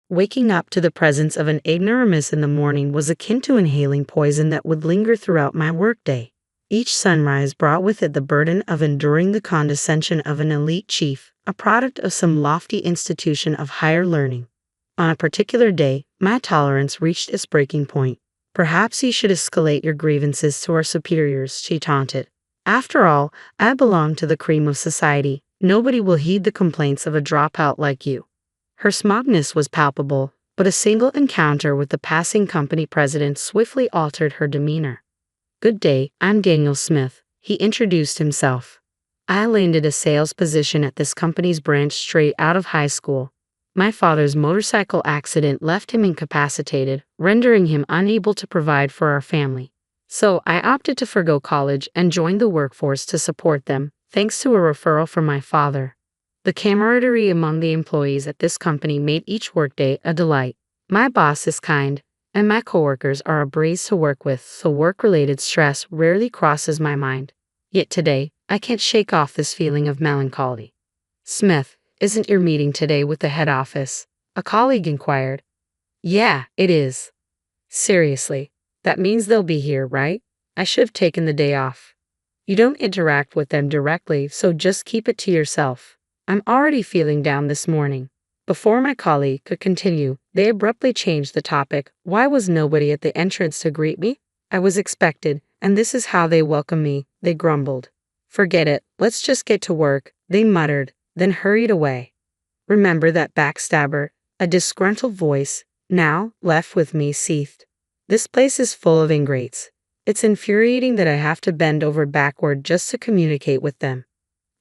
Waking up to the presence of an ignoramus in the morning was akin to inhaling poison that would linger throughout my workday. Each sunrise brought with it the burden of enduring the condescension of an elite chief, a product of some lofty institution of higher learning. On a particular day, my tolerance reached its breaking point. Perhaps you should escalate your grievances to our superiors, she taunted. After all, I belong to the cream of society. Nobody will heed the complaints of a dropout like you. Her smugness was palpable, but a single encounter with the passing company president swiftly altered her demeanor. "Good day, I'm Daniel Smith," he introduced himself. "I landed a sales position at this company's branch straight out of high school. My father's motorcycle accident left him incapacitated, rendering him unable to provide for our family. So I opted to forgo college and joined the workforce to support them, thanks to a referral from my father." The camaraderie among the employees at this company made each workday a delight. My boss is kind, and my coworkers are a breeze to work with, so work-related stress rarely crosses my mind. Yet today, I can't shake off this feeling of melancholy. "Smith, isn't your meeting today with the head office?" a colleague inquired. "Yeah, it is." "Seriously, that means they'll be here, right? I should have taken the day off." "You don't interact with them directly, so just keep it to yourself. I'm already feeling down this morning." Before my colleague could continue, they abruptly changed the topic. "Why was nobody at the entrance to greet me? I was expected, and this is how they welcome me," they grumbled. "Forget it, let's just get to work," they muttered, then hurried away. "Remember that backstabber?" a disgruntled voice, now left with me, seethed. "This place is full of ingrates. It's infuriating that I have to bend over backward just to communicate with them.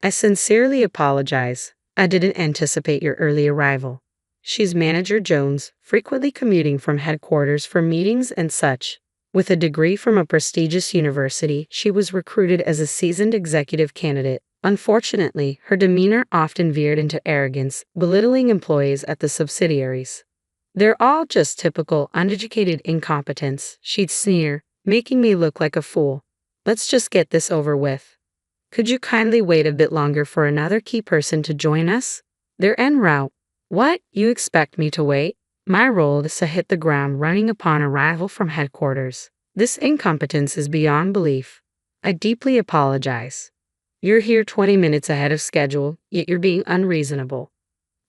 I sincerely apologize. I didn't anticipate your early arrival." She's Manager Jones, frequently commuting from headquarters for meetings and such. With a degree from a prestigious university, she was recruited as a seasoned executive candidate. Unfortunately, her demeanor often veered into arrogance, belittling employees at the subsidiaries. "They're all just typical uneducated incompetents," she'd sneer, making me look like a fool. "Let's just get this over with. Could you kindly wait a bit longer for another key person to join us? They're en route." "What? You expect me to wait?" My role is to hit the ground running upon arrival from headquarters. This incompetence is beyond belief. I deeply apologize. You're here 20 minutes ahead of schedule, yet you're being unreasonable.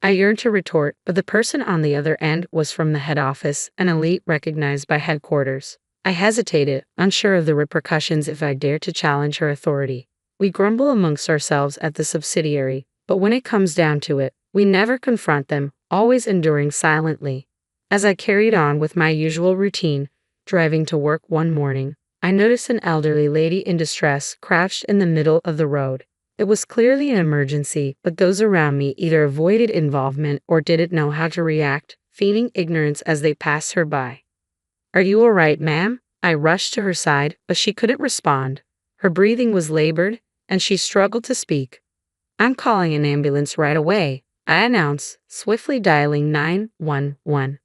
I yearned to retort, but the person on the other end was from the head office, an elite recognized by headquarters. I hesitated, unsure of the repercussions if I dared to challenge her authority. We grumble amongst ourselves at the subsidiary, but when it comes down to it, we never confront them, always enduring silently. As I carried on with my usual routine, driving to work one morning, I noticed an elderly lady in distress crouched in the middle of the road. It was clearly an emergency, but those around me either avoided involvement or didn't know how to react, feigning ignorance as they passed her by. "Are you all right, ma'am?" I rushed to her side, but she couldn't respond. Her breathing was labored, and she struggled to speak. "I'm calling an ambulance right away," I announced, swiftly dialing 911.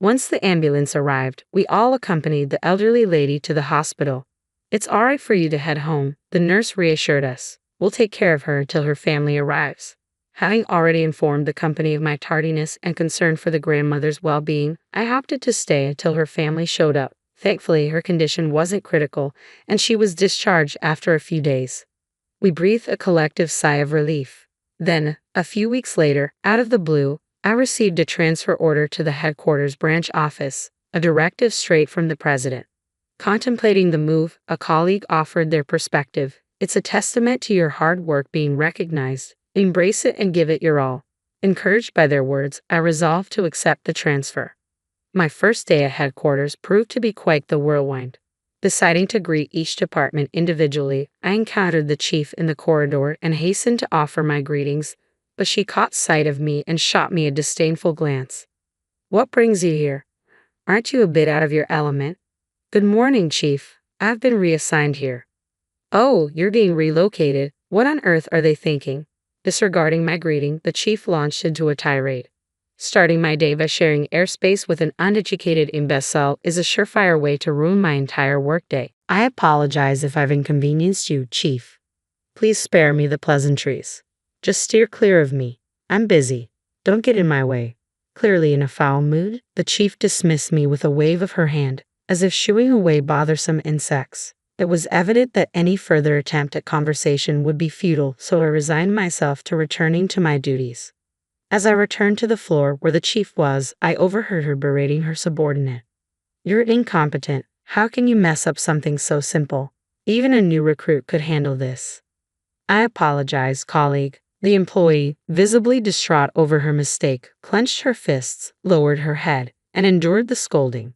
Once the ambulance arrived, we all accompanied the elderly lady to the hospital. "It's all right for you to head home," the nurse reassured us. "We'll take care of her until her family arrives." Having already informed the company of my tardiness and concern for the grandmother's well-being, I opted to stay until her family showed up. Thankfully, her condition wasn't critical, and she was discharged after a few days. We breathed a collective sigh of relief. Then, a few weeks later, out of the blue, I received a transfer order to the headquarters branch office, a directive straight from the president. Contemplating the move, a colleague offered their perspective. "It's a testament to your hard work being recognized. Embrace it and give it your all." Encouraged by their words, I resolved to accept the transfer. My first day at headquarters proved to be quite the whirlwind. Deciding to greet each department individually, I encountered the chief in the corridor and hastened to offer my greetings, but she caught sight of me and shot me a disdainful glance. "What brings you here? Aren't you a bit out of your element?" "Good morning, Chief. I've been reassigned here." "Oh, you're being relocated. What on earth are they thinking?" Disregarding my greeting, the chief launched into a tirade. "Starting my day by sharing airspace with an uneducated imbecile is a surefire way to ruin my entire workday. I apologize if I've inconvenienced you, Chief. Please spare me the pleasantries. Just steer clear of me. I'm busy. Don't get in my way." Clearly in a foul mood, the chief dismissed me with a wave of her hand, as if shooing away bothersome insects. It was evident that any further attempt at conversation would be futile, so I resigned myself to returning to my duties. As I returned to the floor where the chief was, I overheard her berating her subordinate. "You're incompetent. How can you mess up something so simple? Even a new recruit could handle this." "I apologize, colleague." The employee, visibly distraught over her mistake, clenched her fists, lowered her head, and endured the scolding.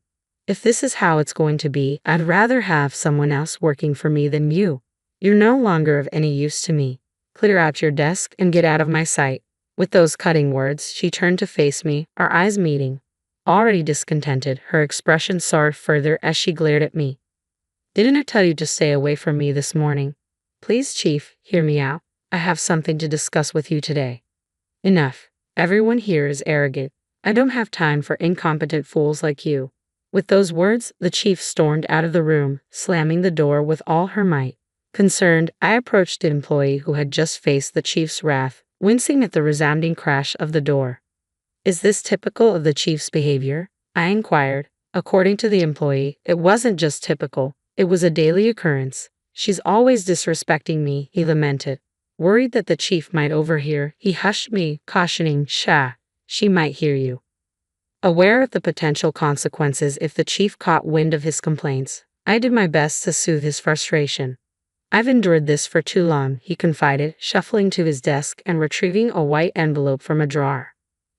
"If this is how it's going to be, I'd rather have someone else working for me than you. You're no longer of any use to me. Clear out your desk and get out of my sight." With those cutting words, she turned to face me, our eyes meeting. Already discontented, her expression soared further as she glared at me. "Didn't I tell you to stay away from me this morning? Please, Chief, hear me out. I have something to discuss with you today." "Enough. Everyone here is arrogant. I don't have time for incompetent fools like you." With those words, the chief stormed out of the room, slamming the door with all her might. Concerned, I approached the employee who had just faced the chief's wrath, wincing at the resounding crash of the door. "Is this typical of the chief's behavior?" I inquired. According to the employee, it wasn't just typical, it was a daily occurrence. "She's always disrespecting me," he lamented. Worried that the chief might overhear, he hushed me, cautioning, "Shh, she might hear you." Aware of the potential consequences if the chief caught wind of his complaints, I did my best to soothe his frustration. "I've endured this for too long," he confided, shuffling to his desk and retrieving a white envelope from a drawer.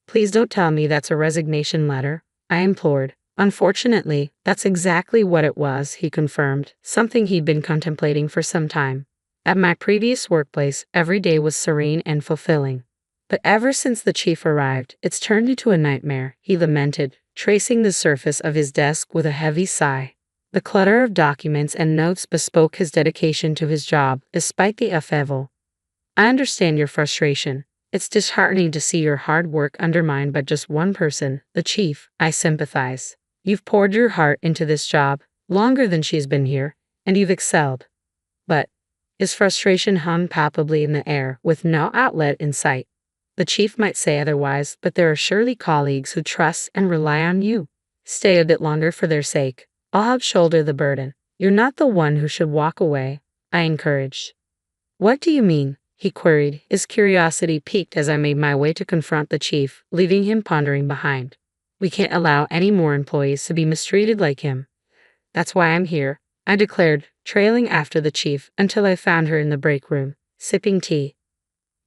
"Please don't tell me that's a resignation letter," I implored. "Unfortunately, that's exactly what it was," he confirmed, something he'd been contemplating for some time. "At my previous workplace, every day was serene and fulfilling. But ever since the chief arrived, it's turned into a nightmare," he lamented, tracing the surface of his desk with a heavy sigh. The clutter of documents and notes bespoke his dedication to his job, despite the upheaval. "I understand your frustration. It's disheartening to see your hard work undermined by just one person, the chief. I sympathize. You've poured your heart into this job, longer than she's been here, and you've excelled." But his frustration hung palpably in the air, with no outlet in sight. "The chief might say otherwise, but there are surely colleagues who trust and rely on you. Stay a bit longer for their sake. I'll help shoulder the burden. You're not the one who should walk away," I encouraged. "What do you mean?" he queried, his curiosity piqued as I made my way to confront the chief, leaving him pondering behind. "We can't allow any more employees to be mistreated like him. That's why I'm here," I declared, trailing after the chief until I found her in the break room, sipping tea.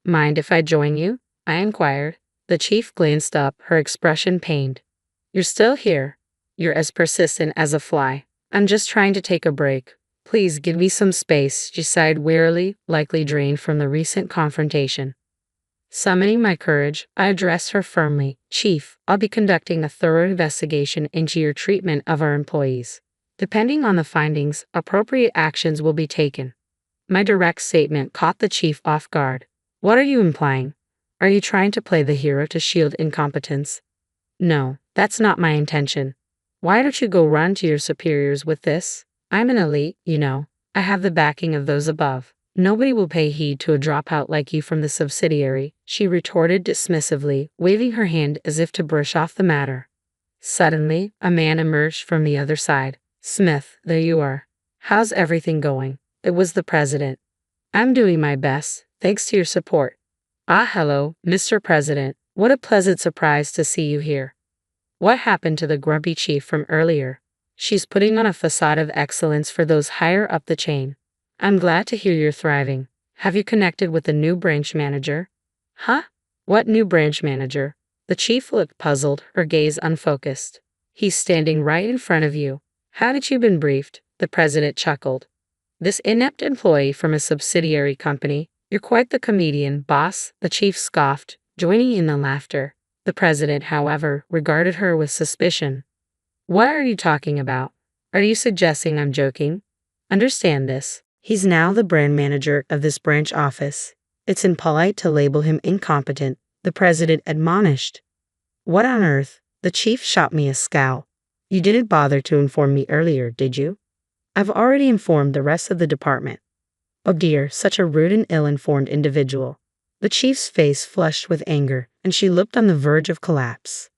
"Mind if I join you?" I inquired. The chief glanced up, her expression pained. "You're still here? You're as persistent as a fly." "I'm just trying to take a break. Please give me some space," she sighed wearily, likely drained from the recent confrontation. Summoning my courage, I addressed her firmly. "Chief, I'll be conducting a thorough investigation into your treatment of our employees. Depending on the findings, appropriate actions will be taken." My direct statement caught the chief off guard. "What are you implying? Are you trying to play the hero to shield incompetence?" "No, that's not my intention. Why don't you go run to your superiors with this? I'm an elite, you know. I have the backing of those above. Nobody will pay heed to a dropout like you from the subsidiary," she retorted dismissively, waving her hand as if to brush off the matter. Suddenly, a man emerged from the other side. "Smith, there you are. How's everything going?" It was the president. "I'm doing my best, thanks to your support." "Ah, hello, Mr. President. What a pleasant surprise to see you here. What happened to the grumpy chief from earlier? She's putting on a facade of excellence for those higher up the chain. I'm glad to hear you're thriving. Have you connected with the new branch manager?" "Huh? What new branch manager?" The chief looked puzzled, her gaze unfocused. "He's standing right in front of you. Hadn't you been briefed?" The president chuckled. "This inept employee from a subsidiary company. You're quite the comedian, boss," the chief scoffed, joining in the laughter. The president, however, regarded her with suspicion. "What are you talking about? Are you suggesting I'm joking? Understand this. He's now the brand manager of this branch office. It's impolite to label him incompetent," the president admonished. "What on earth?" The chief shot me a scowl. "You didn't bother to inform me earlier, did you?" "I've already informed the rest of the department." "Oh dear, such a rude and ill-informed individual." The chief's face flushed with anger, and she looked on the verge of collapse.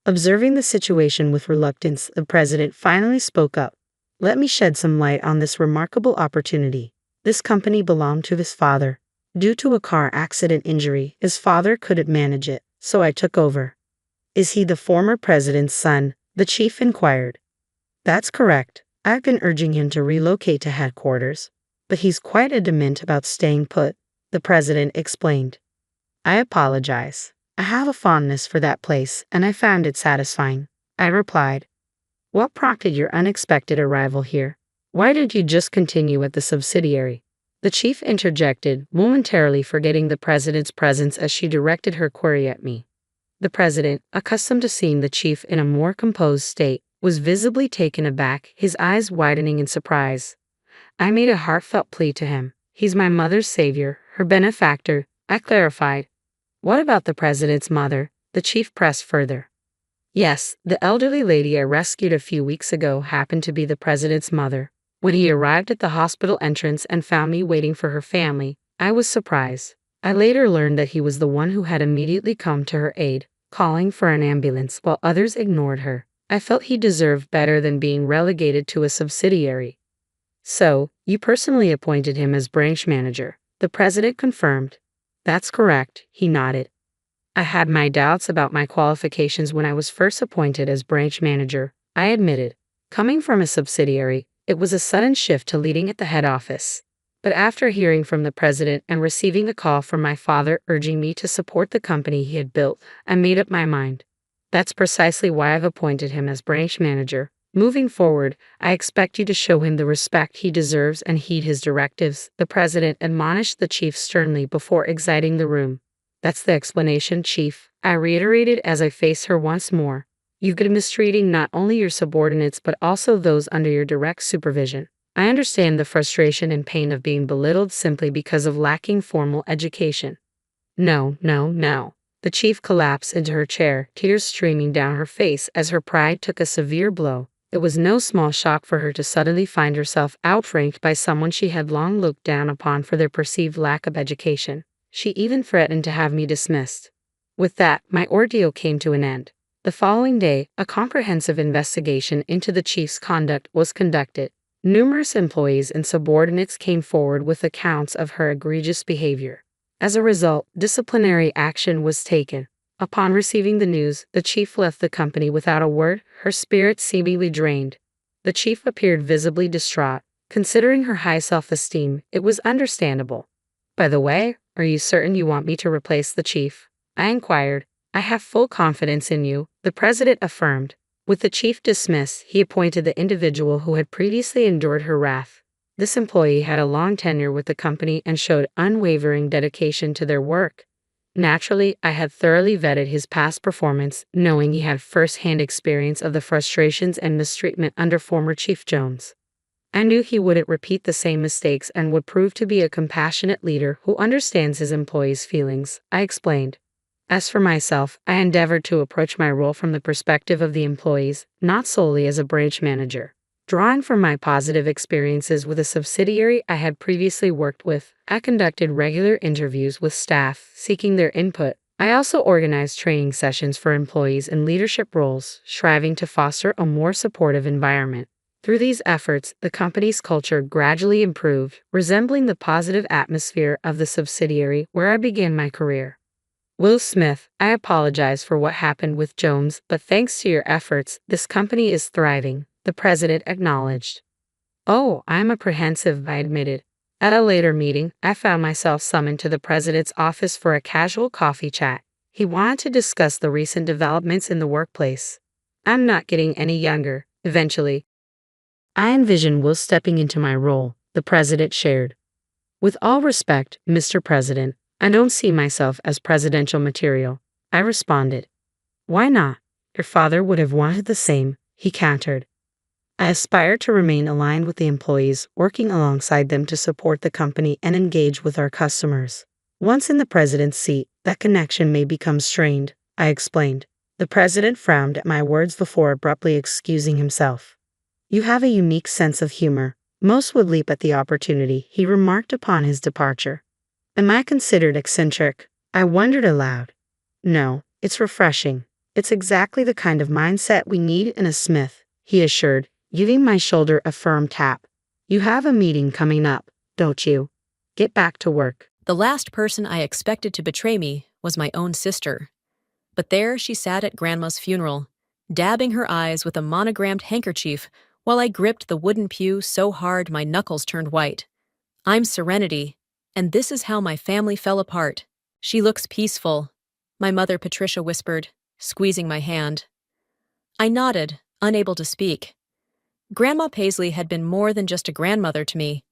Observing the situation with reluctance, the president finally spoke up. Let me shed some light on this remarkable opportunity. This company belonged to his father. Due to a car accident injury, his father couldn't manage it, so I took over. Is he the former president's son? The chief inquired. That's correct. I've been urging him to relocate to headquarters, but he's quite adamant about staying put, the president explained. I apologize. I have a fondness for that place, and I found it satisfying, I replied. What prompted your unexpected arrival here? Why didn't you just continue at the subsidiary? The chief interjected, momentarily forgetting the president's presence as she directed her query at me. The president, accustomed to seeing the chief in a more composed state, was visibly taken aback, his eyes widening in surprise. I made a heartfelt plea to him. He's my mother's savior, her benefactor, I clarified. What about the president's mother? The chief pressed further. Yes, the elderly lady I rescued a few weeks ago happened to be the president's mother. When he arrived at the hospital entrance and found me waiting for her family, I was surprised. I later learned that he was the one who had immediately come to her aid, calling for an ambulance while others ignored her. I felt he deserved better than being relegated to a subsidiary. So, you personally appointed him as branch manager, the president confirmed. That's correct, he nodded. I had my doubts about my qualifications when I was first appointed as branch manager, I admitted. Coming from a subsidiary, it was a sudden shift to leading at the head office. But after hearing from the president and receiving a call from my father urging me to support the company he had built, I made up my mind. That's precisely why I've appointed him as branch manager. Moving forward, I expect you to show him the respect he deserves and heed his directives, the president admonished the chief sternly before exiting the room. That's the explanation, chief, I reiterated as I faced her once more. You've been mistreating not only your subordinates but also those under your direct supervision. I understand the frustration and pain of being belittled simply because of lacking formal education. No. The chief collapsed into her chair, tears streaming down her face as her pride took a severe blow. It was no small shock for her to suddenly find herself outranked by someone she had long looked down upon for their perceived lack of education. She even threatened to have me dismissed. With that, my ordeal came to an end. The following day, a comprehensive investigation into the chief's conduct was conducted. Numerous employees and subordinates came forward with accounts of her egregious behavior. As a result, disciplinary action was taken. Upon receiving the news, the chief left the company without a word, her spirit seemingly drained. The chief appeared visibly distraught. Considering her high self-esteem, it was understandable. By the way, are you certain you want me to replace the chief? I inquired. I have full confidence in you, the president affirmed. With the chief dismissed, he appointed the individual who had previously endured her wrath. This employee had a long tenure with the company and showed unwavering dedication to their work. Naturally, I had thoroughly vetted his past performance, knowing he had first-hand experience of the frustrations and mistreatment under former Chief Jones. I knew he wouldn't repeat the same mistakes and would prove to be a compassionate leader who understands his employees' feelings, I explained. As for myself, I endeavored to approach my role from the perspective of the employees, not solely as a branch manager. Drawing from my positive experiences with a subsidiary I had previously worked with, I conducted regular interviews with staff, seeking their input. I also organized training sessions for employees in leadership roles, striving to foster a more supportive environment. Through these efforts, the company's culture gradually improved, resembling the positive atmosphere of the subsidiary where I began my career. Will Smith, I apologize for what happened with Jones, but thanks to your efforts, this company is thriving, the president acknowledged. Oh, I'm apprehensive, I admitted. At a later meeting, I found myself summoned to the president's office for a casual coffee chat. He wanted to discuss the recent developments in the workplace. I'm not getting any younger, eventually. I envision Will stepping into my role, the president shared. With all respect, Mr. President, I don't see myself as presidential material, I responded. Why not? Your father would have wanted the same, he countered. I aspire to remain aligned with the employees, working alongside them to support the company and engage with our customers. Once in the president's seat, that connection may become strained, I explained. The president frowned at my words before abruptly excusing himself. You have a unique sense of humor. Most would leap at the opportunity, he remarked upon his departure. Am I considered eccentric? I wondered aloud. No, it's refreshing. It's exactly the kind of mindset we need in a smith, he assured, giving my shoulder a firm tap. You have a meeting coming up, don't you? Get back to work. The last person I expected to betray me was my own sister. But there she sat at Grandma's funeral, dabbing her eyes with a monogrammed handkerchief while I gripped the wooden pew so hard my knuckles turned white. I'm Serenity, and this is how my family fell apart. She looks peaceful, my mother Patricia whispered, squeezing my hand. I nodded, unable to speak. Grandma Paisley had been more than just a grandmother to me.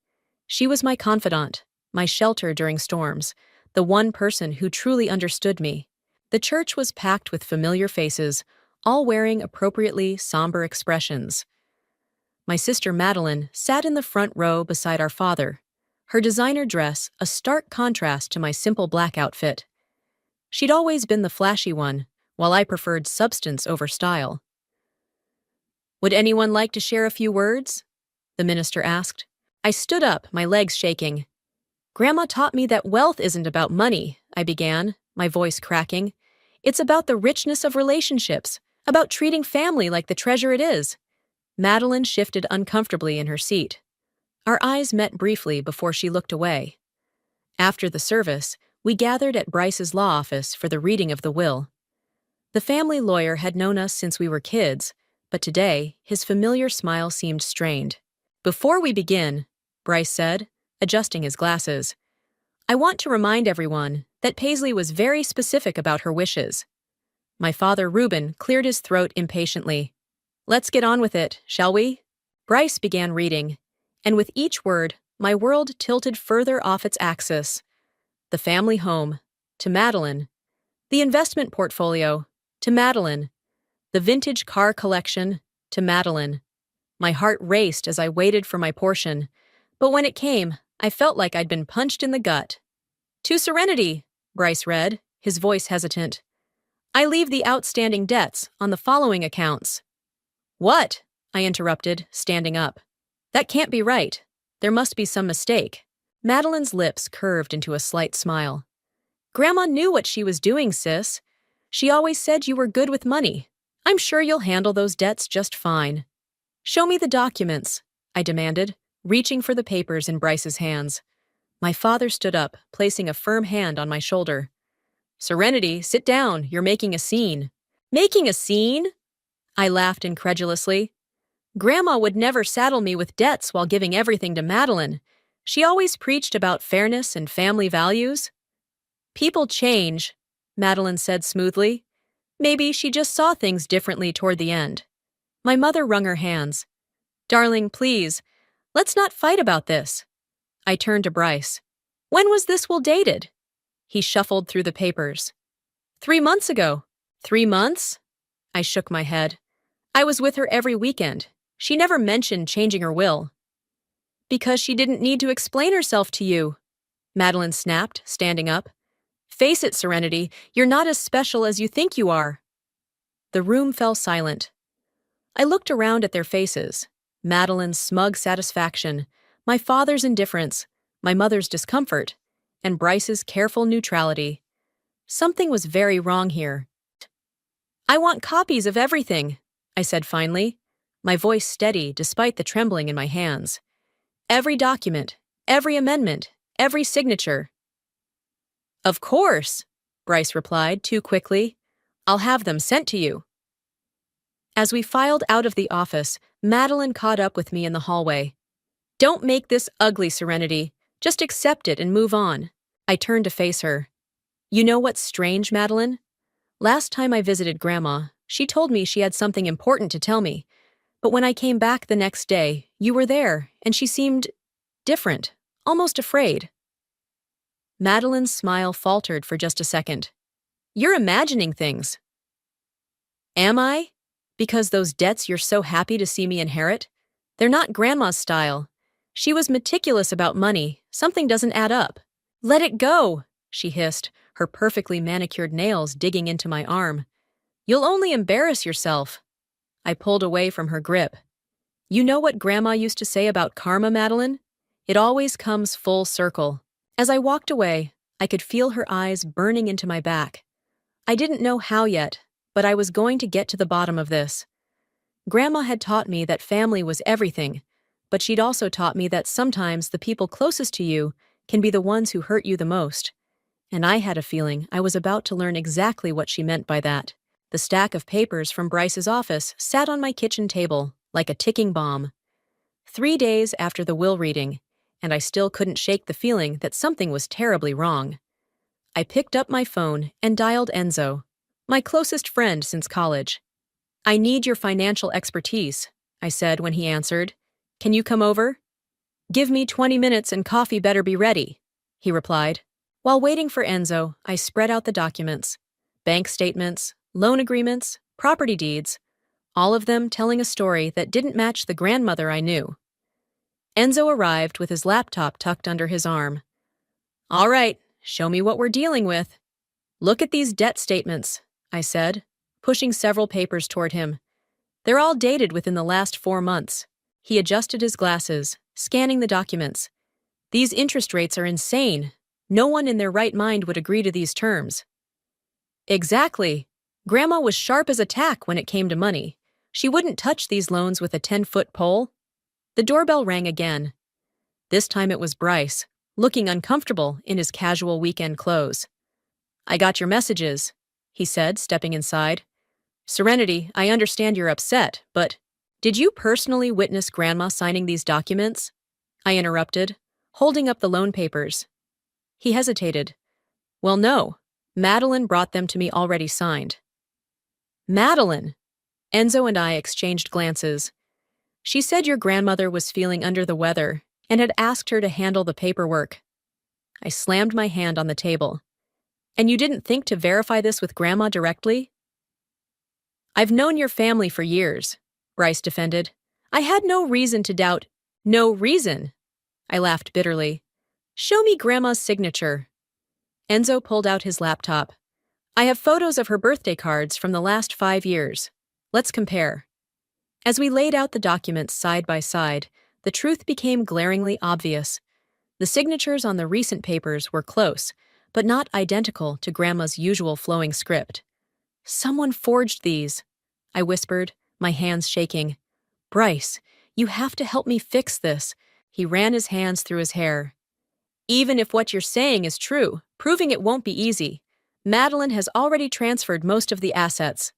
She was my confidant, my shelter during storms, the one person who truly understood me. The church was packed with familiar faces, all wearing appropriately somber expressions. My sister Madeline sat in the front row beside our father, her designer dress a stark contrast to my simple black outfit. She'd always been the flashy one, while I preferred substance over style. Would anyone like to share a few words? The minister asked. I stood up, my legs shaking. Grandma taught me that wealth isn't about money, I began, my voice cracking. It's about the richness of relationships, about treating family like the treasure it is. Madeline shifted uncomfortably in her seat. Our eyes met briefly before she looked away. After the service, we gathered at Bryce's law office for the reading of the will. The family lawyer had known us since we were kids, but today his familiar smile seemed strained. Before we begin, Bryce said, adjusting his glasses, I want to remind everyone that Paisley was very specific about her wishes. My father, Reuben, cleared his throat impatiently. Let's get on with it, shall we? Bryce began reading, and with each word, my world tilted further off its axis. The family home, to Madeline. The investment portfolio, to Madeline. The vintage car collection, to Madeline. My heart raced as I waited for my portion, but when it came, I felt like I'd been punched in the gut. To Serenity, Bryce read, his voice hesitant. I leave the outstanding debts on the following accounts. What? I interrupted, standing up. That can't be right. There must be some mistake. Madeline's lips curved into a slight smile. Grandma knew what she was doing, sis. She always said you were good with money. I'm sure you'll handle those debts just fine. Show me the documents, I demanded, reaching for the papers in Bryce's hands. My father stood up, placing a firm hand on my shoulder. Serenity, sit down. You're making a scene. Making a scene? I laughed incredulously. Grandma would never saddle me with debts while giving everything to Madeline. She always preached about fairness and family values. People change, Madeline said smoothly. Maybe she just saw things differently toward the end. My mother wrung her hands. Darling, please, let's not fight about this. I turned to Bryce. When was this will dated? He shuffled through the papers. 3 months ago. 3 months? I shook my head. I was with her every weekend. She never mentioned changing her will. Because she didn't need to explain herself to you, Madeline snapped, standing up. Face it, Serenity, you're not as special as you think you are. The room fell silent. I looked around at their faces. Madeline's smug satisfaction, my father's indifference, my mother's discomfort, and Bryce's careful neutrality. Something was very wrong here. I want copies of everything, I said finally, my voice steady despite the trembling in my hands. Every document, every amendment, every signature. Of course, Bryce replied too quickly. I'll have them sent to you. As we filed out of the office, Madeline caught up with me in the hallway. Don't make this ugly, Serenity. Just accept it and move on. I turned to face her. You know what's strange, Madeline? Last time I visited Grandma, she told me she had something important to tell me. But when I came back the next day, you were there, and she seemed different, almost afraid. Madeline's smile faltered for just a second. You're imagining things. Am I? Because those debts you're so happy to see me inherit? They're not Grandma's style. She was meticulous about money. Something doesn't add up. Let it go, she hissed, her perfectly manicured nails digging into my arm. You'll only embarrass yourself. I pulled away from her grip. You know what Grandma used to say about karma, Madeline? It always comes full circle. As I walked away, I could feel her eyes burning into my back. I didn't know how yet, but I was going to get to the bottom of this. Grandma had taught me that family was everything, but she'd also taught me that sometimes the people closest to you can be the ones who hurt you the most. And I had a feeling I was about to learn exactly what she meant by that. The stack of papers from Bryce's office sat on my kitchen table like a ticking bomb. 3 days after the will reading, and I still couldn't shake the feeling that something was terribly wrong. I picked up my phone and dialed Enzo, my closest friend since college. "I need your financial expertise," I said when he answered. "Can you come over?" "Give me 20 minutes and coffee better be ready," he replied. While waiting for Enzo, I spread out the documents. Bank statements, loan agreements, property deeds, all of them telling a story that didn't match the grandmother I knew. Enzo arrived with his laptop tucked under his arm. "All right, show me what we're dealing with." "Look at these debt statements," I said, pushing several papers toward him. "They're all dated within the last 4 months." He adjusted his glasses, scanning the documents. "These interest rates are insane. No one in their right mind would agree to these terms." "Exactly. Grandma was sharp as a tack when it came to money. She wouldn't touch these loans with a 10-foot pole." The doorbell rang again. This time it was Bryce, looking uncomfortable in his casual weekend clothes. "I got your messages," he said, stepping inside. "Serenity, I understand you're upset, but did you personally witness Grandma signing these documents?" I interrupted, holding up the loan papers. He hesitated. "Well, no. Madeline brought them to me already signed." "Madeline?" Enzo and I exchanged glances. "She said your grandmother was feeling under the weather and had asked her to handle the paperwork." I slammed my hand on the table. "And you didn't think to verify this with Grandma directly?" "I've known your family for years," Bryce defended. "I had no reason to doubt." "No reason?" I laughed bitterly. "Show me Grandma's signature." Enzo pulled out his laptop. "I have photos of her birthday cards from the last 5 years. Let's compare." As we laid out the documents side by side, the truth became glaringly obvious. The signatures on the recent papers were close, but not identical to Grandma's usual flowing script. "Someone forged these," I whispered, my hands shaking. "Bryce, you have to help me fix this." He ran his hands through his hair. "Even if what you're saying is true, proving it won't be easy. Madeline has already transferred most of the assets."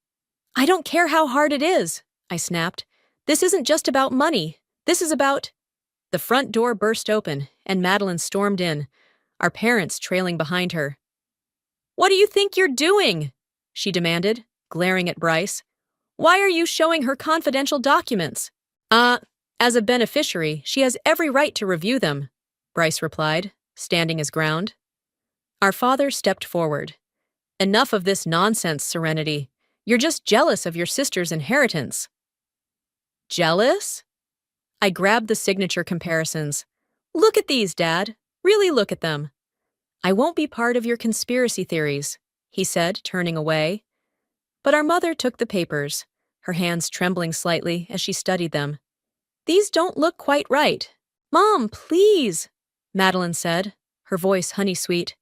"I don't care how hard it is," I snapped. "This isn't just about money. This is about—" The front door burst open, and Madeline stormed in, our parents trailing behind her. "What do you think you're doing?" she demanded, glaring at Bryce. "Why are you showing her confidential documents?" As a beneficiary, she has every right to review them," Bryce replied, standing his ground. Our father stepped forward. "Enough of this nonsense, Serenity. You're just jealous of your sister's inheritance." "Jealous?" I grabbed the signature comparisons. "Look at these, Dad. Really look at them." "I won't be part of your conspiracy theories," he said, turning away. But our mother took the papers, her hands trembling slightly as she studied them. "These don't look quite right." "Mom, please," Madeline said, her voice honey-sweet.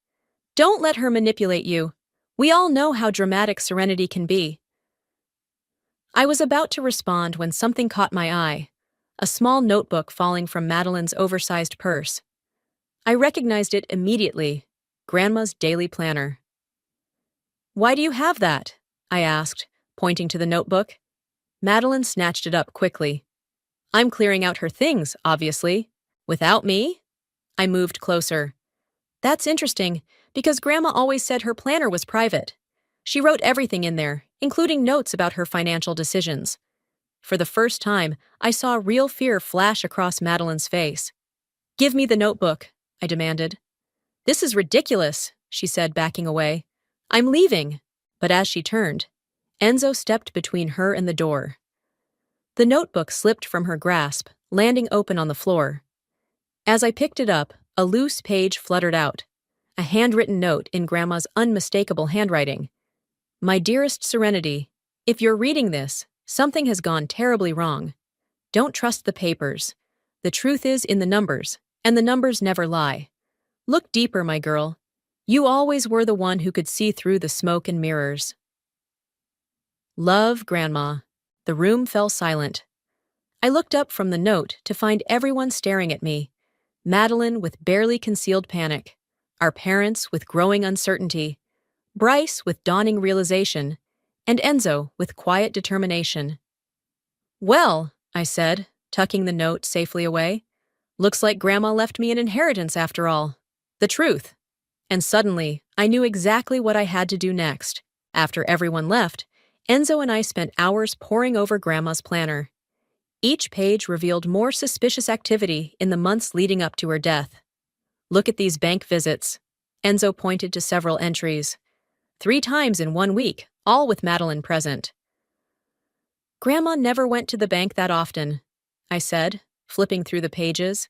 "Don't let her manipulate you. We all know how dramatic Serenity can be." I was about to respond when something caught my eye, a small notebook falling from Madeline's oversized purse. I recognized it immediately, Grandma's daily planner. "Why do you have that?" I asked, pointing to the notebook. Madeline snatched it up quickly. "I'm clearing out her things, obviously. Without me?" I moved closer. "That's interesting, because Grandma always said her planner was private. She wrote everything in there, including notes about her financial decisions." For the first time, I saw real fear flash across Madeline's face. "Give me the notebook," I demanded. "This is ridiculous," she said, backing away. "I'm leaving." But as she turned, Enzo stepped between her and the door. The notebook slipped from her grasp, landing open on the floor. As I picked it up, a loose page fluttered out, a handwritten note in Grandma's unmistakable handwriting. "My dearest Serenity, if you're reading this, something has gone terribly wrong. Don't trust the papers. The truth is in the numbers, and the numbers never lie. Look deeper, my girl. You always were the one who could see through the smoke and mirrors." Love, Grandma. The room fell silent. I looked up from the note to find everyone staring at me. Madeline with barely concealed panic, our parents with growing uncertainty, Bryce with dawning realization, and Enzo with quiet determination. "Well," I said, tucking the note safely away, "looks like Grandma left me an inheritance after all. The truth." And suddenly, I knew exactly what I had to do next. After everyone left, Enzo and I spent hours poring over Grandma's planner. Each page revealed more suspicious activity in the months leading up to her death. "Look at these bank visits." Enzo pointed to several entries. 3 times in 1 week, all with Madeline present. "Grandma never went to the bank that often," I said, flipping through the pages.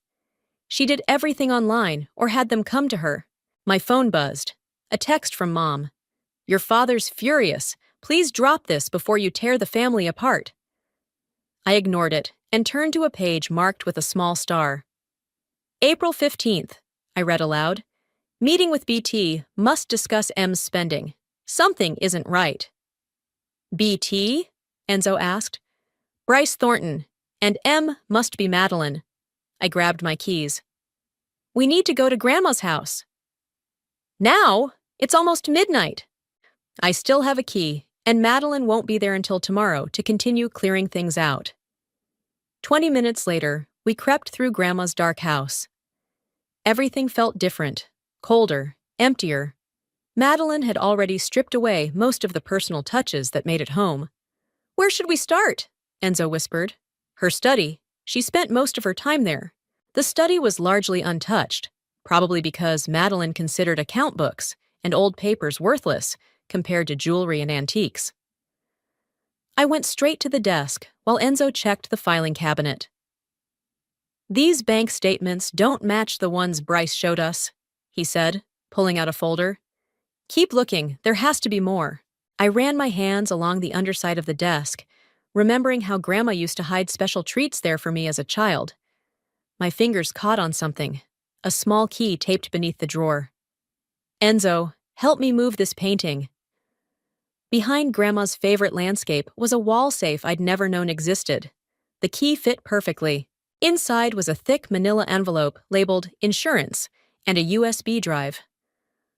"She did everything online or had them come to her." My phone buzzed. A text from Mom. "Your father's furious. Please drop this before you tear the family apart." I ignored it and turned to a page marked with a small star. "April 15th, I read aloud. "Meeting with BT, must discuss M's spending. Something isn't right." "BT?" Enzo asked. "Bryce Thornton, and M must be Madeline." I grabbed my keys. "We need to go to Grandma's house." "Now? It's almost midnight." "I still have a key, and Madeline won't be there until tomorrow to continue clearing things out." 20 minutes later, we crept through Grandma's dark house. Everything felt different, colder, emptier. Madeline had already stripped away most of the personal touches that made it home. "Where should we start?" Enzo whispered. "Her study. She spent most of her time there." The study was largely untouched, probably because Madeline considered account books and old papers worthless compared to jewelry and antiques. I went straight to the desk while Enzo checked the filing cabinet. "These bank statements don't match the ones Bryce showed us," he said, pulling out a folder. "Keep looking, there has to be more." I ran my hands along the underside of the desk, remembering how Grandma used to hide special treats there for me as a child. My fingers caught on something, a small key taped beneath the drawer. "Enzo, help me move this painting." Behind Grandma's favorite landscape was a wall safe I'd never known existed. The key fit perfectly. Inside was a thick manila envelope labeled Insurance and a USB drive.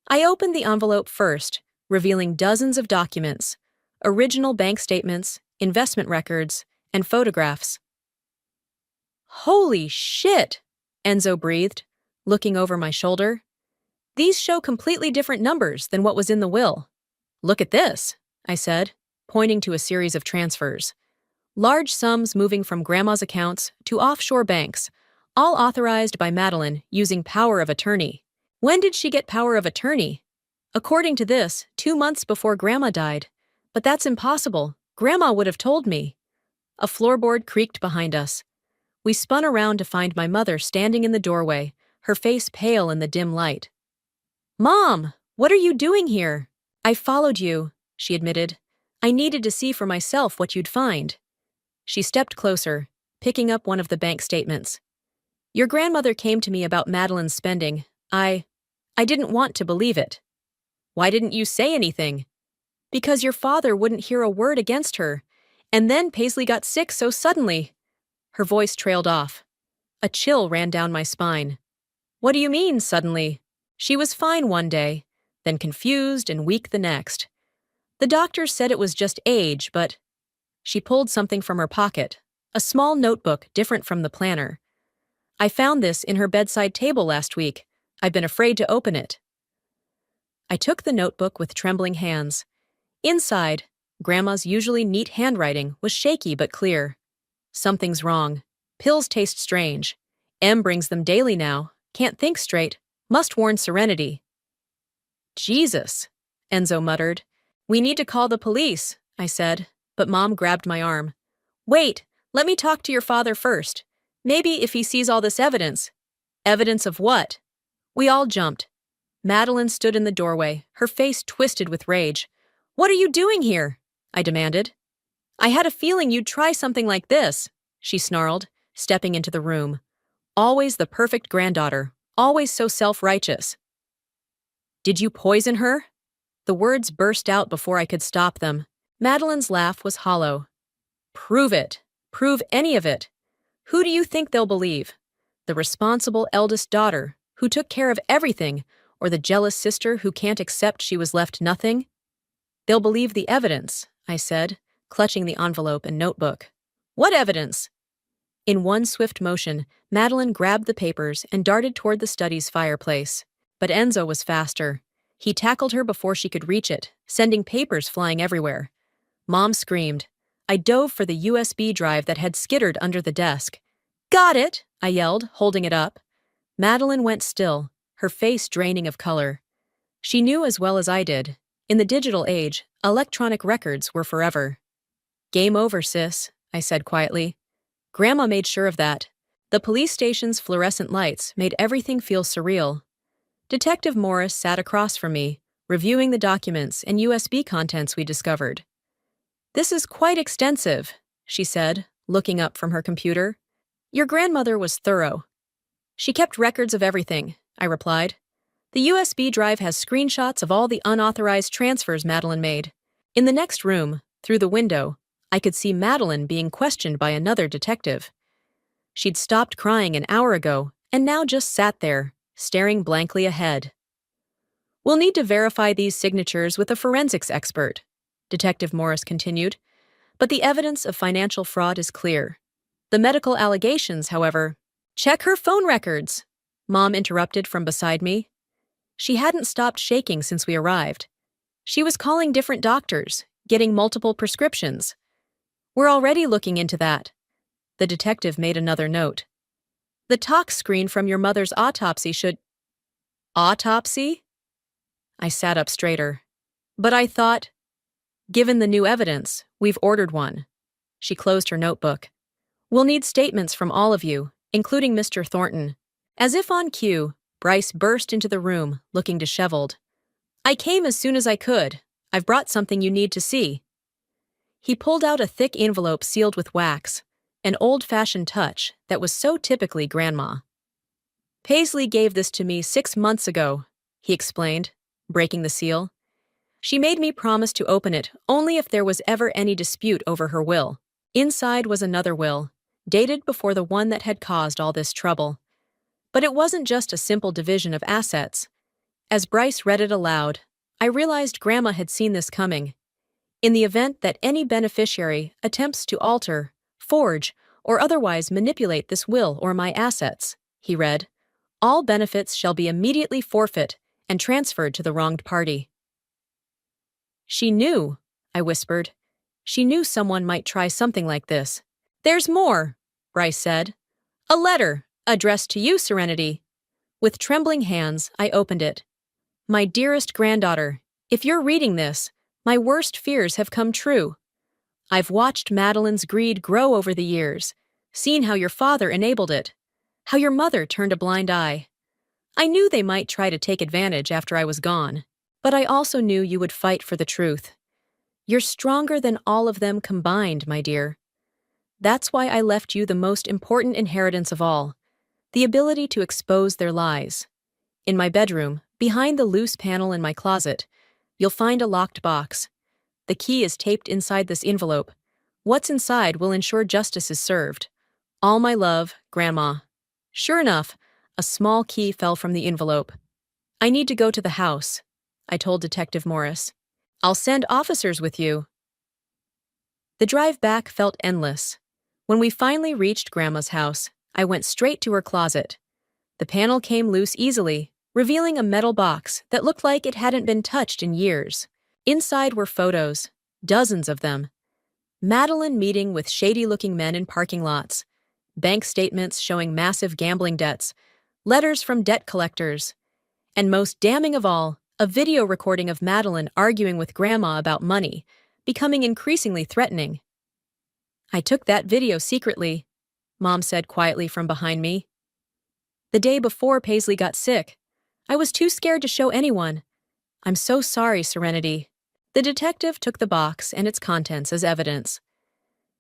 I opened the envelope first, revealing dozens of documents, original bank statements, investment records, and photographs. "Holy shit!" Enzo breathed, looking over my shoulder. "These show completely different numbers than what was in the will." "Look at this," I said, pointing to a series of transfers. Large sums moving from Grandma's accounts to offshore banks, all authorized by Madeline using power of attorney. When did she get power of attorney? According to this, 2 months before Grandma died. But that's impossible. Grandma would have told me. A floorboard creaked behind us. We spun around to find my mother standing in the doorway, her face pale in the dim light. "Mom, what are you doing here?" "I followed you," she admitted. "I needed to see for myself what you'd find." She stepped closer, picking up one of the bank statements. "Your grandmother came to me about Madeline's spending. I didn't want to believe it." "Why didn't you say anything?" "Because your father wouldn't hear a word against her. And then Paisley got sick so suddenly." Her voice trailed off. A chill ran down my spine. "What do you mean, suddenly?" "She was fine one day, then confused and weak the next. The doctors said it was just age, but—" She pulled something from her pocket, a small notebook different from the planner. "I found this in her bedside table last week. I've been afraid to open it." I took the notebook with trembling hands. Inside, Grandma's usually neat handwriting was shaky but clear. "Something's wrong. Pills taste strange. M brings them daily now. Can't think straight. Must warn Serenity." "Jesus," Enzo muttered. "We need to call the police," I said, but Mom grabbed my arm. "Wait, let me talk to your father first. Maybe if he sees all this evidence." "Evidence of what?" We all jumped. Madeline stood in the doorway, her face twisted with rage. "What are you doing here?" I demanded. "I had a feeling you'd try something like this," she snarled, stepping into the room. Always the perfect granddaughter, always so self-righteous. "Did you poison her?" The words burst out before I could stop them. Madeline's laugh was hollow. Prove it. Prove any of it. Who do you think they'll believe? The responsible eldest daughter, who took care of everything, or the jealous sister who can't accept she was left nothing? They'll believe the evidence, I said, clutching the envelope and notebook. What evidence? In one swift motion, Madeline grabbed the papers and darted toward the study's fireplace. But Enzo was faster. He tackled her before she could reach it, sending papers flying everywhere. Mom screamed. I dove for the USB drive that had skittered under the desk. Got it, I yelled, holding it up. Madeline went still, her face draining of color. She knew as well as I did. In the digital age, electronic records were forever. Game over, sis, I said quietly. Grandma made sure of that. The police station's fluorescent lights made everything feel surreal. Detective Morris sat across from me, reviewing the documents and USB contents we discovered. This is quite extensive, she said, looking up from her computer. Your grandmother was thorough. She kept records of everything, I replied. The USB drive has screenshots of all the unauthorized transfers Madeline made. In the next room, through the window, I could see Madeline being questioned by another detective. She'd stopped crying an hour ago and now just sat there, staring blankly ahead. We'll need to verify these signatures with a forensics expert, Detective Morris continued, but the evidence of financial fraud is clear. The medical allegations, however— Check her phone records, Mom interrupted from beside me. She hadn't stopped shaking since we arrived. She was calling different doctors, getting multiple prescriptions. We're already looking into that. The detective made another note. The tox screen from your mother's autopsy should— Autopsy? I sat up straighter. But I thought— Given the new evidence, we've ordered one. She closed her notebook. We'll need statements from all of you, including Mr. Thornton. As if on cue, Bryce burst into the room, looking disheveled. I came as soon as I could. I've brought something you need to see. He pulled out a thick envelope sealed with wax, an old-fashioned touch that was so typically Grandma. Paisley gave this to me 6 months ago, he explained, breaking the seal. She made me promise to open it only if there was ever any dispute over her will. Inside was another will, dated before the one that had caused all this trouble. But it wasn't just a simple division of assets. As Bryce read it aloud, I realized Grandma had seen this coming. In the event that any beneficiary attempts to alter, forge, or otherwise manipulate this will or my assets, he read, all benefits shall be immediately forfeit and transferred to the wronged party. She knew, I whispered. She knew someone might try something like this. There's more, Bryce said. A letter, addressed to you, Serenity. With trembling hands, I opened it. My dearest granddaughter, if you're reading this, my worst fears have come true. I've watched Madeline's greed grow over the years, seen how your father enabled it, how your mother turned a blind eye. I knew they might try to take advantage after I was gone, but I also knew you would fight for the truth. You're stronger than all of them combined, my dear. That's why I left you the most important inheritance of all, the ability to expose their lies. In my bedroom, behind the loose panel in my closet, you'll find a locked box. The key is taped inside this envelope. What's inside will ensure justice is served. All my love, Grandma. Sure enough, a small key fell from the envelope. I need to go to the house, I told Detective Morris. I'll send officers with you. The drive back felt endless. When we finally reached Grandma's house, I went straight to her closet. The panel came loose easily, revealing a metal box that looked like it hadn't been touched in years. Inside were photos, dozens of them. Madeline meeting with shady-looking men in parking lots, bank statements showing massive gambling debts, letters from debt collectors, and most damning of all, a video recording of Madeline arguing with Grandma about money, becoming increasingly threatening. I took that video secretly, Mom said quietly from behind me. The day before Paisley got sick, I was too scared to show anyone. I'm so sorry, Serenity. The detective took the box and its contents as evidence.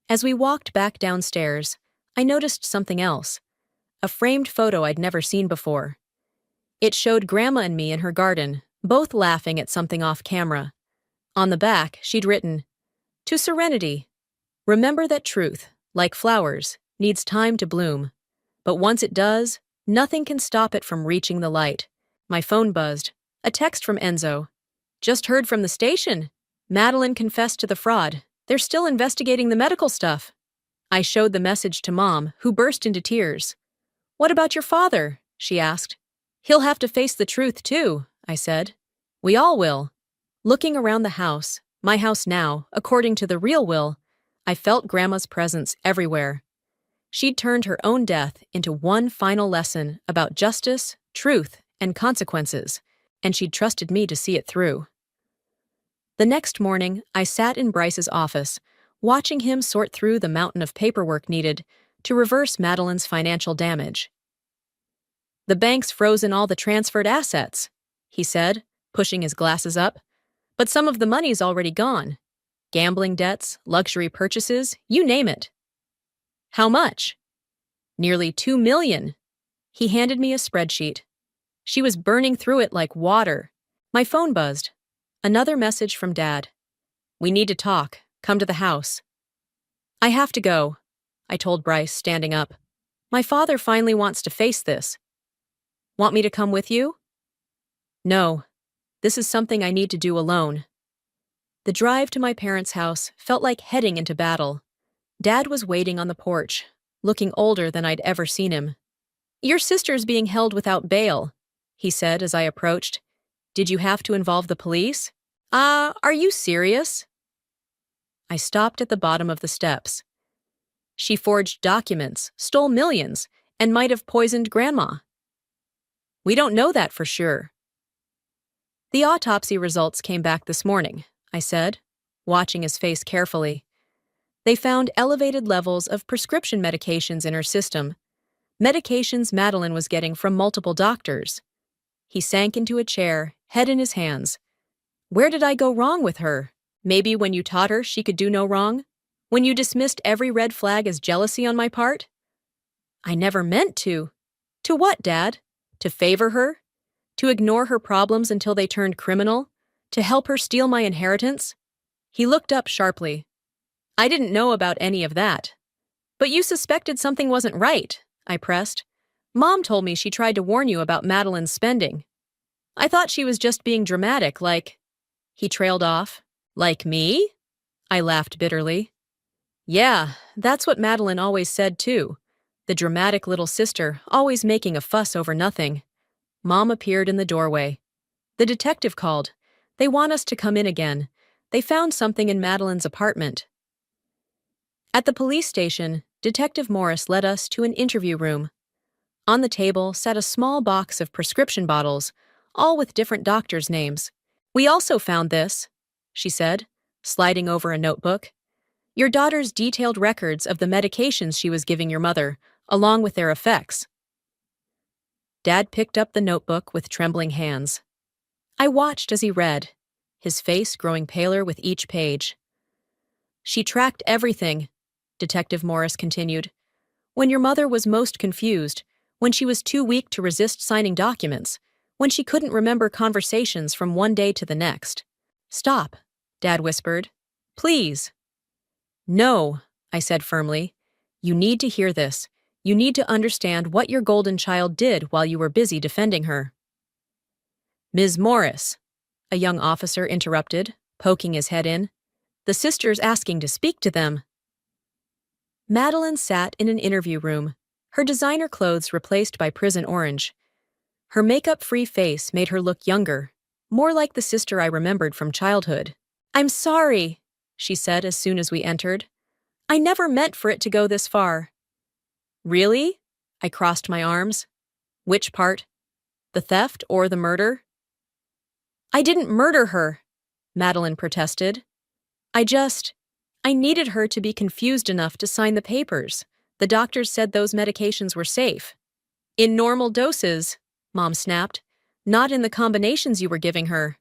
As we walked back downstairs, I noticed something else, a framed photo I'd never seen before. It showed Grandma and me in her garden, both laughing at something off camera. On the back, she'd written, To serenity. Remember that truth, like flowers, needs time to bloom. But once it does, nothing can stop it from reaching the light. My phone buzzed. A text from Enzo. Just heard from the station. Madeline confessed to the fraud. They're still investigating the medical stuff. I showed the message to Mom, who burst into tears. What about your father? She asked. He'll have to face the truth too, I said. We all will. Looking around the house, my house now, according to the real will, I felt Grandma's presence everywhere. She'd turned her own death into one final lesson about justice, truth, and consequences, and she'd trusted me to see it through. The next morning, I sat in Bryce's office, watching him sort through the mountain of paperwork needed to reverse Madeline's financial damage. The bank's frozen all the transferred assets, he said, pushing his glasses up. But some of the money's already gone. Gambling debts, luxury purchases, you name it. How much? Nearly $2 million. He handed me a spreadsheet. She was burning through it like water. My phone buzzed. Another message from Dad. We need to talk. Come to the house. I have to go, I told Bryce, standing up. My father finally wants to face this. Want me to come with you? No. This is something I need to do alone. The drive to my parents' house felt like heading into battle. Dad was waiting on the porch, looking older than I'd ever seen him. Your sister's being held without bail, he said as I approached. Did you have to involve the police? Are you serious? I stopped at the bottom of the steps. She forged documents, stole millions, and might have poisoned Grandma. We don't know that for sure. The autopsy results came back this morning, I said, watching his face carefully. They found elevated levels of prescription medications in her system, medications Madeline was getting from multiple doctors. He sank into a chair, head in his hands. Where did I go wrong with her? Maybe when you taught her she could do no wrong? When you dismissed every red flag as jealousy on my part? I never meant to. To what, Dad? To favor her? To ignore her problems until they turned criminal? To help her steal my inheritance? He looked up sharply. I didn't know about any of that. But you suspected something wasn't right, I pressed. Mom told me she tried to warn you about Madeline's spending. I thought she was just being dramatic, like... He trailed off. Like me? I laughed bitterly. Yeah, that's what Madeline always said too. The dramatic little sister, always making a fuss over nothing. Mom appeared in the doorway. The detective called. They want us to come in again. They found something in Madeline's apartment. At the police station, Detective Morris led us to an interview room. On the table sat a small box of prescription bottles, all with different doctors' names. We also found this, she said, sliding over a notebook. Your daughter's detailed records of the medications she was giving your mother, along with their effects. Dad picked up the notebook with trembling hands. I watched as he read, his face growing paler with each page. She tracked everything, Detective Morris continued. When your mother was most confused, when she was too weak to resist signing documents, when she couldn't remember conversations from one day to the next. Stop, Dad whispered. Please. No, I said firmly. You need to hear this. You need to understand what your golden child did while you were busy defending her. Ms. Morris, a young officer interrupted, poking his head in. The sister's asking to speak to them. Madeline sat in an interview room, her designer clothes replaced by prison orange. Her makeup-free face made her look younger, more like the sister I remembered from childhood. I'm sorry, she said as soon as we entered. I never meant for it to go this far. Really? I crossed my arms. Which part? The theft or the murder? I didn't murder her, Madeline protested. I needed her to be confused enough to sign the papers. The doctors said those medications were safe. In normal doses, Mom snapped. Not in the combinations you were giving her.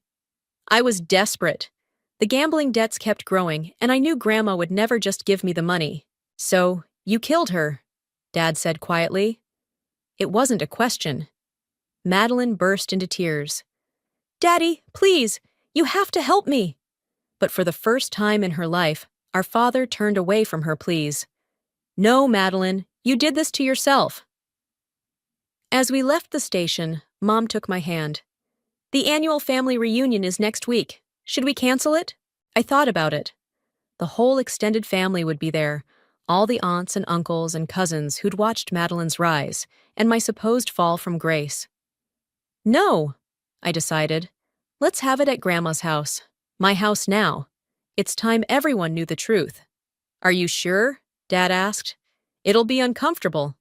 I was desperate. The gambling debts kept growing, and I knew Grandma would never just give me the money. So, you killed her, Dad said quietly. It wasn't a question. Madeline burst into tears. Daddy, please, you have to help me. But for the first time in her life, Our father turned away from her pleas. "No, Madeline, you did this to yourself." As we left the station, Mom took my hand. "The annual family reunion is next week. Should we cancel it?" I thought about it. The whole extended family would be there, all the aunts and uncles and cousins who'd watched Madeline's rise and my supposed fall from grace. "No," I decided. "Let's have it at Grandma's house. My house now. It's time everyone knew the truth." "Are you sure?" Dad asked. "It'll be uncomfortable."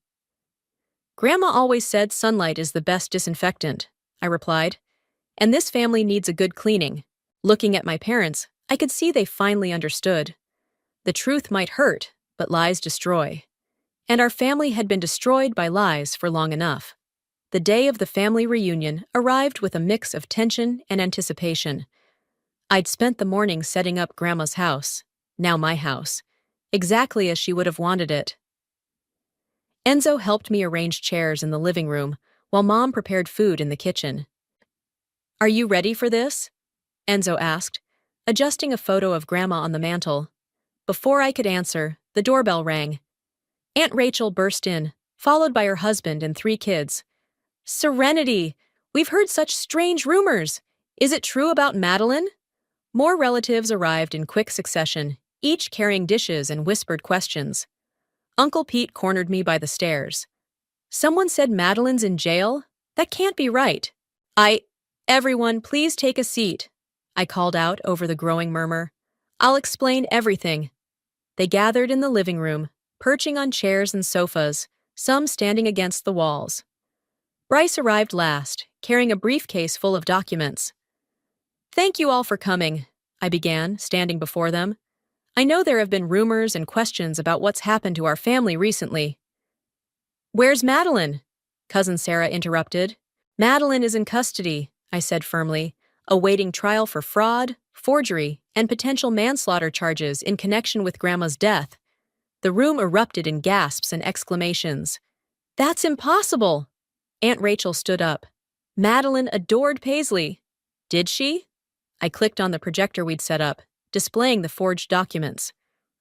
"Grandma always said sunlight is the best disinfectant," I replied. "And this family needs a good cleaning." Looking at my parents, I could see they finally understood. The truth might hurt, but lies destroy. And our family had been destroyed by lies for long enough. The day of the family reunion arrived with a mix of tension and anticipation. I'd spent the morning setting up Grandma's house, now my house, exactly as she would have wanted it. Enzo helped me arrange chairs in the living room, while Mom prepared food in the kitchen. "Are you ready for this?" Enzo asked, adjusting a photo of Grandma on the mantel. Before I could answer, the doorbell rang. Aunt Rachel burst in, followed by her husband and 3 kids. "Serenity! We've heard such strange rumors. Is it true about Madeline?" More relatives arrived in quick succession, each carrying dishes and whispered questions. Uncle Pete cornered me by the stairs. "Someone said Madeline's in jail? That can't be right." Everyone, please take a seat," I called out over the growing murmur. "I'll explain everything." They gathered in the living room, perching on chairs and sofas, some standing against the walls. Bryce arrived last, carrying a briefcase full of documents. "Thank you all for coming," I began, standing before them. "I know there have been rumors and questions about what's happened to our family recently." "Where's Madeline?" Cousin Sarah interrupted. "Madeline is in custody," I said firmly, awaiting trial for fraud, forgery, and potential manslaughter charges in connection with Grandma's death. The room erupted in gasps and exclamations. "That's impossible!" Aunt Rachel stood up. "Madeline adored Paisley." "Did she?" I clicked on the projector we'd set up, displaying the forged documents.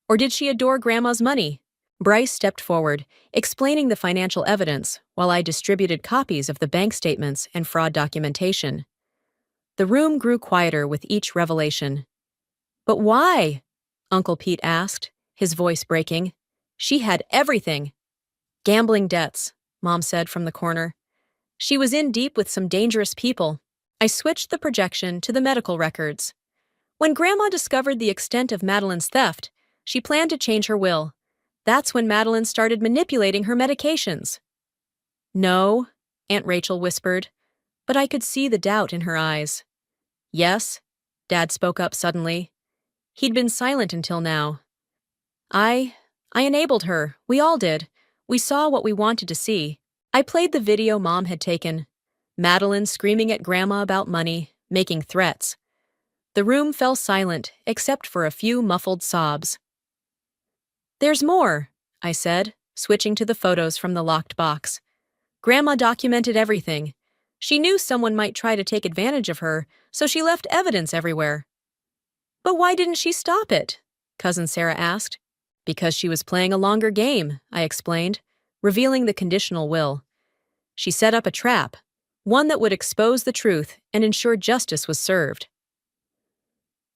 "Or did she adore Grandma's money?" Bryce stepped forward, explaining the financial evidence, while I distributed copies of the bank statements and fraud documentation. The room grew quieter with each revelation. "But why?" Uncle Pete asked, his voice breaking. "She had everything." "Gambling debts," Mom said from the corner. "She was in deep with some dangerous people." I switched the projection to the medical records. When Grandma discovered the extent of Madeline's theft, she planned to change her will. That's when Madeline started manipulating her medications. "No," Aunt Rachel whispered, but I could see the doubt in her eyes. "Yes," Dad spoke up suddenly. He'd been silent until now. I enabled her. We all did. We saw what we wanted to see. I played the video Mom had taken. Madeline screaming at Grandma about money, making threats. The room fell silent, except for a few muffled sobs. "There's more," I said, switching to the photos from the locked box. "Grandma documented everything. She knew someone might try to take advantage of her, so she left evidence everywhere." "But why didn't she stop it?" Cousin Sarah asked. "Because she was playing a longer game," I explained, revealing the conditional will. "She set up a trap, one that would expose the truth and ensure justice was served."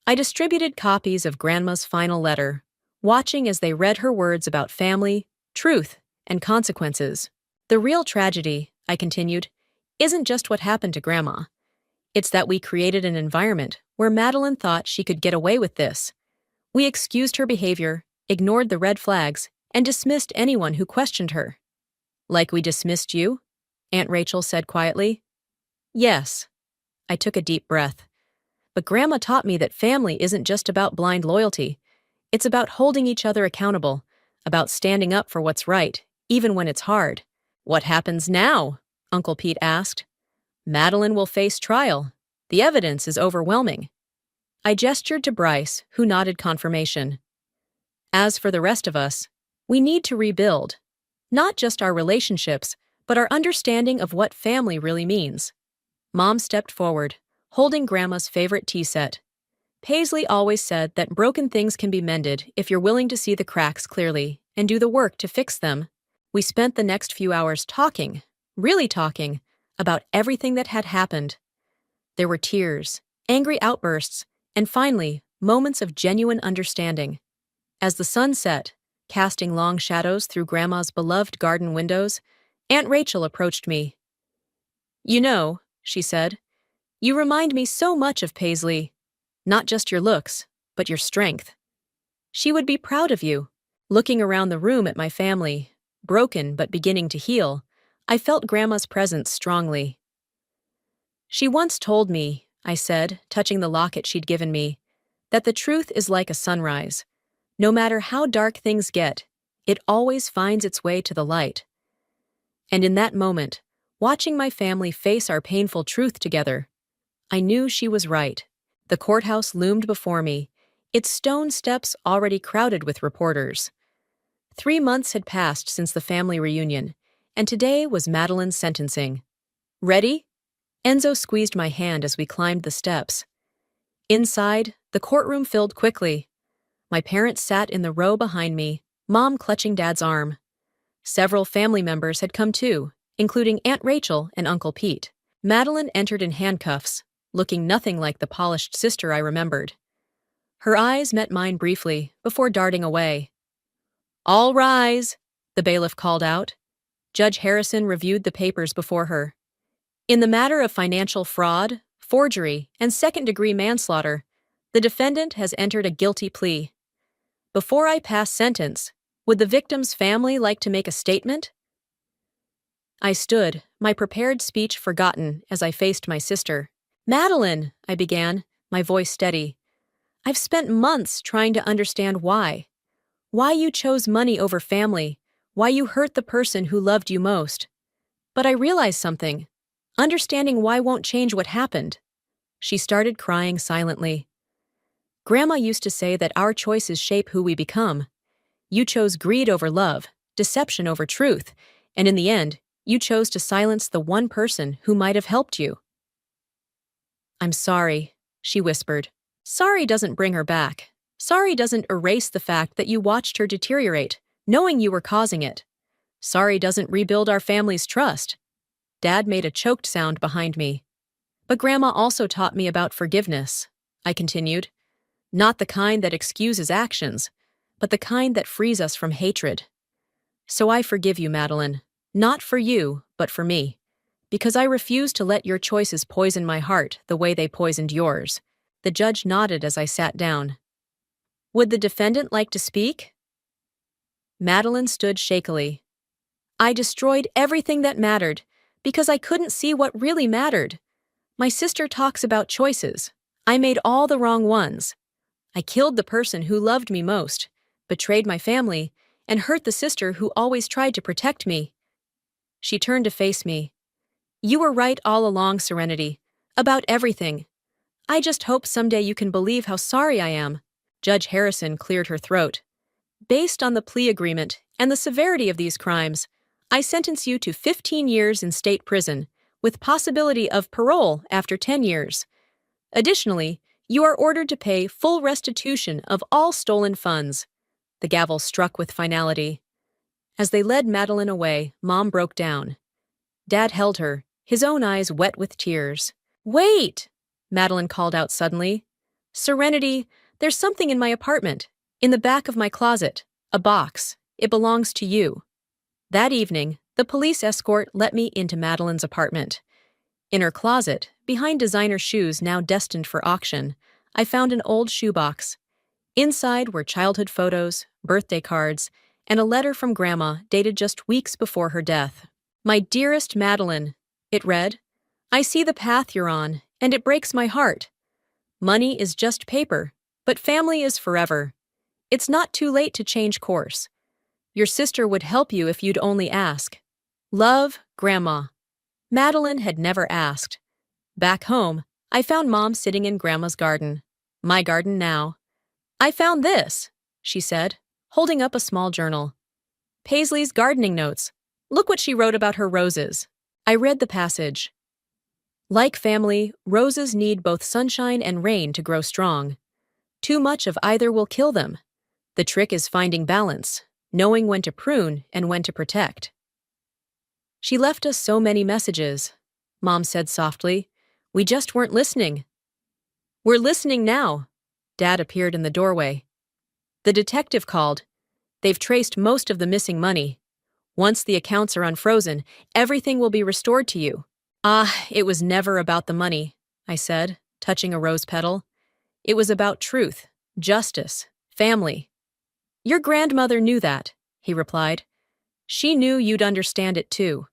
I distributed copies of Grandma's final letter, watching as they read her words about family, truth, and consequences. "The real tragedy," I continued, "isn't just what happened to Grandma. It's that we created an environment where Madeline thought she could get away with this. We excused her behavior, ignored the red flags, and dismissed anyone who questioned her." "Like we dismissed you?" Aunt Rachel said quietly. "Yes." I took a deep breath. "But Grandma taught me that family isn't just about blind loyalty. It's about holding each other accountable, about standing up for what's right, even when it's hard." "What happens now?" Uncle Pete asked. "Madeline will face trial. The evidence is overwhelming." I gestured to Bryce, who nodded confirmation. "As for the rest of us, we need to rebuild. Not just our relationships, but our understanding of what family really means." Mom stepped forward, holding Grandma's favorite tea set. Paisley always said that broken things can be mended if you're willing to see the cracks clearly and do the work to fix them. We spent the next few hours talking, really talking, about everything that had happened. There were tears, angry outbursts, and finally, moments of genuine understanding. As the sun set, casting long shadows through Grandma's beloved garden windows, Aunt Rachel approached me. "You know," she said, "you remind me so much of Paisley. Not just your looks, but your strength. She would be proud of you." Looking around the room at my family, broken but beginning to heal, I felt Grandma's presence strongly. "She once told me," I said, touching the locket she'd given me, "that the truth is like a sunrise. No matter how dark things get, it always finds its way to the light." And in that moment, watching my family face our painful truth together, I knew she was right. The courthouse loomed before me, its stone steps already crowded with reporters. 3 months had passed since the family reunion, and today was Madeline's sentencing. "Ready?" Enzo squeezed my hand as we climbed the steps. Inside, the courtroom filled quickly. My parents sat in the row behind me, Mom clutching Dad's arm. Several family members had come too, including Aunt Rachel and Uncle Pete. Madeline entered in handcuffs, looking nothing like the polished sister I remembered. Her eyes met mine briefly, before darting away. "All rise," the bailiff called out. Judge Harrison reviewed the papers before her. "In the matter of financial fraud, forgery, and second-degree manslaughter, the defendant has entered a guilty plea. Before I pass sentence, would the victim's family like to make a statement?" I stood, my prepared speech forgotten as I faced my sister. "Madeline," I began, my voice steady, "I've spent months trying to understand why. Why you chose money over family, why you hurt the person who loved you most. But I realized something. Understanding why won't change what happened." She started crying silently. "Grandma used to say that our choices shape who we become. You chose greed over love, deception over truth, and in the end, you chose to silence the one person who might have helped you." "I'm sorry," she whispered. "Sorry doesn't bring her back. Sorry doesn't erase the fact that you watched her deteriorate, knowing you were causing it. Sorry doesn't rebuild our family's trust." Dad made a choked sound behind me. "But Grandma also taught me about forgiveness," I continued. "Not the kind that excuses actions, but the kind that frees us from hatred. So I forgive you, Madeline. Not for you, but for me. Because I refuse to let your choices poison my heart the way they poisoned yours." The judge nodded as I sat down. "Would the defendant like to speak?" Madeline stood shakily. "I destroyed everything that mattered, because I couldn't see what really mattered. My sister talks about choices. I made all the wrong ones. I killed the person who loved me most, betrayed my family, and hurt the sister who always tried to protect me." She turned to face me. "You were right all along, Serenity. About everything. I just hope someday you can believe how sorry I am." Judge Harrison cleared her throat. "Based on the plea agreement and the severity of these crimes, I sentence you to 15 years in state prison, with possibility of parole after 10 years. Additionally, you are ordered to pay full restitution of all stolen funds." The gavel struck with finality. As they led Madeline away, Mom broke down. Dad held her, his own eyes wet with tears. "Wait!" Madeline called out suddenly. "Serenity, there's something in my apartment, in the back of my closet, a box. It belongs to you." That evening, the police escort let me into Madeline's apartment. In her closet, behind designer shoes now destined for auction, I found an old shoebox. Inside were childhood photos, birthday cards, and a letter from Grandma dated just weeks before her death. "My dearest Madeline," it read, "I see the path you're on, and it breaks my heart. Money is just paper, but family is forever. It's not too late to change course. Your sister would help you if you'd only ask. Love, Grandma." Madeline had never asked. Back home, I found Mom sitting in Grandma's garden. My garden now. "I found this," she said, holding up a small journal. "Paisley's gardening notes. Look what she wrote about her roses." I read the passage. "Like family, roses need both sunshine and rain to grow strong. Too much of either will kill them. The trick is finding balance, knowing when to prune and when to protect. She left us so many messages, Mom said softly. We just weren't listening. We're listening now. Dad appeared in the doorway. The detective called. They've traced most of the missing money. Once the accounts are unfrozen, everything will be restored to you. It was never about the money, I said, touching a rose petal. It was about truth, justice, family. Your grandmother knew that, he replied. She knew you'd understand it too.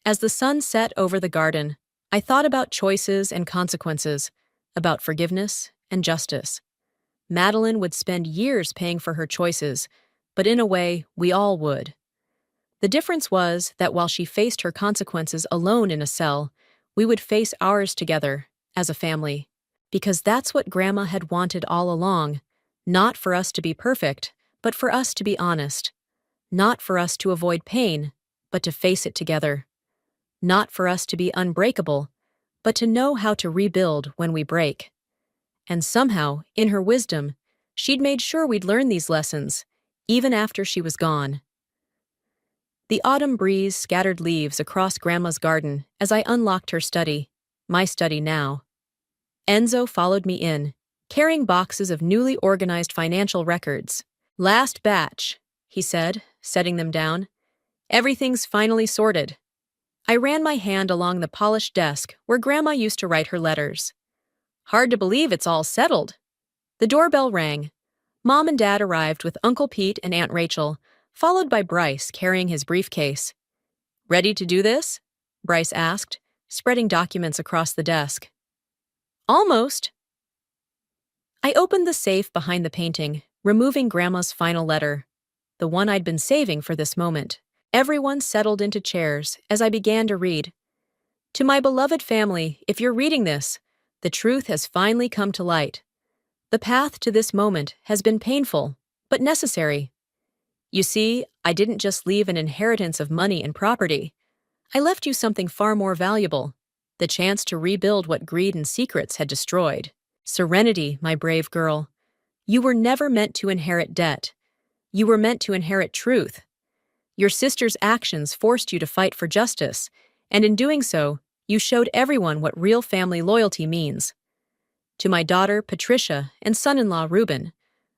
As the sun set over the garden, I thought about choices and consequences, about forgiveness and justice. Madeline would spend years paying for her choices, but in a way, we all would. The difference was that while she faced her consequences alone in a cell, we would face ours together, as a family. Because that's what Grandma had wanted all along, not for us to be perfect, but for us to be honest. Not for us to avoid pain, but to face it together. Not for us to be unbreakable, but to know how to rebuild when we break. And somehow, in her wisdom, she'd made sure we'd learn these lessons, even after she was gone. The autumn breeze scattered leaves across Grandma's garden as I unlocked her study, my study now. Enzo followed me in, carrying boxes of newly organized financial records. Last batch, he said, setting them down. Everything's finally sorted. I ran my hand along the polished desk where Grandma used to write her letters. Hard to believe it's all settled. The doorbell rang. Mom and Dad arrived with Uncle Pete and Aunt Rachel, followed by Bryce carrying his briefcase. Ready to do this? Bryce asked, spreading documents across the desk. Almost. I opened the safe behind the painting, removing Grandma's final letter, the one I'd been saving for this moment. Everyone settled into chairs as I began to read. To my beloved family, if you're reading this, the truth has finally come to light. The path to this moment has been painful, but necessary. You see, I didn't just leave an inheritance of money and property. I left you something far more valuable, the chance to rebuild what greed and secrets had destroyed. Serenity, my brave girl. You were never meant to inherit debt. You were meant to inherit truth. Your sister's actions forced you to fight for justice, and in doing so, you showed everyone what real family loyalty means. To my daughter, Patricia, and son-in-law, Reuben,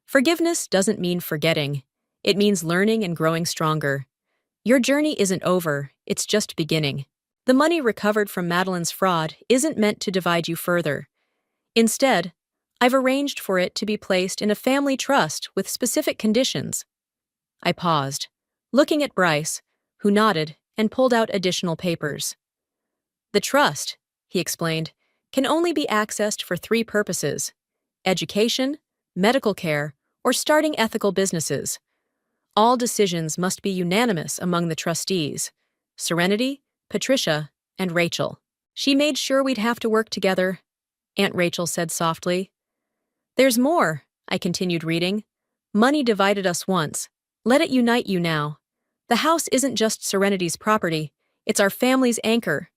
forgiveness doesn't mean forgetting. It means learning and growing stronger. Your journey isn't over, it's just beginning. The money recovered from Madeline's fraud isn't meant to divide you further. Instead, I've arranged for it to be placed in a family trust with specific conditions. I paused, looking at Bryce, who nodded and pulled out additional papers. The trust, he explained, can only be accessed for 3 purposes: education, medical care, or starting ethical businesses. All decisions must be unanimous among the trustees: Serenity, Patricia, and Rachel. She made sure we'd have to work together, Aunt Rachel said softly. There's more, I continued reading. Money divided us once. Let it unite you now. The house isn't just Serenity's property, it's our family's anchor.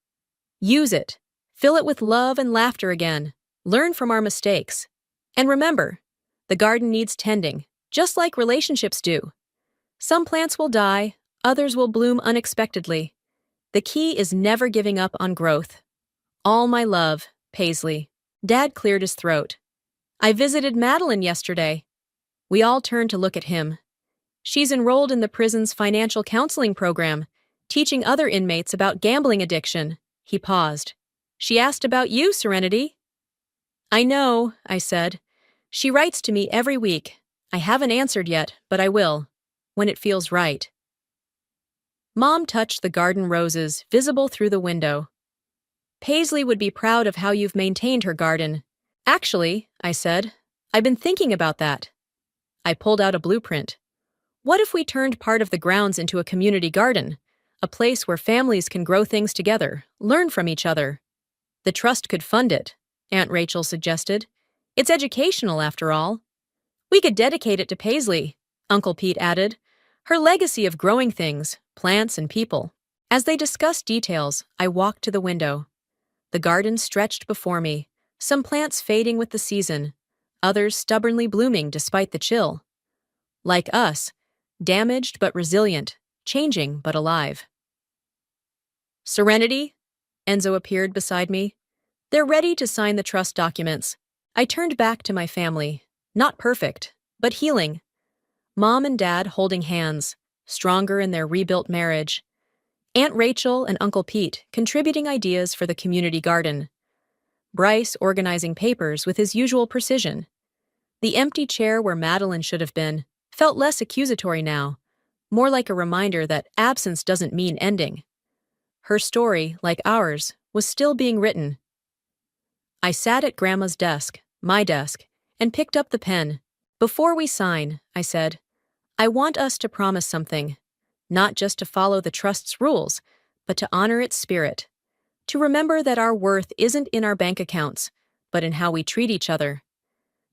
Use it. Fill it with love and laughter again. Learn from our mistakes. And remember, the garden needs tending, just like relationships do. Some plants will die, others will bloom unexpectedly. The key is never giving up on growth. All my love, Paisley. Dad cleared his throat. I visited Madeline yesterday. We all turned to look at him. She's enrolled in the prison's financial counseling program, teaching other inmates about gambling addiction. He paused. She asked about you, Serenity. I know, I said. She writes to me every week. I haven't answered yet, but I will, when it feels right. Mom touched the garden roses visible through the window. Paisley would be proud of how you've maintained her garden. Actually, I said, I've been thinking about that. I pulled out a blueprint. What if we turned part of the grounds into a community garden, a place where families can grow things together, learn from each other? The trust could fund it, Aunt Rachel suggested. It's educational, after all. We could dedicate it to Paisley, Uncle Pete added. Her legacy of growing things, plants and people. As they discussed details, I walked to the window. The garden stretched before me, some plants fading with the season, others stubbornly blooming despite the chill. Like us, damaged but resilient, changing but alive. Serenity? Enzo appeared beside me. They're ready to sign the trust documents. I turned back to my family. Not perfect, but healing. Mom and Dad holding hands, stronger in their rebuilt marriage. Aunt Rachel and Uncle Pete contributing ideas for the community garden. Bryce organizing papers with his usual precision. The empty chair where Madeline should have been felt less accusatory now, more like a reminder that absence doesn't mean ending. Her story, like ours, was still being written. I sat at Grandma's desk, my desk, and picked up the pen. Before we sign, I said, I want us to promise something, not just to follow the trust's rules, but to honor its spirit. To remember that our worth isn't in our bank accounts, but in how we treat each other.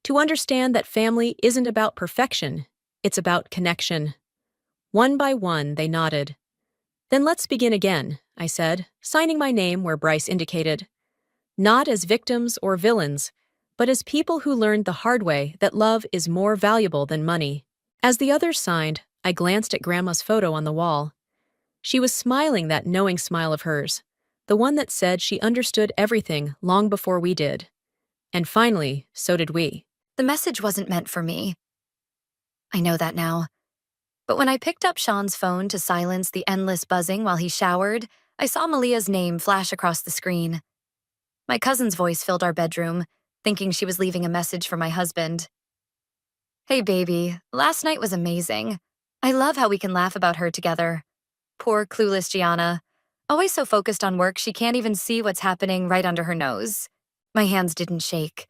To understand that family isn't about perfection, it's about connection. One by one, they nodded. Then let's begin again, I said, signing my name where Bryce indicated. Not as victims or villains, but as people who learned the hard way that love is more valuable than money. As the others signed, I glanced at Grandma's photo on the wall. She was smiling that knowing smile of hers, the one that said she understood everything long before we did. And finally, so did we. The message wasn't meant for me. I know that now. But when I picked up Sean's phone to silence the endless buzzing while he showered, I saw Malia's name flash across the screen. My cousin's voice filled our bedroom, thinking she was leaving a message for my husband. Hey baby, last night was amazing. I love how we can laugh about her together. Poor clueless Gianna. Always so focused on work she can't even see what's happening right under her nose. My hands didn't shake.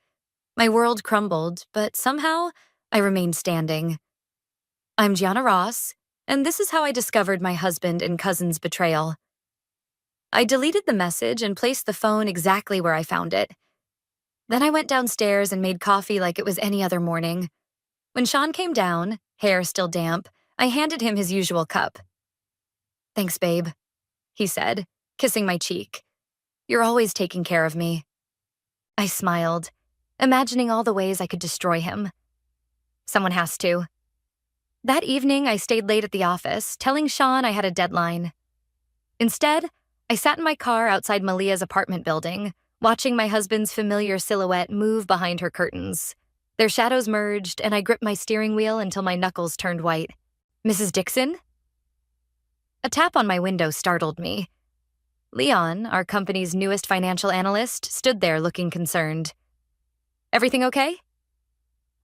My world crumbled, but somehow I remained standing. I'm Gianna Ross, and this is how I discovered my husband and cousin's betrayal. I deleted the message and placed the phone exactly where I found it. Then I went downstairs and made coffee like it was any other morning. When Sean came down, hair still damp, I handed him his usual cup. Thanks, babe, he said, kissing my cheek. You're always taking care of me. I smiled, imagining all the ways I could destroy him. Someone has to. That evening, I stayed late at the office, telling Sean I had a deadline. Instead, I sat in my car outside Malia's apartment building, watching my husband's familiar silhouette move behind her curtains. Their shadows merged, and I gripped my steering wheel until my knuckles turned white. Mrs. Dixon? A tap on my window startled me. Leon, our company's newest financial analyst, stood there looking concerned. Everything okay?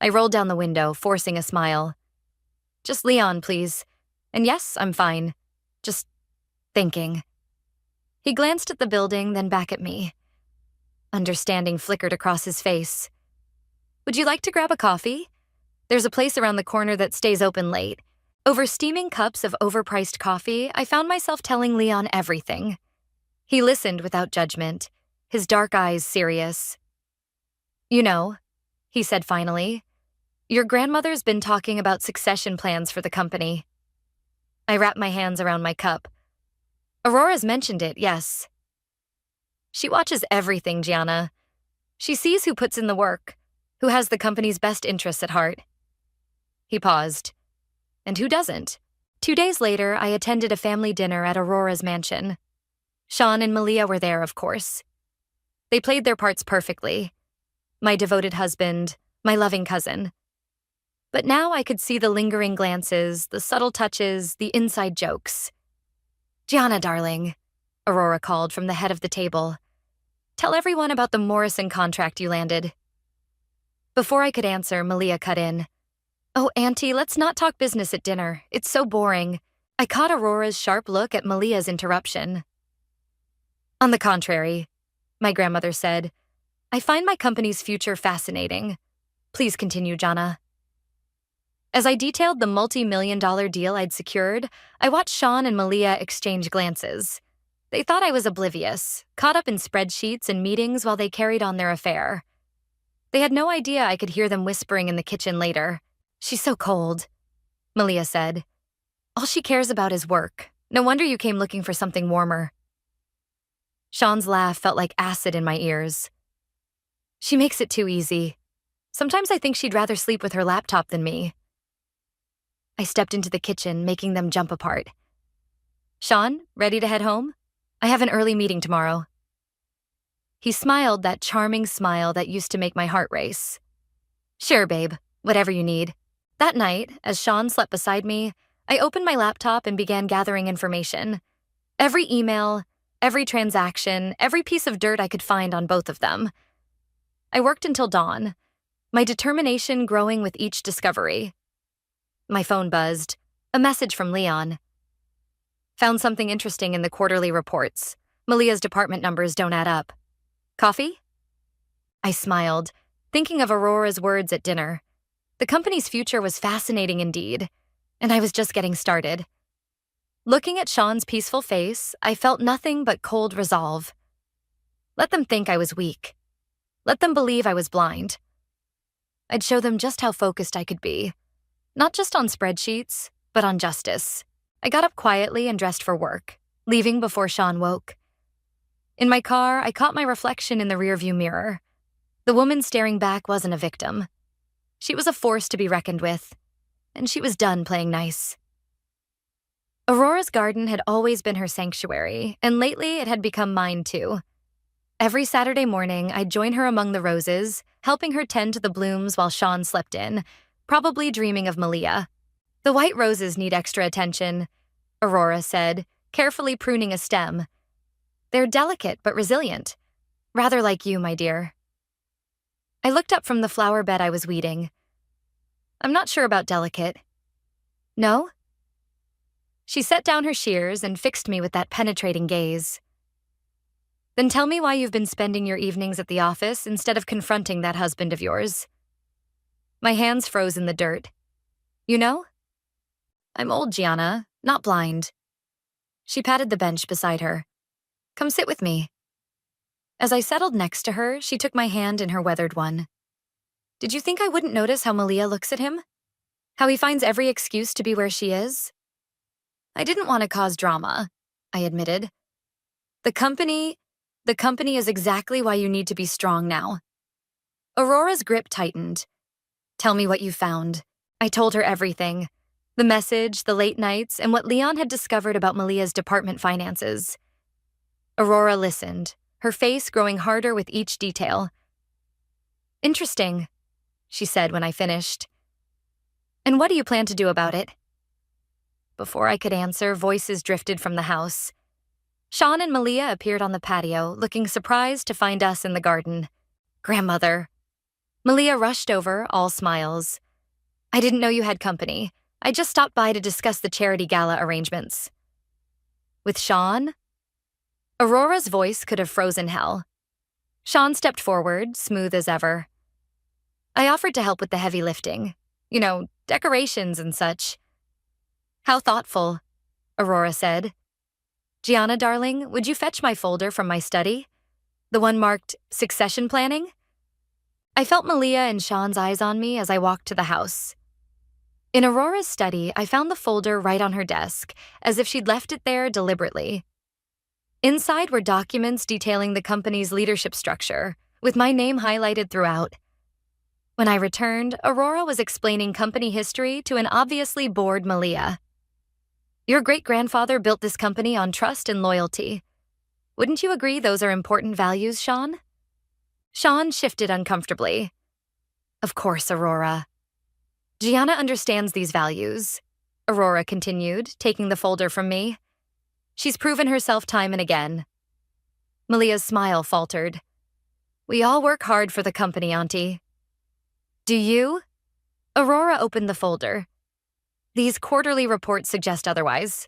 I rolled down the window, forcing a smile. Just Leon, please. And yes, I'm fine. Just thinking. He glanced at the building, then back at me. Understanding flickered across his face. Would you like to grab a coffee? There's a place around the corner that stays open late. Over steaming cups of overpriced coffee, I found myself telling Leon everything. He listened without judgment, his dark eyes serious. You know, he said finally, your grandmother's been talking about succession plans for the company. I wrapped my hands around my cup. Aurora's mentioned it, yes. She watches everything, Gianna. She sees who puts in the work, who has the company's best interests at heart. He paused. And who doesn't? 2 days later, I attended a family dinner at Aurora's mansion. Sean and Malia were there, of course. They played their parts perfectly. My devoted husband, my loving cousin. But now I could see the lingering glances, the subtle touches, the inside jokes. Gianna, darling, Aurora called from the head of the table. Tell everyone about the Morrison contract you landed. Before I could answer, Malia cut in. Oh, Auntie, let's not talk business at dinner. It's so boring. I caught Aurora's sharp look at Malia's interruption. On the contrary, my grandmother said, I find my company's future fascinating. Please continue, Gianna. As I detailed the multi-million-dollar deal I'd secured, I watched Sean and Malia exchange glances. They thought I was oblivious, caught up in spreadsheets and meetings while they carried on their affair. They had no idea I could hear them whispering in the kitchen later. She's so cold, Malia said. All she cares about is work. No wonder you came looking for something warmer. Sean's laugh felt like acid in my ears. She makes it too easy, Sometimes I think she'd rather sleep with her laptop than me. I stepped into the kitchen, making them jump apart. Sean, ready to head home? I have an early meeting tomorrow. He smiled that charming smile that used to make my heart race. Sure, babe, whatever you need. That night, as Sean slept beside me, I opened my laptop and began gathering information. Every email, every transaction, every piece of dirt I could find on both of them. I worked until dawn, my determination growing with each discovery. My phone buzzed. A message from Leon. Found something interesting in the quarterly reports. Malia's department numbers don't add up. Coffee? I smiled, thinking of Aurora's words at dinner. The company's future was fascinating indeed, and I was just getting started. Looking at Sean's peaceful face, I felt nothing but cold resolve. Let them think I was weak. Let them believe I was blind. I'd show them just how focused I could be. Not just on spreadsheets, but on justice. I got up quietly and dressed for work, leaving before Sean woke. In my car, I caught my reflection in the rearview mirror. The woman staring back wasn't a victim. She was a force to be reckoned with, and she was done playing nice. Aurora's garden had always been her sanctuary, and lately it had become mine too. Every Saturday morning, I'd join her among the roses, helping her tend to the blooms while Sean slept in, probably dreaming of Malia. The white roses need extra attention, Aurora said, carefully pruning a stem. They're delicate but resilient, rather like you, my dear. I looked up from the flower bed I was weeding. I'm not sure about delicate. No? She set down her shears and fixed me with that penetrating gaze. Then tell me why you've been spending your evenings at the office instead of confronting that husband of yours. My hands froze in the dirt. You know? I'm old, Gianna, not blind. She patted the bench beside her. Come sit with me. As I settled next to her, she took my hand in her weathered one. Did you think I wouldn't notice how Malia looks at him? How he finds every excuse to be where she is? I didn't want to cause drama, I admitted. The company is exactly why you need to be strong now. Aurora's grip tightened. Tell me what you found. I told her everything. The message, the late nights, and what Leon had discovered about Malia's department finances. Aurora listened, her face growing harder with each detail. Interesting, she said when I finished. And what do you plan to do about it? Before I could answer, voices drifted from the house. Sean and Malia appeared on the patio, looking surprised to find us in the garden. Grandmother. Malia rushed over, all smiles. I didn't know you had company. I just stopped by to discuss the charity gala arrangements. With Sean? Aurora's voice could have frozen hell. Sean stepped forward, smooth as ever. I offered to help with the heavy lifting. You know, decorations and such. How thoughtful, Aurora said. Gianna, darling, would you fetch my folder from my study? The one marked succession planning? I felt Malia and Sean's eyes on me as I walked to the house. In Aurora's study, I found the folder right on her desk, as if she'd left it there deliberately. Inside were documents detailing the company's leadership structure, with my name highlighted throughout. When I returned, Aurora was explaining company history to an obviously bored Malia. Your great-grandfather built this company on trust and loyalty. Wouldn't you agree those are important values, Sean? Sean shifted uncomfortably. Of course, Aurora. Gianna understands these values, Aurora continued, taking the folder from me. She's proven herself time and again. Malia's smile faltered. We all work hard for the company, Auntie. Do you? Aurora opened the folder. These quarterly reports suggest otherwise.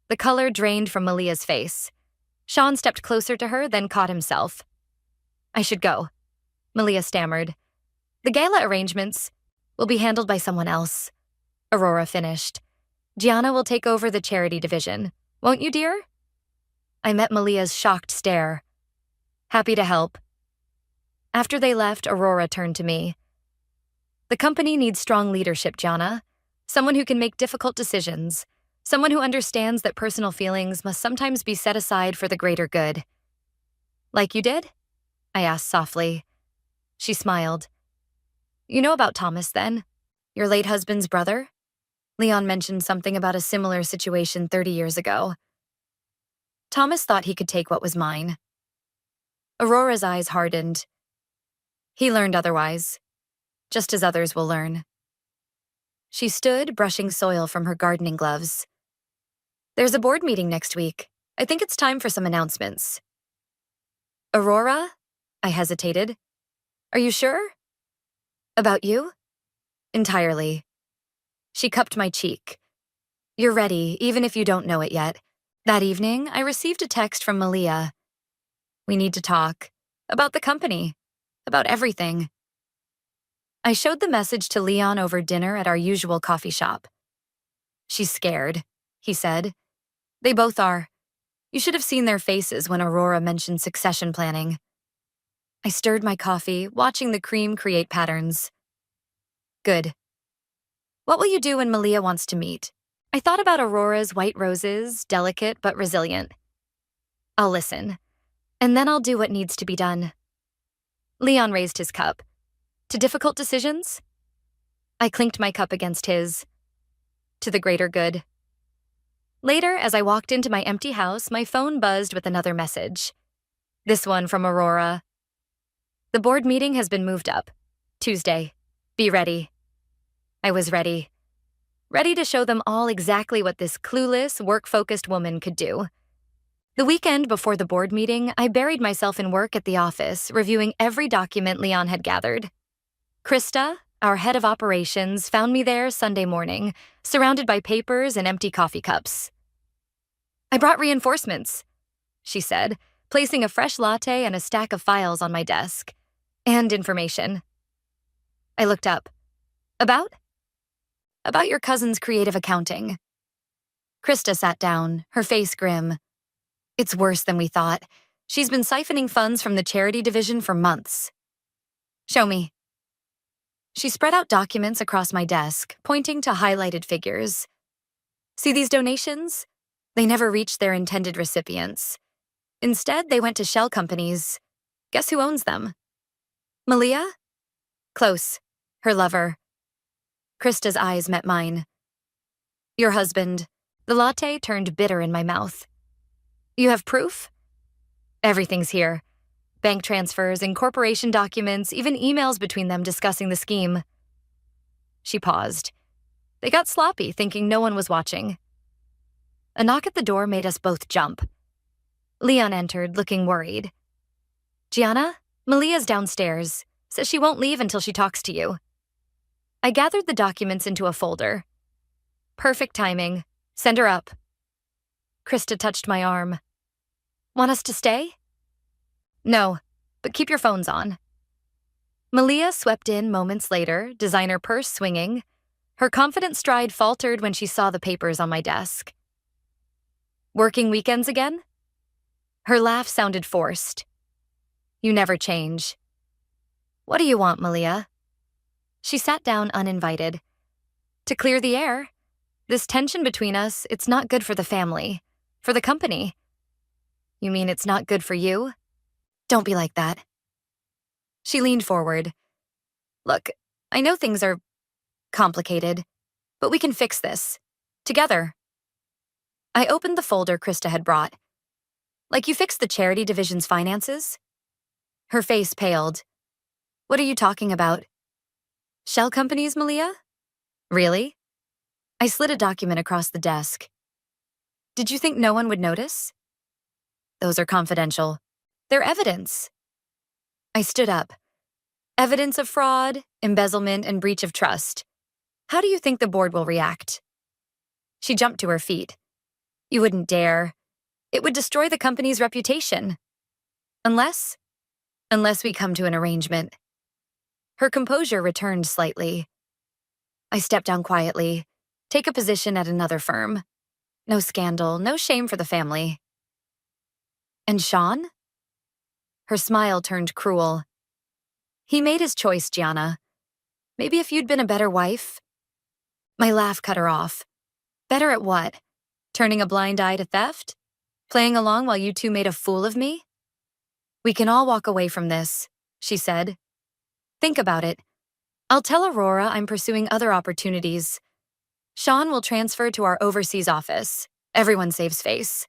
The color drained from Malia's face. Sean stepped closer to her, then caught himself. I should go, Malia stammered. The gala arrangements will be handled by someone else, Aurora finished. Gianna will take over the charity division. Won't you, dear? I met Malia's shocked stare. Happy to help. After they left, Aurora turned to me. The company needs strong leadership, Gianna. Someone who can make difficult decisions. Someone who understands that personal feelings must sometimes be set aside for the greater good. Like you did? I asked softly. She smiled. You know about Thomas, then? Your late husband's brother? Leon mentioned something about a similar situation 30 years ago. Thomas thought he could take what was mine. Aurora's eyes hardened. He learned otherwise, just as others will learn. She stood, brushing soil from her gardening gloves. There's a board meeting next week. I think it's time for some announcements. Aurora? I hesitated. Are you sure? About you? Entirely. She cupped my cheek. You're ready, even if you don't know it yet. That evening, I received a text from Malia. We need to talk. About the company. About everything. I showed the message to Leon over dinner at our usual coffee shop. She's scared, he said. They both are. You should have seen their faces when Aurora mentioned succession planning. I stirred my coffee, watching the cream create patterns. Good. What will you do when Malia wants to meet? I thought about Aurora's white roses, delicate but resilient. I'll listen, and then I'll do what needs to be done. Leon raised his cup. To difficult decisions? I clinked my cup against his. To the greater good. Later, as I walked into my empty house, my phone buzzed with another message. This one from Aurora. The board meeting has been moved up. Tuesday. Be ready. I was ready. Ready to show them all exactly what this clueless, work-focused woman could do. The weekend before the board meeting, I buried myself in work at the office, reviewing every document Leon had gathered. Krista, our head of operations, found me there Sunday morning, surrounded by papers and empty coffee cups. I brought reinforcements, she said, placing a fresh latte and a stack of files on my desk. And information. I looked up. About? About your cousin's creative accounting. Krista sat down, her face grim. It's worse than we thought. She's been siphoning funds from the charity division for months. Show me. She spread out documents across my desk, pointing to highlighted figures. See these donations? They never reached their intended recipients. Instead, they went to shell companies. Guess who owns them? Malia? Close. Her lover. Krista's eyes met mine. Your husband. The latte turned bitter in my mouth. You have proof? Everything's here. Bank transfers, incorporation documents, even emails between them discussing the scheme. She paused. They got sloppy, thinking no one was watching. A knock at the door made us both jump. Leon entered, looking worried. Gianna, Malia's downstairs. Says she won't leave until she talks to you. I gathered the documents into a folder. Perfect timing. Send her up. Krista touched my arm. Want us to stay? No, but keep your phones on. Malia swept in moments later, designer purse swinging. Her confident stride faltered when she saw the papers on my desk. Working weekends again? Her laugh sounded forced. You never change. What do you want, Malia? She sat down uninvited. To clear the air. This tension between us, it's not good for the family. For the company. You mean it's not good for you? Don't be like that. She leaned forward. Look, I know things are complicated, but we can fix this. Together. I opened the folder Krista had brought. Like you fixed the charity division's finances? Her face paled. What are you talking about? Shell companies, Malia? Really? I slid a document across the desk. Did you think no one would notice? Those are confidential. They're evidence. I stood up. Evidence of fraud, embezzlement, and breach of trust. How do you think the board will react? She jumped to her feet. You wouldn't dare. It would destroy the company's reputation. Unless we come to an arrangement. Her composure returned slightly. I stepped down quietly. Take a position at another firm. No scandal, no shame for the family. And Sean? Her smile turned cruel. He made his choice, Gianna. Maybe if you'd been a better wife. My laugh cut her off. Better at what? Turning a blind eye to theft? Playing along while you two made a fool of me? We can all walk away from this, she said. Think about it. I'll tell Aurora I'm pursuing other opportunities. Sean will transfer to our overseas office. Everyone saves face.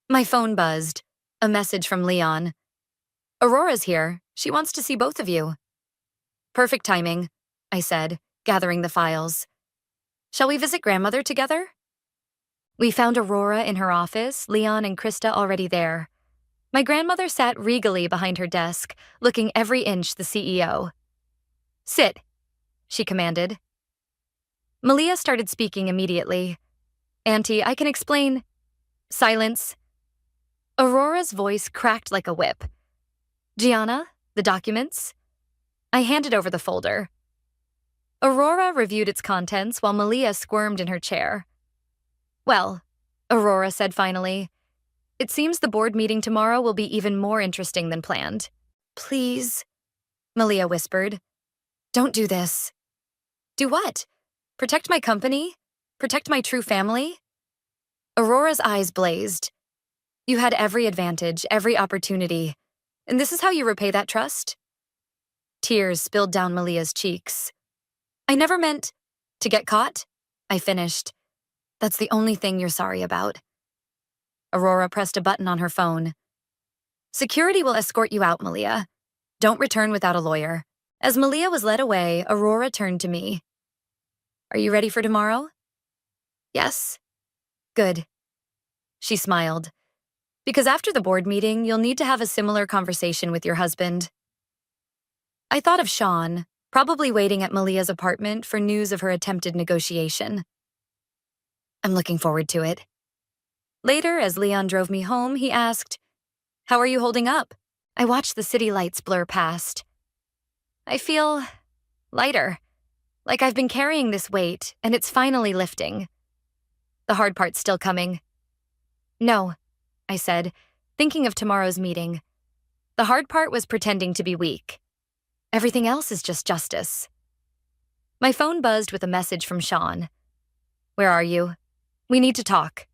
My phone buzzed. A message from Leon. Aurora's here. She wants to see both of you. Perfect timing, I said, gathering the files. Shall we visit grandmother together? We found Aurora in her office, Leon and Krista already there. My grandmother sat regally behind her desk, looking every inch the CEO. Sit, she commanded. Malia started speaking immediately. Auntie, I can explain. Silence. Aurora's voice cracked like a whip. Gianna, the documents? I handed over the folder. Aurora reviewed its contents while Malia squirmed in her chair. Well, Aurora said finally, it seems the board meeting tomorrow will be even more interesting than planned. Please, Malia whispered. Don't do this. Do what? Protect my company? Protect my true family? Aurora's eyes blazed. You had every advantage, every opportunity. And this is how you repay that trust? Tears spilled down Malia's cheeks. I never meant to get caught, I finished. That's the only thing you're sorry about. Aurora pressed a button on her phone. Security will escort you out, Malia. Don't return without a lawyer. As Malia was led away, Aurora turned to me. Are you ready for tomorrow? Yes. Good. She smiled. Because after the board meeting, you'll need to have a similar conversation with your husband. I thought of Sean, probably waiting at Malia's apartment for news of her attempted negotiation. I'm looking forward to it. Later, as Leon drove me home, he asked, How are you holding up? I watched the city lights blur past. I feel lighter, like I've been carrying this weight, and it's finally lifting. The hard part's still coming. No, I said, thinking of tomorrow's meeting. The hard part was pretending to be weak. Everything else is just justice. My phone buzzed with a message from Sean. Where are you? We need to talk.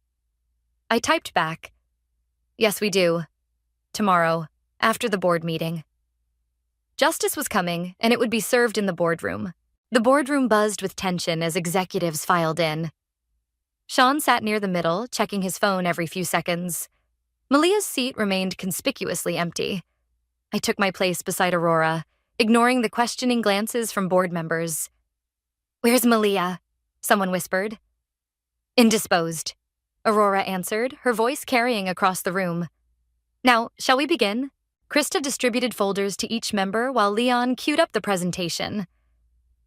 I typed back. Yes, we do. Tomorrow, after the board meeting. Justice was coming, and it would be served in the boardroom. The boardroom buzzed with tension as executives filed in. Sean sat near the middle, checking his phone every few seconds. Malia's seat remained conspicuously empty. I took my place beside Aurora, ignoring the questioning glances from board members. Where's Malia? Someone whispered. Indisposed, Aurora answered, her voice carrying across the room. Now, shall we begin? Krista distributed folders to each member while Leon queued up the presentation.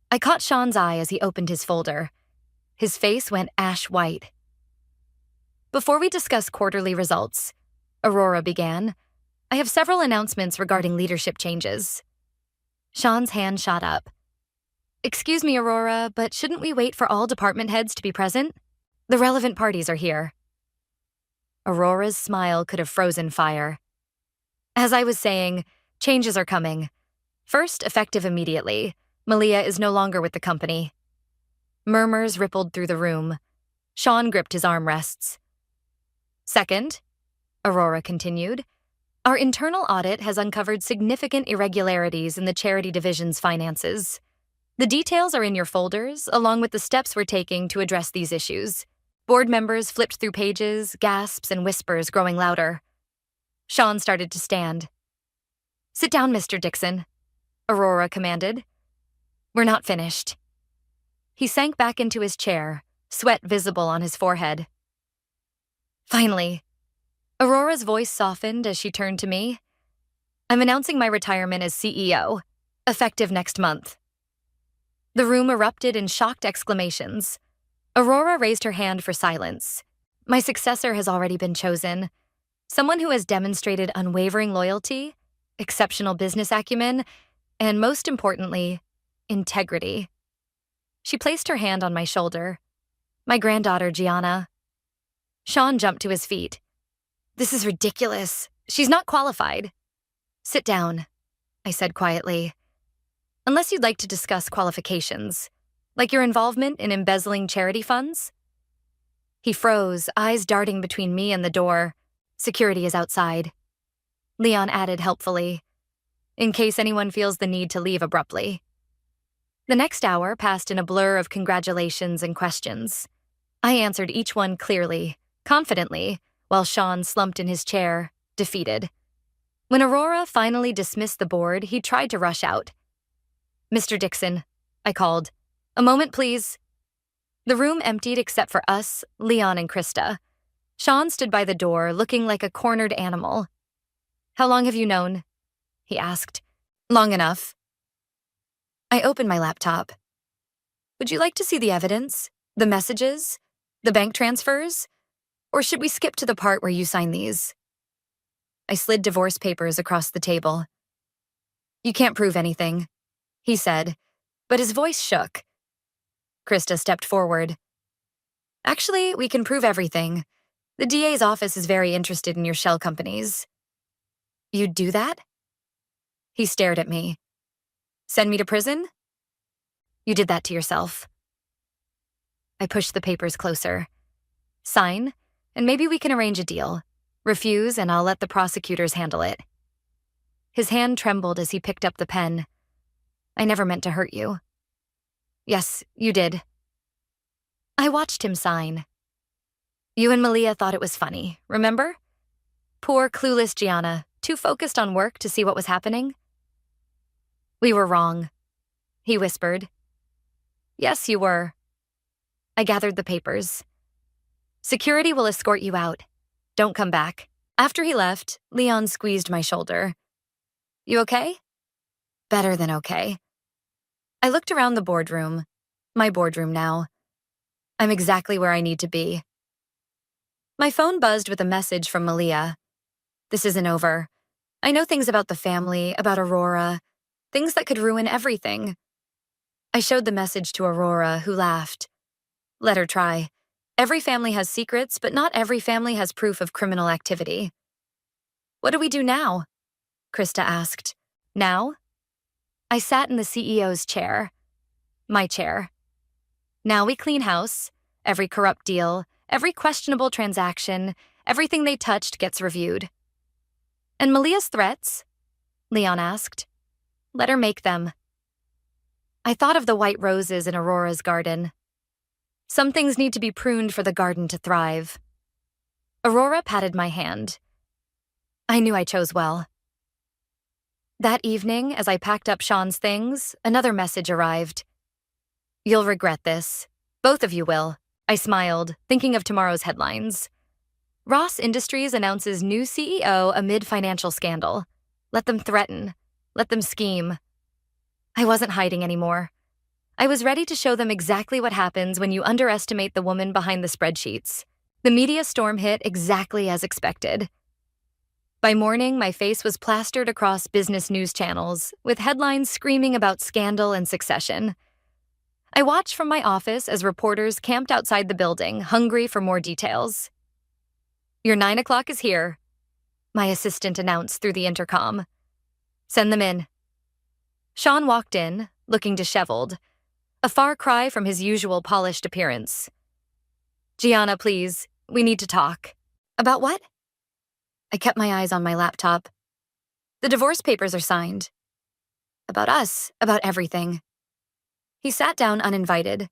I caught Sean's eye as he opened his folder. His face went ash white. Before we discuss quarterly results, Aurora began, I have several announcements regarding leadership changes. Sean's hand shot up. Excuse me, Aurora, but shouldn't we wait for all department heads to be present? The relevant parties are here. Aurora's smile could have frozen fire. As I was saying, changes are coming. First, effective immediately, Malia is no longer with the company. Murmurs rippled through the room. Sean gripped his armrests. Second, Aurora continued, our internal audit has uncovered significant irregularities in the charity division's finances. The details are in your folders, along with the steps we're taking to address these issues. Board members flipped through pages, gasps and whispers growing louder. Sean started to stand. Sit down, Mr. Dixon, Aurora commanded. We're not finished. He sank back into his chair, sweat visible on his forehead. Finally, Aurora's voice softened as she turned to me. I'm announcing my retirement as CEO, effective next month. The room erupted in shocked exclamations. Aurora raised her hand for silence. My successor has already been chosen. Someone who has demonstrated unwavering loyalty, exceptional business acumen, and most importantly, integrity. She placed her hand on my shoulder. My granddaughter, Gianna. Sean jumped to his feet. This is ridiculous. She's not qualified. Sit down, I said quietly. Unless you'd like to discuss qualifications, like your involvement in embezzling charity funds. He froze, eyes darting between me and the door. Security is outside. Leon added helpfully, in case anyone feels the need to leave abruptly. The next hour passed in a blur of congratulations and questions. I answered each one clearly, confidently, while Sean slumped in his chair, defeated. When Aurora finally dismissed the board, he tried to rush out. "Mr. Dixon," I called. "A moment, please." The room emptied except for us, Leon, and Krista. Sean stood by the door, looking like a cornered animal. "How long have you known?" he asked. "Long enough." I opened my laptop. "Would you like to see the evidence? The messages? The bank transfers? Or should we skip to the part where you sign these?" I slid divorce papers across the table. "You can't prove anything," he said, but his voice shook. Krista stepped forward. "Actually, we can prove everything. The DA's office is very interested in your shell companies." "You'd do that?" He stared at me. "Send me to prison?" "You did that to yourself." I pushed the papers closer. "Sign, and maybe we can arrange a deal. Refuse, and I'll let the prosecutors handle it." His hand trembled as he picked up the pen. "I never meant to hurt you." "Yes, you did." I watched him sign. "You and Malia thought it was funny, remember? Poor, clueless Gianna, too focused on work to see what was happening." "We were wrong," he whispered. "Yes, you were." I gathered the papers. "Security will escort you out. Don't come back." After he left, Leon squeezed my shoulder. "You okay?" "Better than okay." I looked around the boardroom. My boardroom now. I'm exactly where I need to be. My phone buzzed with a message from Malia. "This isn't over. I know things about the family, about Aurora, things that could ruin everything." I showed the message to Aurora, who laughed. "Let her try. Every family has secrets, but not every family has proof of criminal activity." "What do we do now?" Krista asked. "Now?" I sat in the CEO's chair. My chair. "Now we clean house. Every corrupt deal, every questionable transaction, everything they touched gets reviewed." "And Malia's threats?" Leon asked. "Let her make them." I thought of the white roses in Aurora's garden. Some things need to be pruned for the garden to thrive. Aurora patted my hand. I knew I chose well. That evening, as I packed up Sean's things, another message arrived. "You'll regret this. Both of you will." I smiled, thinking of tomorrow's headlines. "Ross Industries announces new CEO amid financial scandal. Let them threaten. Let them scheme." I wasn't hiding anymore. I was ready to show them exactly what happens when you underestimate the woman behind the spreadsheets. The media storm hit exactly as expected. By morning, my face was plastered across business news channels, with headlines screaming about scandal and succession. I watched from my office as reporters camped outside the building, hungry for more details. "Your 9 o'clock is here," my assistant announced through the intercom. "Send them in." Sean walked in, looking disheveled, a far cry from his usual polished appearance. "Gianna, please, we need to talk." "About what?" I kept my eyes on my laptop. "The divorce papers are signed." "About us, about everything." He sat down uninvited.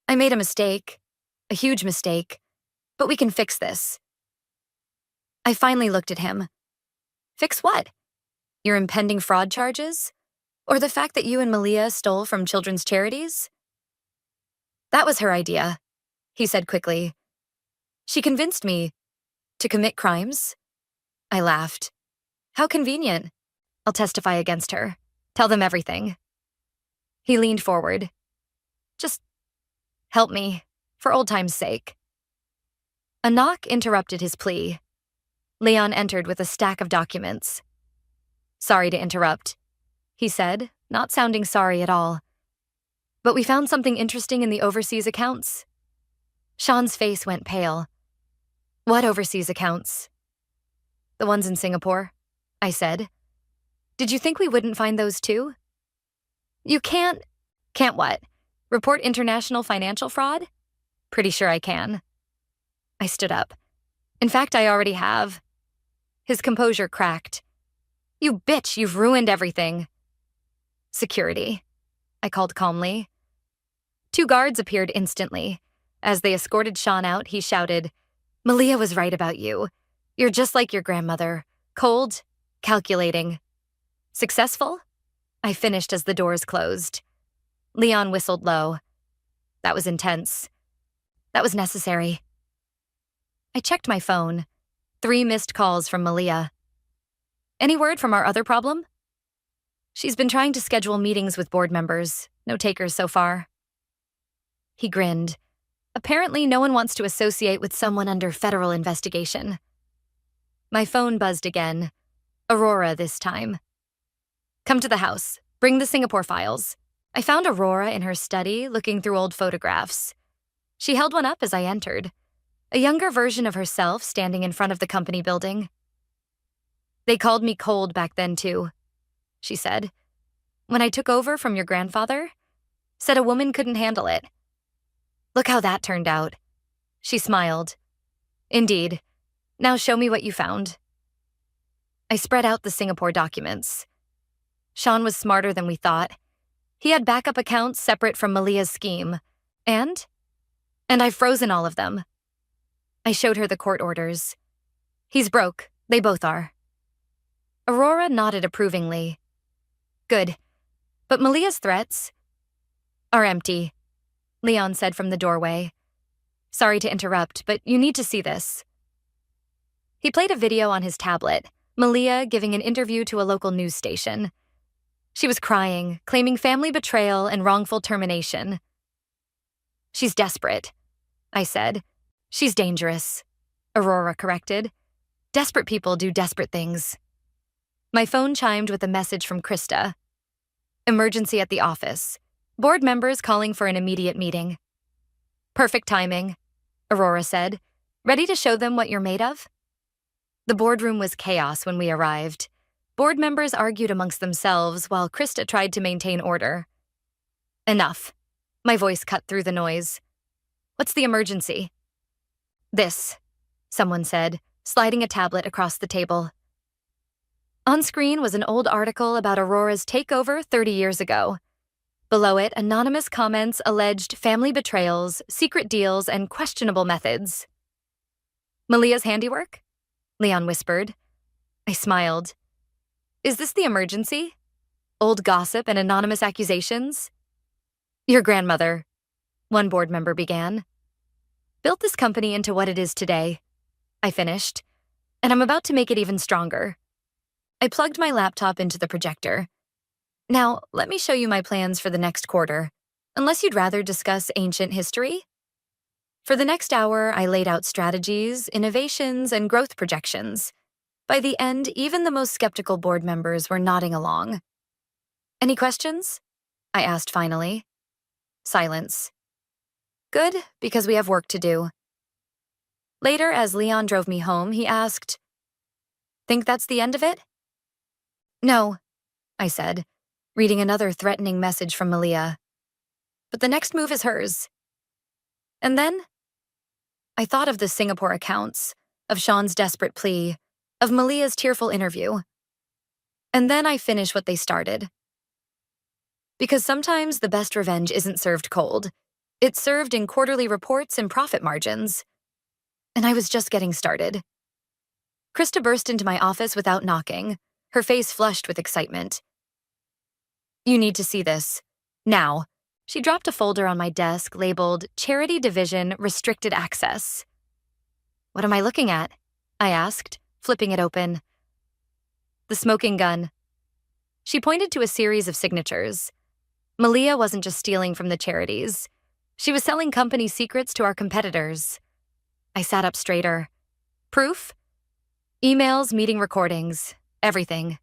"I made a mistake, a huge mistake, but we can fix this." I finally looked at him. "Fix what? Your impending fraud charges? Or the fact that you and Malia stole from children's charities?" "That was her idea," he said quickly. "She convinced me to commit crimes." I laughed. "How convenient. I'll testify against her. Tell them everything." He leaned forward. "Just help me, for old time's sake." A knock interrupted his plea. Leon entered with a stack of documents. "Sorry to interrupt," he said, not sounding sorry at all. "But we found something interesting in the overseas accounts." Sean's face went pale. "What overseas accounts?" "The ones in Singapore," I said. "Did you think we wouldn't find those too?" "You can't..." "Can't what? Report international financial fraud?" "Pretty sure I can." I stood up. "In fact, I already have." His composure cracked. "You bitch, you've ruined everything." "Security." I called calmly. 2 guards appeared instantly. As they escorted Sean out, he shouted, "Malia was right about you. You're just like your grandmother. Cold, calculating. Successful?" I finished as the doors closed. Leon whistled low. That was intense. That was necessary. I checked my phone. 3 missed calls from Malia. Any word from our other problem? She's been trying to schedule meetings with board members. No takers so far. He grinned. Apparently, no one wants to associate with someone under federal investigation. My phone buzzed again. Aurora this time. Come to the house. Bring the Singapore files. I found Aurora in her study, looking through old photographs. She held one up as I entered. A younger version of herself standing in front of the company building. They called me cold back then, too, she said. When I took over from your grandfather, said a woman couldn't handle it. Look how that turned out. She smiled. Indeed. Now show me what you found. I spread out the Singapore documents. Sean was smarter than we thought. He had backup accounts separate from Malia's scheme. And I've frozen all of them. I showed her the court orders. He's broke. They both are. Aurora nodded approvingly. Good. But Malia's threats are empty, Leon said from the doorway. Sorry to interrupt, but you need to see this. He played a video on his tablet, Malia giving an interview to a local news station. She was crying, claiming family betrayal and wrongful termination. She's desperate, I said. She's dangerous, Aurora corrected. Desperate people do desperate things. My phone chimed with a message from Krista. Emergency at the office. Board members calling for an immediate meeting. Perfect timing, Aurora said. Ready to show them what you're made of? The boardroom was chaos when we arrived. Board members argued amongst themselves while Krista tried to maintain order. Enough. My voice cut through the noise. What's the emergency? This, someone said, sliding a tablet across the table. On screen was an old article about Aurora's takeover 30 years ago. Below it, anonymous comments alleged family betrayals, secret deals, and questionable methods. Malia's handiwork? Leon whispered. I smiled. Is this the emergency? Old gossip and anonymous accusations? Your grandmother, one board member began, built this company into what it is today. I finished, and I'm about to make it even stronger. I plugged my laptop into the projector. Now, let me show you my plans for the next quarter, unless you'd rather discuss ancient history. For the next hour, I laid out strategies, innovations, and growth projections. By the end, even the most skeptical board members were nodding along. Any questions? I asked finally. Silence. Good, because we have work to do. Later, as Leon drove me home, he asked, Think that's the end of it? No, I said, reading another threatening message from Malia. But the next move is hers. And then I thought of the Singapore accounts, of Sean's desperate plea, of Malia's tearful interview. And then I finish what they started. Because sometimes the best revenge isn't served cold. It's served in quarterly reports and profit margins. And I was just getting started. Krista burst into my office without knocking, her face flushed with excitement. You need to see this. Now. She dropped a folder on my desk labeled Charity Division Restricted Access. What am I looking at? I asked, flipping it open. The smoking gun. She pointed to a series of signatures. Malia wasn't just stealing from the charities. She was selling company secrets to our competitors. I sat up straighter. Proof? Emails, meeting recordings, everything.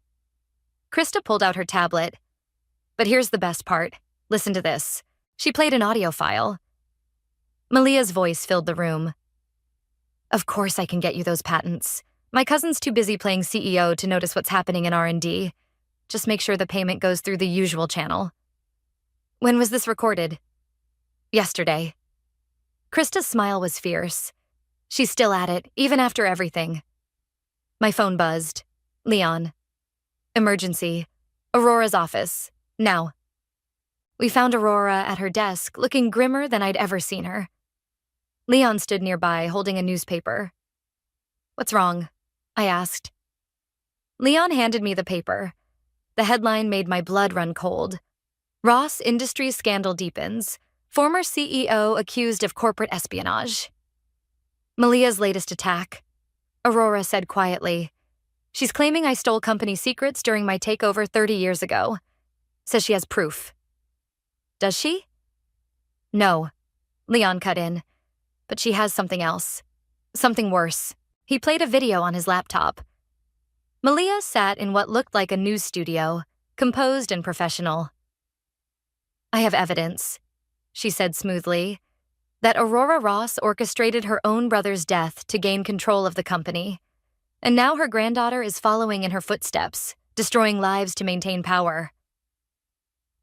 Krista pulled out her tablet. But here's the best part. Listen to this. She played an audio file. Malia's voice filled the room. Of course I can get you those patents. My cousin's too busy playing CEO to notice what's happening in R&D. Just make sure the payment goes through the usual channel. When was this recorded? Yesterday. Krista's smile was fierce. She's still at it, even after everything. My phone buzzed. Leon. Emergency. Aurora's office. Now. We found Aurora at her desk, looking grimmer than I'd ever seen her. Leon stood nearby, holding a newspaper. "What's wrong?" I asked. Leon handed me the paper. The headline made my blood run cold. Ross Industries scandal deepens. Former CEO accused of corporate espionage. Malia's latest attack, Aurora said quietly. She's claiming I stole company secrets during my takeover 30 years ago. Says she has proof. Does she? No, Leon cut in. But she has something else. Something worse. He played a video on his laptop. Malia sat in what looked like a news studio, composed and professional. "I have evidence," she said smoothly, "that Aurora Ross orchestrated her own brother's death to gain control of the company. And now her granddaughter is following in her footsteps, destroying lives to maintain power."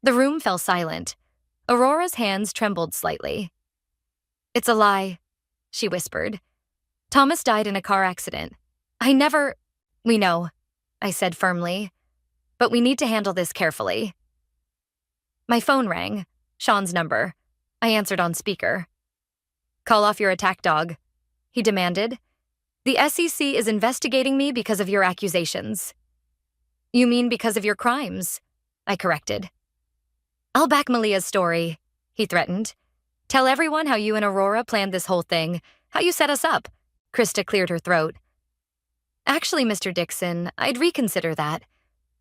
The room fell silent. Aurora's hands trembled slightly. "It's a lie," she whispered. "Thomas died in a car accident. We know," I said firmly, "but we need to handle this carefully." My phone rang, Sean's number. I answered on speaker. "Call off your attack dog," he demanded. "The SEC is investigating me because of your accusations." "You mean because of your crimes?" I corrected. "I'll back Malia's story," he threatened. "Tell everyone how you and Aurora planned this whole thing, how you set us up." Krista cleared her throat. "Actually, Mr. Dixon, I'd reconsider that.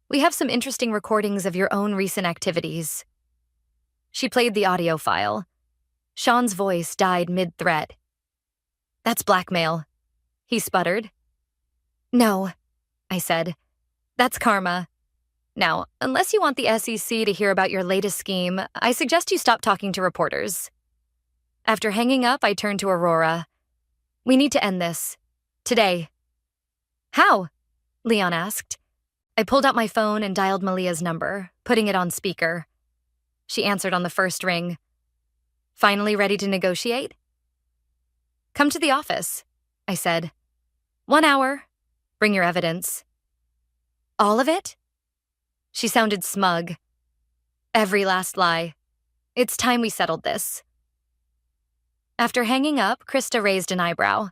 We have some interesting recordings of your own recent activities." She played the audio file. Sean's voice died mid-threat. "That's blackmail," he sputtered. "No," I said. "That's karma. Now, unless you want the SEC to hear about your latest scheme, I suggest you stop talking to reporters." After hanging up, I turned to Aurora. "We need to end this. Today." "How?" Leon asked. I pulled out my phone and dialed Malia's number, putting it on speaker. She answered on the first ring. "Finally ready to negotiate?" "Come to the office," I said. 1 hour. Bring your evidence." "All of it?" She sounded smug. "Every last lie. It's time we settled this." After hanging up, Krista raised an eyebrow.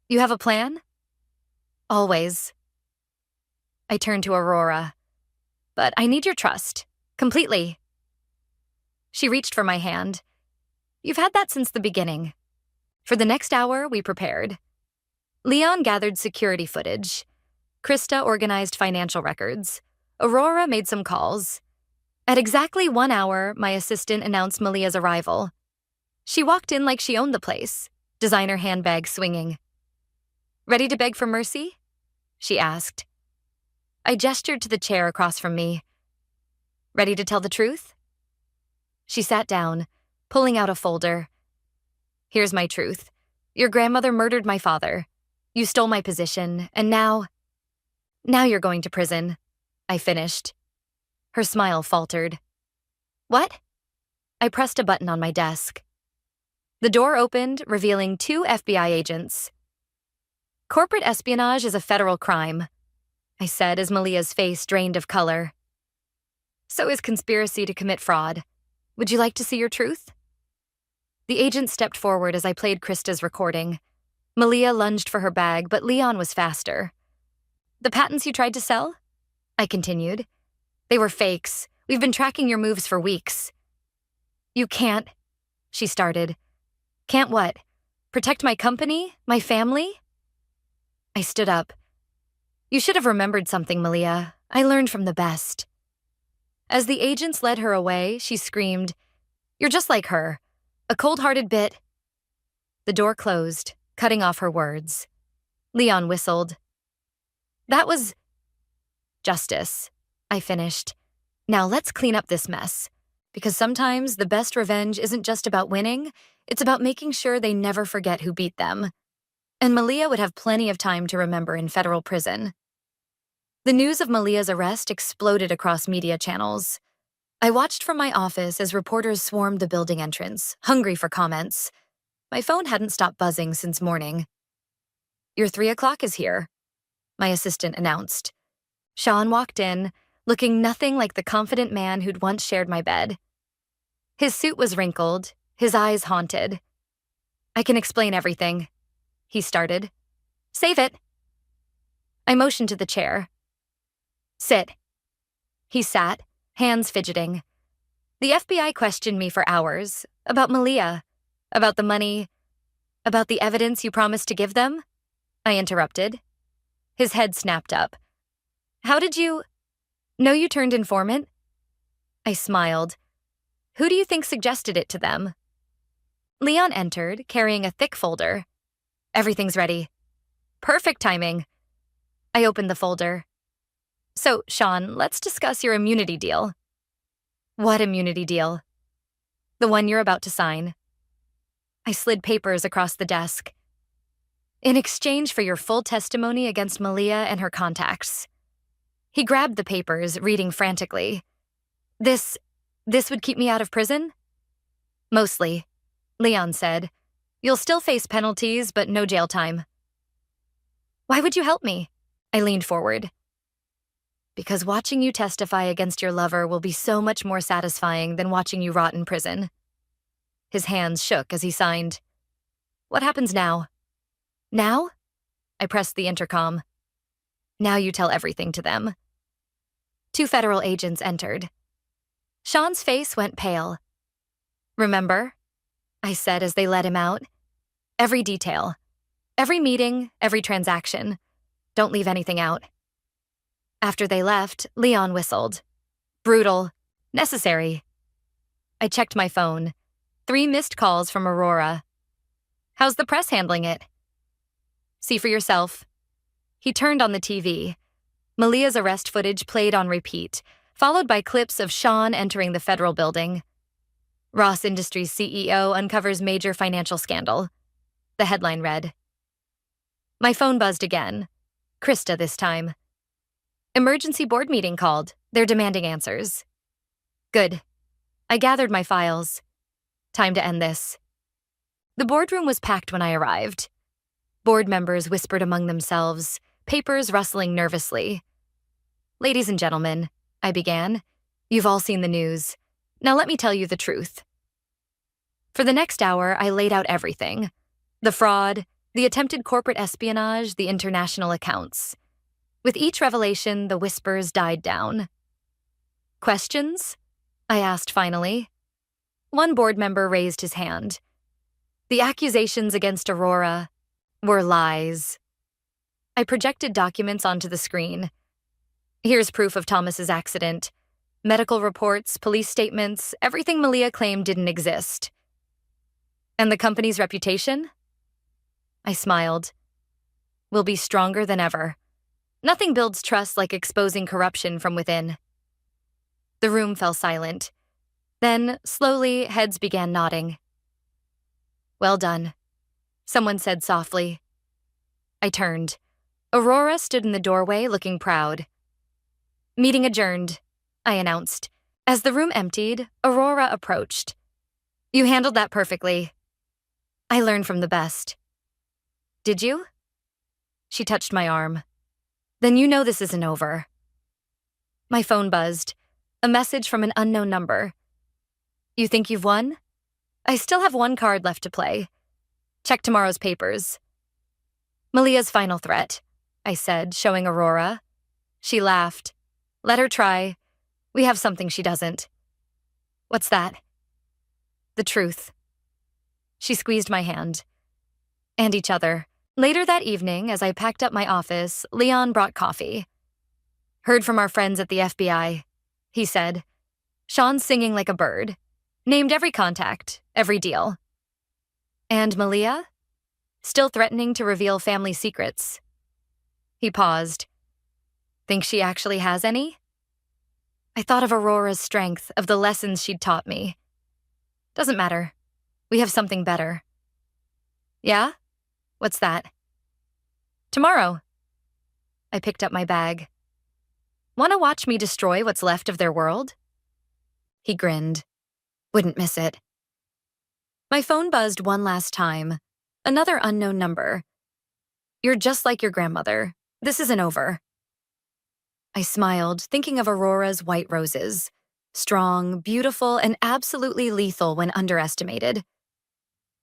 "You have a plan?" "Always." I turned to Aurora. "But I need your trust. Completely." She reached for my hand. "You've had that since the beginning." For the next hour, we prepared. Leon gathered security footage. Krista organized financial records. Aurora made some calls. At exactly 1 hour, my assistant announced Malia's arrival. She walked in like she owned the place, designer handbag swinging. "Ready to beg for mercy?" she asked. I gestured to the chair across from me. "Ready to tell the truth?" She sat down, pulling out a folder. "Here's my truth. Your grandmother murdered my father. You stole my position, and now you're going to prison," I finished. Her smile faltered. "What?" I pressed a button on my desk. The door opened, revealing 2 FBI agents. "Corporate espionage is a federal crime," I said as Malia's face drained of color. "So is conspiracy to commit fraud. Would you like to see your truth?" The agent stepped forward as I played Krista's recording. Malia lunged for her bag, but Leon was faster. "The patents you tried to sell?" I continued. "They were fakes. We've been tracking your moves for weeks." "You can't," she started. "Can't what? Protect my company? My family?" I stood up. "You should have remembered something, Malia. I learned from the best." As the agents led her away, she screamed, "You're just like her. A cold-hearted bit." The door closed, cutting off her words. Leon whistled. "That was justice," I finished. "Now let's clean up this mess. Because sometimes the best revenge isn't just about winning, it's about making sure they never forget who beat them." And Malia would have plenty of time to remember in federal prison. The news of Malia's arrest exploded across media channels. I watched from my office as reporters swarmed the building entrance, hungry for comments. My phone hadn't stopped buzzing since morning. "Your 3 o'clock is here," my assistant announced. Sean walked in, looking nothing like the confident man who'd once shared my bed. His suit was wrinkled, his eyes haunted. "I can explain everything," he started. "Save it." I motioned to the chair. "Sit." He sat, hands fidgeting. "The FBI questioned me for hours, about Malia, about the money, about the evidence you promised to give them," I interrupted. His head snapped up. "How did you know you turned informant?" I smiled. "Who do you think suggested it to them?" Leon entered, carrying a thick folder. "Everything's ready." "Perfect timing." I opened the folder. "So, Sean, let's discuss your immunity deal." "What immunity deal?" "The one you're about to sign." I slid papers across the desk. "In exchange for your full testimony against Malia and her contacts." He grabbed the papers, reading frantically. This would keep me out of prison?" "Mostly," Leon said. "You'll still face penalties, but no jail time." "Why would you help me?" I leaned forward. "Because watching you testify against your lover will be so much more satisfying than watching you rot in prison." His hands shook as he signed. "What happens now?" "Now?" I pressed the intercom. "Now you tell everything to them." 2 federal agents entered. Sean's face went pale. "Remember?" I said as they let him out. "Every detail. Every meeting, every transaction. Don't leave anything out." After they left, Leon whistled. "Brutal. Necessary." I checked my phone. 3 missed calls from Aurora. "How's the press handling it?" "See for yourself." He turned on the TV. Malia's arrest footage played on repeat, followed by clips of Sean entering the federal building. "Ross Industries CEO uncovers major financial scandal," the headline read. My phone buzzed again. Krista this time. "Emergency board meeting called. They're demanding answers." Good. I gathered my files. Time to end this. The boardroom was packed when I arrived. Board members whispered among themselves, papers rustling nervously. "Ladies and gentlemen," I began, "you've all seen the news. Now let me tell you the truth." For the next hour, I laid out everything. The fraud, the attempted corporate espionage, the international accounts. With each revelation, the whispers died down. "Questions?" I asked finally. One board member raised his hand. "The accusations against Aurora were lies." I projected documents onto the screen. "Here's proof of Thomas's accident. Medical reports, police statements, everything Malia claimed didn't exist." "And the company's reputation?" I smiled. "Will be stronger than ever. Nothing builds trust like exposing corruption from within." The room fell silent. Then, slowly, heads began nodding. "Well done," someone said softly. I turned. Aurora stood in the doorway, looking proud. "Meeting adjourned," I announced. As the room emptied, Aurora approached. "You handled that perfectly." "I learned from the best." "Did you?" She touched my arm. "Then you know this isn't over." My phone buzzed. A message from an unknown number. "You think you've won?" "I still have 1 card left to play. Check tomorrow's papers." "Malia's final threat," I said, showing Aurora. She laughed. "Let her try. We have something she doesn't." "What's that?" "The truth." She squeezed my hand. And each other. Later that evening, as I packed up my office, Leon brought coffee. "Heard from our friends at the FBI," he said. "Sean's singing like a bird. Named every contact, every deal." "And Malia? Still threatening to reveal family secrets." He paused. "Think she actually has any?" I thought of Aurora's strength, of the lessons she'd taught me. "Doesn't matter. We have something better." "Yeah? What's that?" "Tomorrow." I picked up my bag. "Want to watch me destroy what's left of their world?" He grinned. "Wouldn't miss it." My phone buzzed one last time. Another unknown number. "You're just like your grandmother. This isn't over." I smiled, thinking of Aurora's white roses. strong, beautiful, and absolutely lethal when underestimated.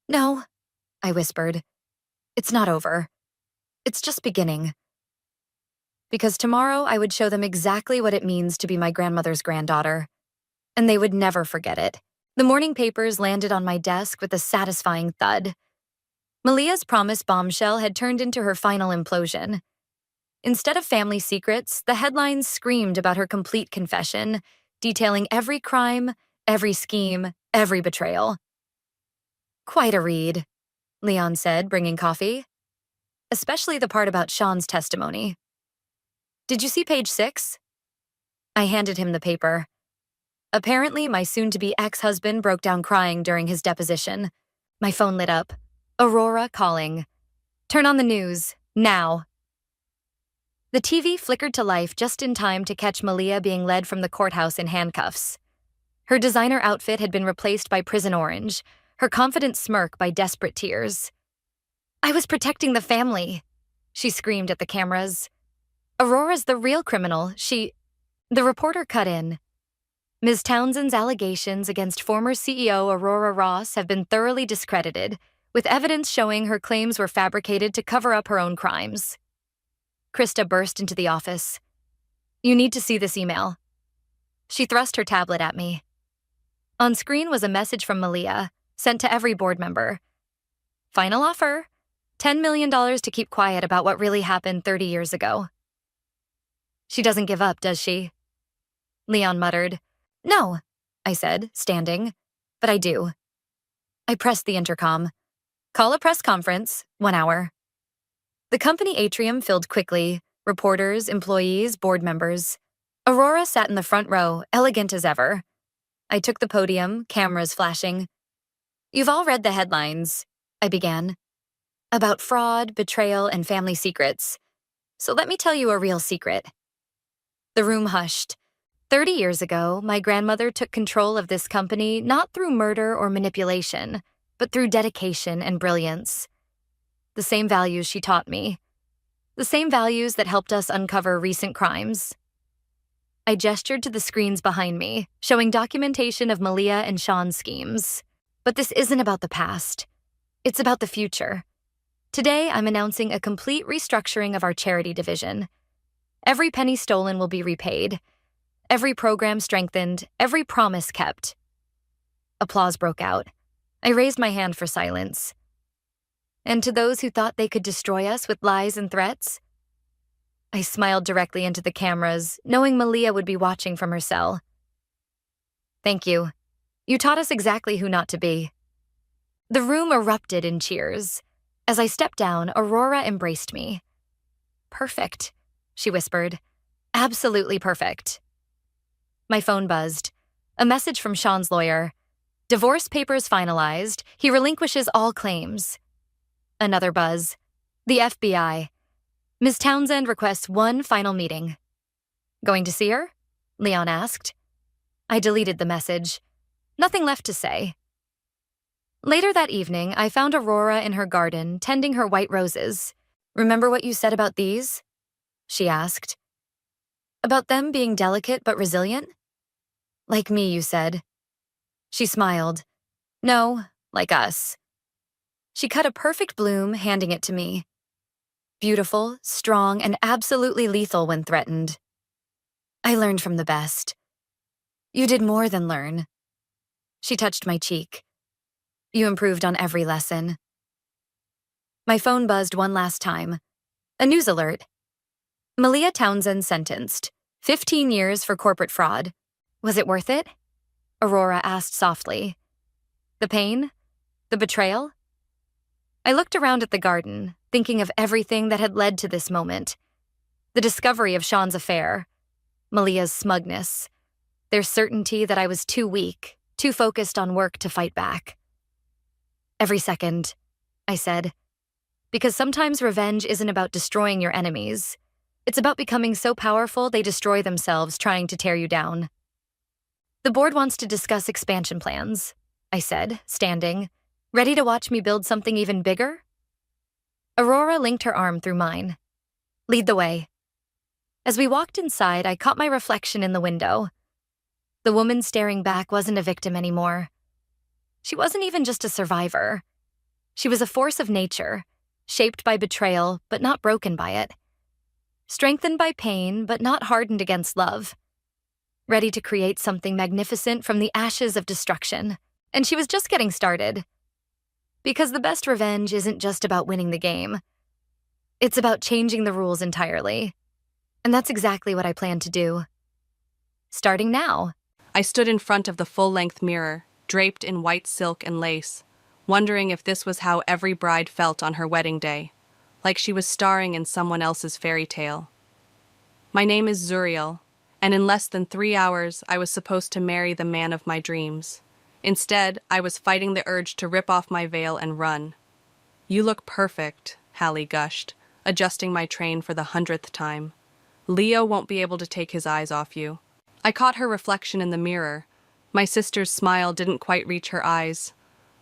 No, I whispered. It's not over. It's just beginning. Because tomorrow I would show them exactly what it means to be my grandmother's granddaughter. And they would never forget it. The morning papers landed on my desk with a satisfying thud. Malia's promised bombshell had turned into her final implosion. Instead of family secrets, the headlines screamed about her complete confession, detailing every crime, every scheme, every betrayal. Quite a read, Leon said, bringing coffee. Especially the part about Sean's testimony. Did you see page 6? I handed him the paper. Apparently, my soon-to-be ex-husband broke down crying during his deposition. My phone lit up. Aurora calling. Turn on the news, now. The TV flickered to life just in time to catch Malia being led from the courthouse in handcuffs. Her designer outfit had been replaced by prison orange, her confident smirk by desperate tears. I was protecting the family, she screamed at the cameras. Aurora's the real criminal, The reporter cut in. Ms. Townsend's allegations against former CEO Aurora Ross have been thoroughly discredited, with evidence showing her claims were fabricated to cover up her own crimes. Krista burst into the office. You need to see this email. She thrust her tablet at me. On screen was a message from Malia, sent to every board member. Final offer. $10 million to keep quiet about what really happened 30 years ago. She doesn't give up, does she? Leon muttered. No, I said, standing. But I do. I pressed the intercom. Call a press conference, 1 hour. The company atrium filled quickly, reporters, employees, board members. Aurora sat in the front row, elegant as ever. I took the podium, cameras flashing. You've all read the headlines, I began. About fraud, betrayal, and family secrets. So let me tell you a real secret. The room hushed. 30 years ago, my grandmother took control of this company not through murder or manipulation, but through dedication and brilliance. The same values she taught me. The same values that helped us uncover recent crimes. I gestured to the screens behind me, showing documentation of Malia and Sean's schemes. But this isn't about the past. It's about the future. Today, I'm announcing a complete restructuring of our charity division. Every penny stolen will be repaid. Every program strengthened, every promise kept. Applause broke out. I raised my hand for silence. And to those who thought they could destroy us with lies and threats? I smiled directly into the cameras, knowing Malia would be watching from her cell. Thank you. You taught us exactly who not to be. The room erupted in cheers. As I stepped down, Aurora embraced me. Perfect, she whispered. Absolutely perfect. My phone buzzed. A message from Sean's lawyer. Divorce papers finalized. He relinquishes all claims. Another buzz. The FBI. Ms. Townsend requests one final meeting. Going to see her? Leon asked. I deleted the message. Nothing left to say. Later that evening, I found Aurora in her garden, tending her white roses. Remember what you said about these? She asked. About them being delicate but resilient? Like me, you said. She smiled. No, like us. She cut a perfect bloom, handing it to me. Beautiful, strong, and absolutely lethal when threatened. I learned from the best. You did more than learn. She touched my cheek. You improved on every lesson. My phone buzzed one last time. A news alert. Malia Townsend sentenced. 15 years for corporate fraud. Was it worth it? Aurora asked softly. The pain? The betrayal? I looked around at the garden, thinking of everything that had led to this moment. The discovery of Sean's affair. Malia's smugness. Their certainty that I was too weak, too focused on work to fight back. Every second, I said. Because sometimes revenge isn't about destroying your enemies. It's about becoming so powerful they destroy themselves trying to tear you down. The board wants to discuss expansion plans, I said, standing, ready to watch me build something even bigger? Aurora linked her arm through mine. Lead the way. As we walked inside, I caught my reflection in the window. The woman staring back wasn't a victim anymore. She wasn't even just a survivor. She was a force of nature, shaped by betrayal, but not broken by it. Strengthened by pain, but not hardened against love. Ready to create something magnificent from the ashes of destruction. And she was just getting started. Because the best revenge isn't just about winning the game. It's about changing the rules entirely. And that's exactly what I plan to do. Starting now. I stood in front of the full-length mirror, draped in white silk and lace, wondering if this was how every bride felt on her wedding day, like she was starring in someone else's fairy tale. My name is Zuriel, and in less than 3 hours I was supposed to marry the man of my dreams. Instead, I was fighting the urge to rip off my veil and run. "You look perfect," Hallie gushed, adjusting my train for the 100th time. "Leo won't be able to take his eyes off you." I caught her reflection in the mirror. My sister's smile didn't quite reach her eyes.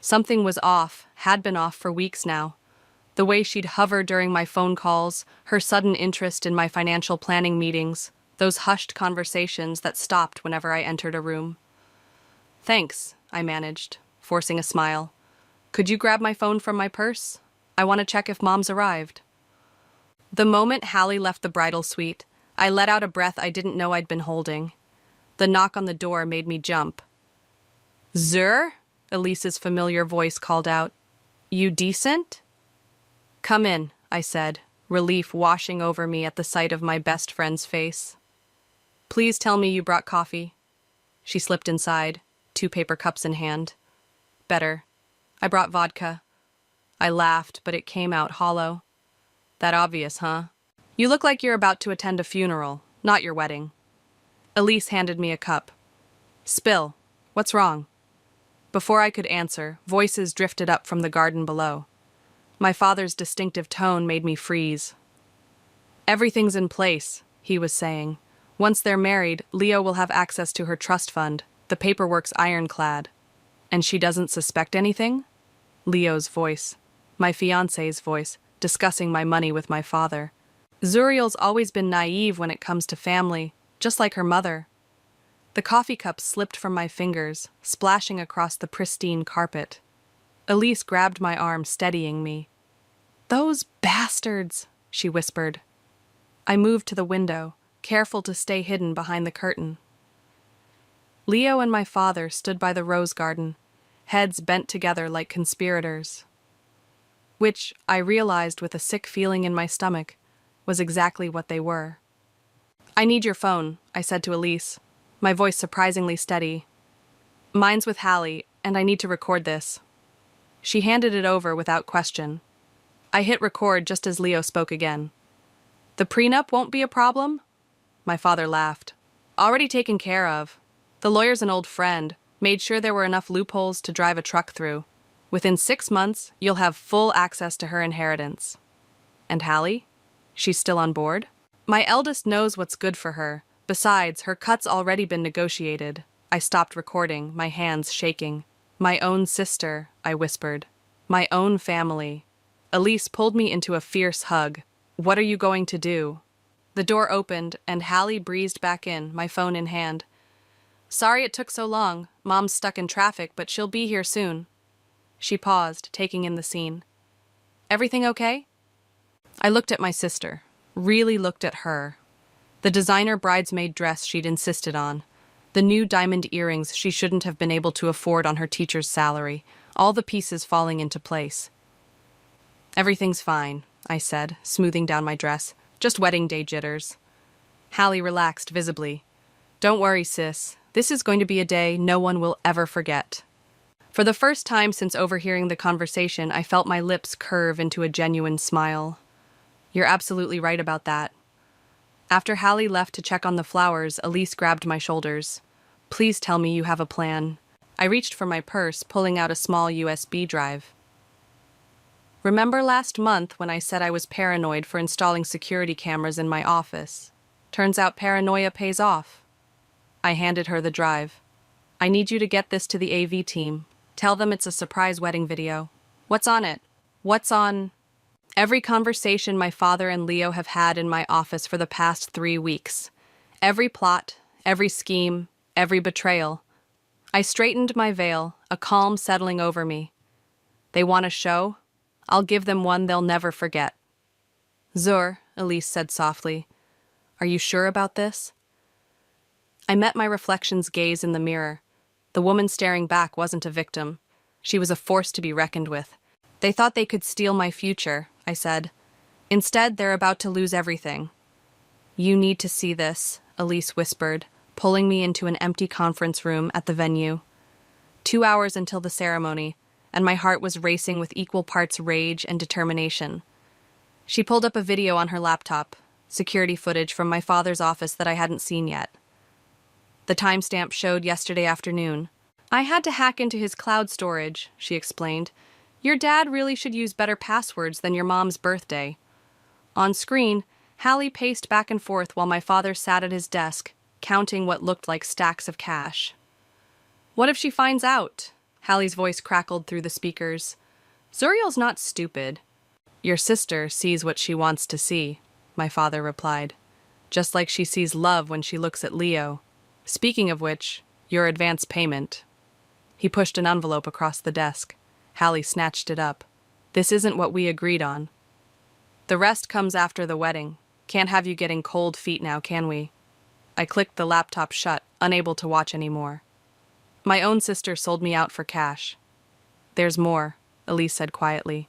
Something was off, had been off for weeks now. The way she'd hover during my phone calls, her sudden interest in my financial planning meetings, those hushed conversations that stopped whenever I entered a room. "Thanks," I managed, forcing a smile. "Could you grab my phone from my purse? I want to check if Mom's arrived." The moment Hallie left the bridal suite, I let out a breath I didn't know I'd been holding. The knock on the door made me jump. "Zur?" Elise's familiar voice called out. "You decent?" "Come in," I said, relief washing over me at the sight of my best friend's face. "Please tell me you brought coffee." She slipped inside, 2 paper cups in hand. "Better. I brought vodka." I laughed, but it came out hollow. "That obvious, huh? You look like you're about to attend a funeral, not your wedding." Elise handed me a cup. "Spill. What's wrong?" Before I could answer, voices drifted up from the garden below. My father's distinctive tone made me freeze. "Everything's in place," he was saying. "Once they're married, Leo will have access to her trust fund. The paperwork's ironclad." "And she doesn't suspect anything?" Leo's voice. My fiancé's voice, discussing my money with my father. Zuriel's always been naive when it comes to family, just like her mother. The coffee cup slipped from my fingers, splashing across the pristine carpet. Elise grabbed my arm, steadying me. "Those bastards," she whispered. I moved to the window, careful to stay hidden behind the curtain. Leo and my father stood by the rose garden, heads bent together like conspirators. Which, I realized with a sick feeling in my stomach, was exactly what they were. "I need your phone," I said to Elise, my voice surprisingly steady. "Mine's with Hallie, and I need to record this." She handed it over without question. I hit record just as Leo spoke again. "The prenup won't be a problem?" My father laughed. "Already taken care of. The lawyer's an old friend, made sure there were enough loopholes to drive a truck through. Within 6 months, you'll have full access to her inheritance." "And Hallie? She's still on board?" "My eldest knows what's good for her. Besides, her cut's already been negotiated." I stopped recording, my hands shaking. "My own sister," I whispered. "My own family." Elise pulled me into a fierce hug. "What are you going to do?" The door opened, and Hallie breezed back in, my phone in hand. "Sorry it took so long. Mom's stuck in traffic, but she'll be here soon." She paused, taking in the scene. "Everything okay?" I looked at my sister, really looked at her. The designer bridesmaid dress she'd insisted on, the new diamond earrings she shouldn't have been able to afford on her teacher's salary, all the pieces falling into place. "Everything's fine," I said, smoothing down my dress. "Just wedding day jitters." Hallie relaxed visibly. "Don't worry, sis. This is going to be a day no one will ever forget." For the first time since overhearing the conversation, I felt my lips curve into a genuine smile. "You're absolutely right about that." After Hallie left to check on the flowers, Elise grabbed my shoulders. "Please tell me you have a plan." I reached for my purse, pulling out a small USB drive. "Remember last month when I said I was paranoid for installing security cameras in my office? Turns out paranoia pays off." I handed her the drive. "I need you to get this to the AV team. Tell them it's a surprise wedding video." "What's on it?" "What's on?" "Every conversation my father and Leo have had in my office for the past 3 weeks. Every plot, every scheme, Every betrayal. I straightened my veil, a calm settling over me. They want a show? I'll give them one they'll never forget. Zur, Elise said softly. Are you sure about this? I met my reflection's gaze in the mirror. The woman staring back wasn't a victim. She was a force to be reckoned with. They thought they could steal my future, I said. Instead, they're about to lose everything. You need to see this, Elise whispered, pulling me into an empty conference room at the venue. 2 hours until the ceremony, and my heart was racing with equal parts rage and determination. She pulled up a video on her laptop, security footage from my father's office that I hadn't seen yet. The timestamp showed yesterday afternoon. I had to hack into his cloud storage, she explained. Your dad really should use better passwords than your mom's birthday. On screen, Hallie paced back and forth while my father sat at his desk, counting what looked like stacks of cash. What if she finds out? Hallie's voice crackled through the speakers. Zuriel's not stupid. Your sister sees what she wants to see, my father replied. Just like she sees love when she looks at Leo. Speaking of which, your advance payment. He pushed an envelope across the desk. Hallie snatched it up. This isn't what we agreed on. The rest comes after the wedding. Can't have you getting cold feet now, can we? I clicked the laptop shut, unable to watch anymore. My own sister sold me out for cash. There's more, Elise said quietly.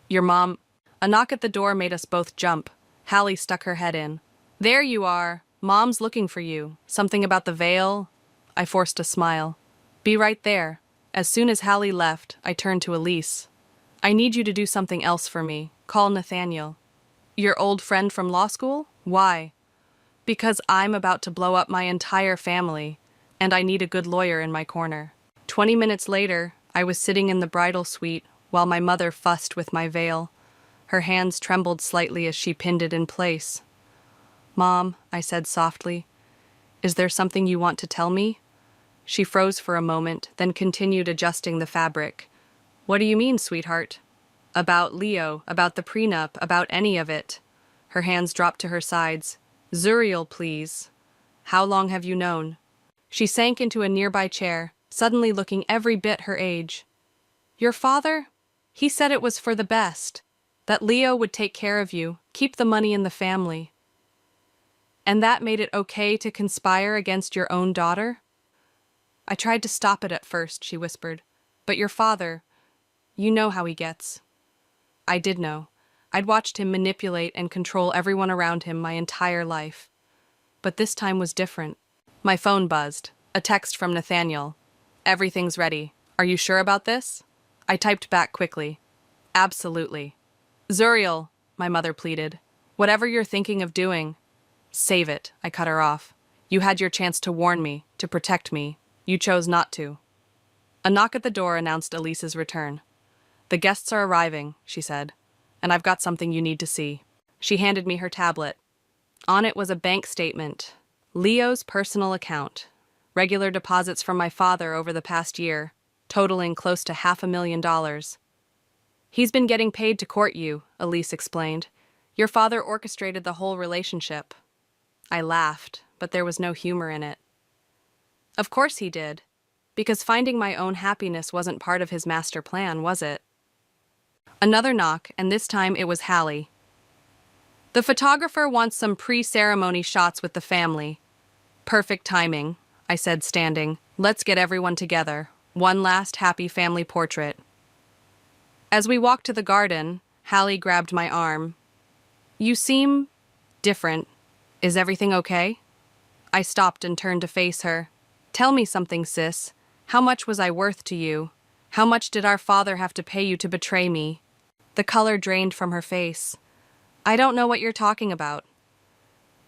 Your mom... A knock at the door made us both jump. Hallie stuck her head in. There you are. Mom's looking for you. Something about the veil? I forced a smile. Be right there. As soon as Hallie left, I turned to Elise. I need you to do something else for me. Call Nathaniel. Your old friend from law school? Why? Because I'm about to blow up my entire family, and I need a good lawyer in my corner. 20 minutes later, I was sitting in the bridal suite while my mother fussed with my veil. Her hands trembled slightly as she pinned it in place. Mom, I said softly, is there something you want to tell me? She froze for a moment, then continued adjusting the fabric. What do you mean, sweetheart? About Leo, about the prenup, about any of it. Her hands dropped to her sides. Zuriel, please. How long have you known? She sank into a nearby chair, suddenly looking every bit her age. Your father? He said it was for the best. That Leo would take care of you, keep the money in the family. And that made it okay to conspire against your own daughter? I tried to stop it at first, she whispered. But your father, you know how he gets. I did know. I'd watched him manipulate and control everyone around him my entire life. But this time was different. My phone buzzed. A text from Nathaniel. Everything's ready. Are you sure about this? I typed back quickly. Absolutely. Zuriel, my mother pleaded. Whatever you're thinking of doing, save it, I cut her off. You had your chance to warn me, to protect me. You chose not to. A knock at the door announced Elise's return. The guests are arriving, she said, and I've got something you need to see. She handed me her tablet. On it was a bank statement. Leo's personal account. Regular deposits from my father over the past year, totaling close to $500,000. He's been getting paid to court you, Elise explained. Your father orchestrated the whole relationship. I laughed, but there was no humor in it. Of course he did, because finding my own happiness wasn't part of his master plan, was it? Another knock, and this time it was Hallie. The photographer wants some pre-ceremony shots with the family. Perfect timing, I said, standing. Let's get everyone together. One last happy family portrait. As we walked to the garden, Hallie grabbed my arm. You seem different. Is everything okay? I stopped and turned to face her. Tell me something, sis. How much was I worth to you? How much did our father have to pay you to betray me? The color drained from her face. I don't know what you're talking about.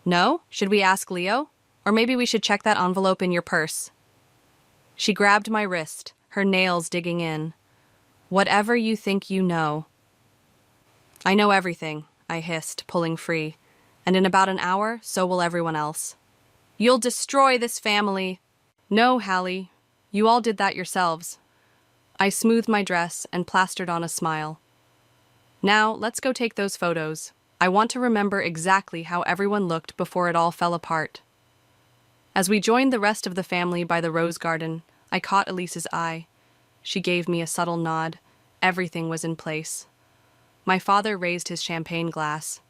No? Should we ask Leo? Or maybe we should check that envelope in your purse. She grabbed my wrist, her nails digging in. Whatever you think you know. I know everything, I hissed, pulling free. And in about an hour, so will everyone else. You'll destroy this family. No, Hallie. You all did that yourselves. I smoothed my dress and plastered on a smile. Now, let's go take those photos. I want to remember exactly how everyone looked before it all fell apart. As we joined the rest of the family by the rose garden, I caught Elise's eye. She gave me a subtle nod. Everything was in place. My father raised his champagne glass.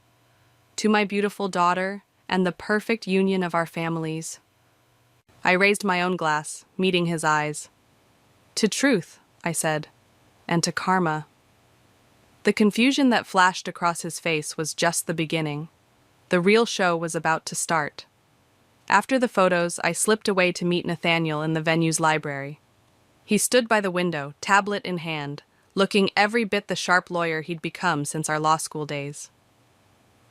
To my beautiful daughter and the perfect union of our families. I raised my own glass, meeting his eyes. To truth, I said, and to karma. The confusion that flashed across his face was just the beginning. The real show was about to start. After the photos, I slipped away to meet Nathaniel in the venue's library. He stood by the window, tablet in hand, looking every bit the sharp lawyer he'd become since our law school days.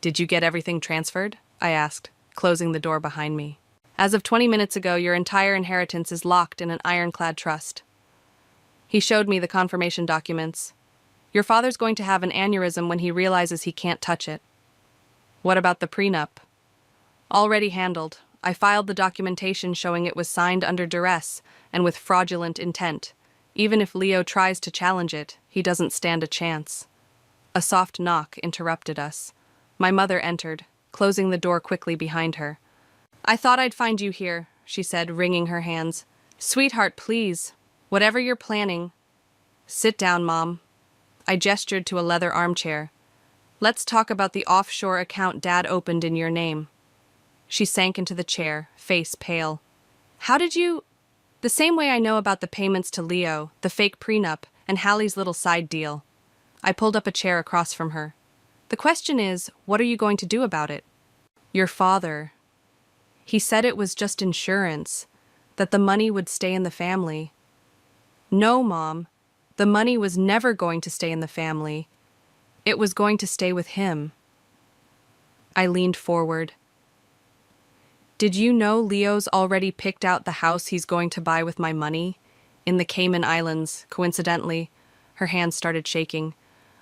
"Did you get everything transferred?" I asked, closing the door behind me. "As of 20 minutes ago, your entire inheritance is locked in an ironclad trust." He showed me the confirmation documents. "Your father's going to have an aneurysm when he realizes he can't touch it." "What about the prenup?" "Already handled. I filed the documentation showing it was signed under duress and with fraudulent intent. Even if Leo tries to challenge it, he doesn't stand a chance." A soft knock interrupted us. My mother entered, closing the door quickly behind her. "I thought I'd find you here," she said, wringing her hands. "Sweetheart, please. Whatever you're planning." "Sit down, Mom." I gestured to a leather armchair. "Let's talk about the offshore account Dad opened in your name." She sank into the chair, face pale. "How did you—" "The same way I know about the payments to Leo, the fake prenup, and Hallie's little side deal." I pulled up a chair across from her. "The question is, what are you going to do about it?" "Your father. He said it was just insurance, that the money would stay in the family." "No, Mom. The money was never going to stay in the family. It was going to stay with him." I leaned forward. "Did you know Leo's already picked out the house he's going to buy with my money? In the Cayman Islands, coincidentally." Her hands started shaking.